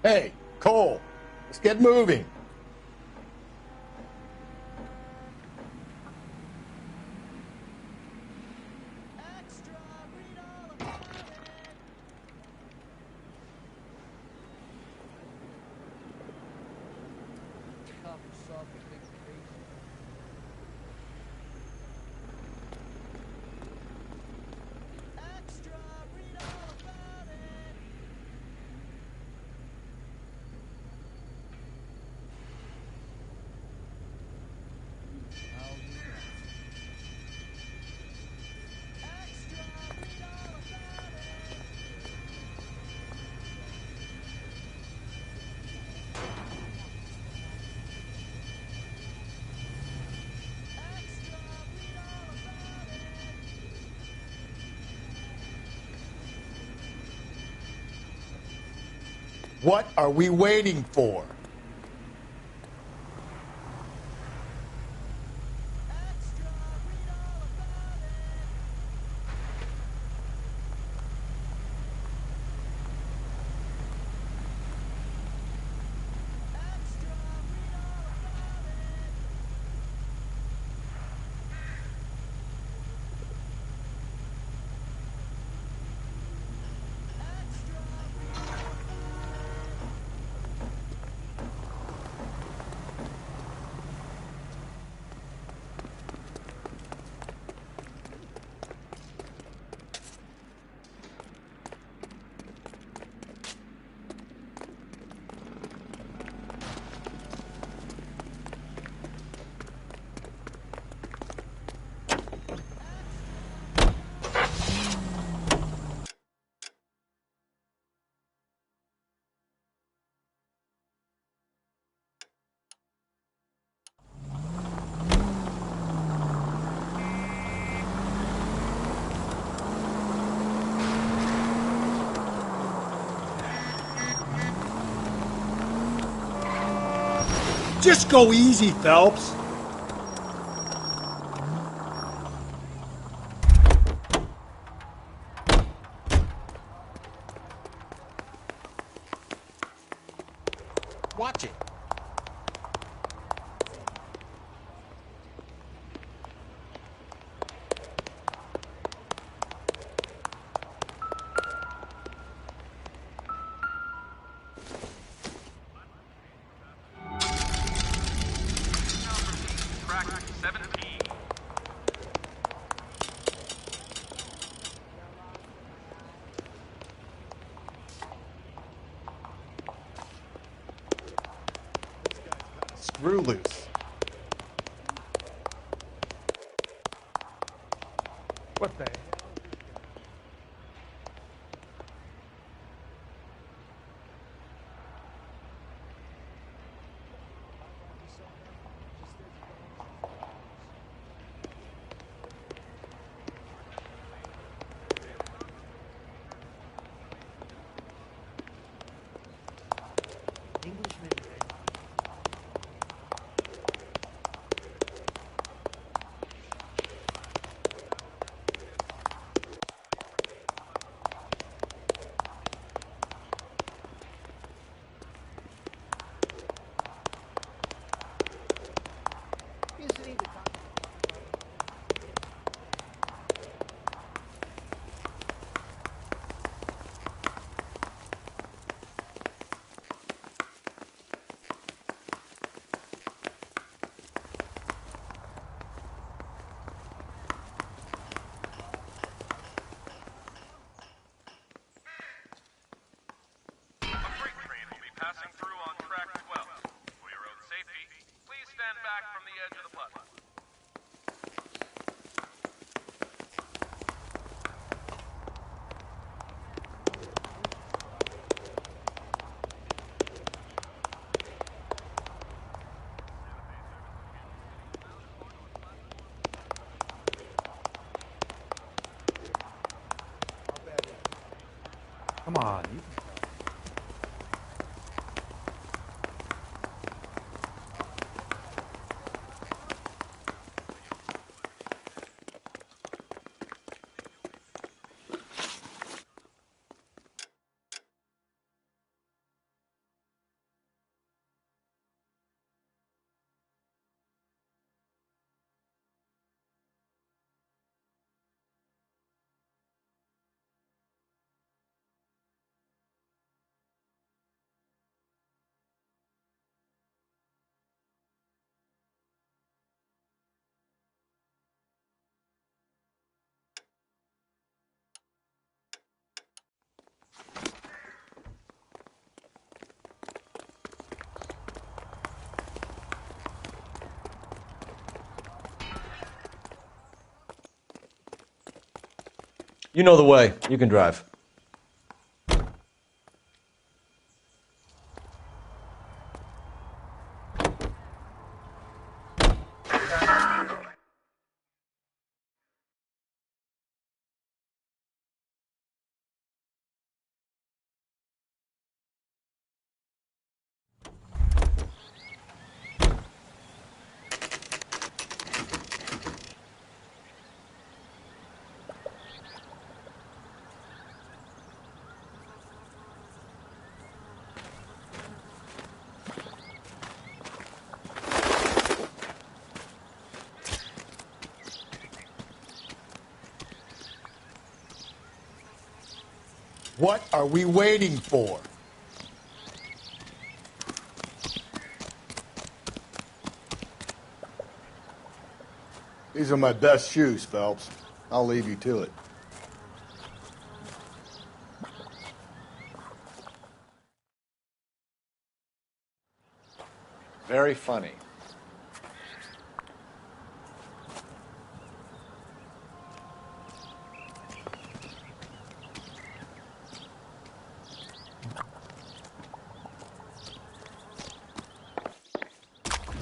Hey, Cole, let's get moving. What are we waiting for? Just go easy, Phelps. Watch it. Screw loose. What the hell? Passing through on track 12. For your own safety, please stand back from the edge of the platform. Come on. You know the way. You can drive. What are we waiting for? These are my best shoes, Phelps. I'll leave you to it. Very funny.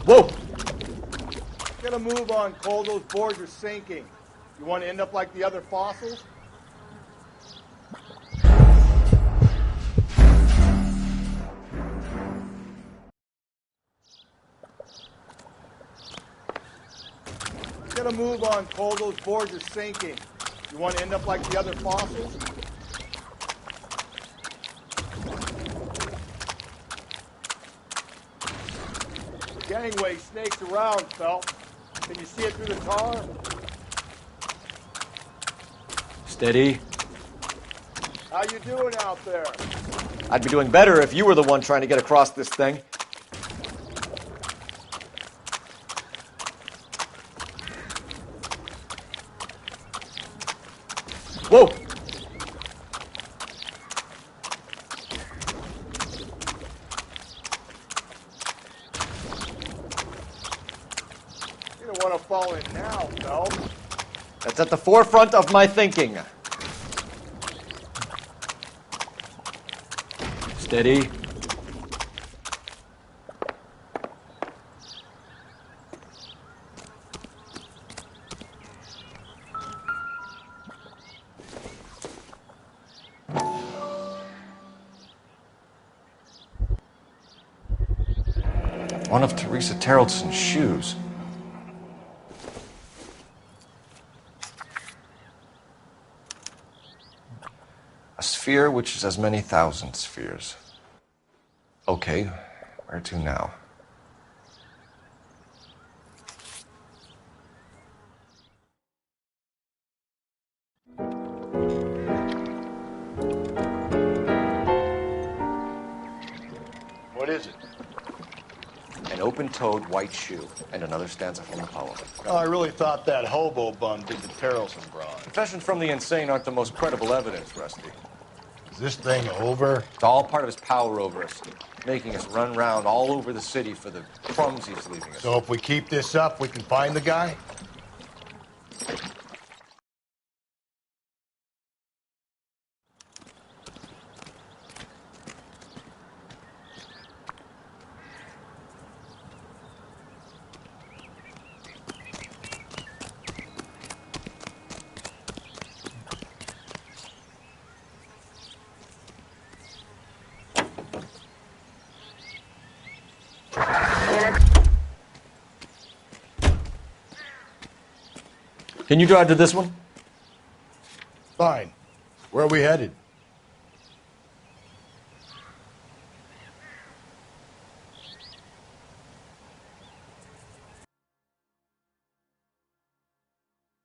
Whoa! Get a move on, Cole. Those boards are sinking. You want to end up like the other fossils? gotta move on, Cole. Those boards are sinking. You want to end up like the other fossils? The gangway snakes around, Phelps. Can you see it through the tar? Steady. How you doing out there? I'd be doing better if you were the one trying to get across this thing. Whoa! You don't want to fall in now, Phelps. That's at the forefront of my thinking. Steady. One of Teresa Terrelson's shoes. A sphere which is as many thousand spheres. Okay, where to now? What is it? An open-toed white shoe, and another stanza from the poem. Oh, I really thought that hobo bum did the Terrelson bronze. Confessions from the insane aren't the most credible evidence, Rusty. Is this thing over? It's all part of his power over us, making us run round all over the city for the crumbs he's leaving us. So if we keep this up, we can find the guy? Can you drive to this one? Fine. Where are we headed?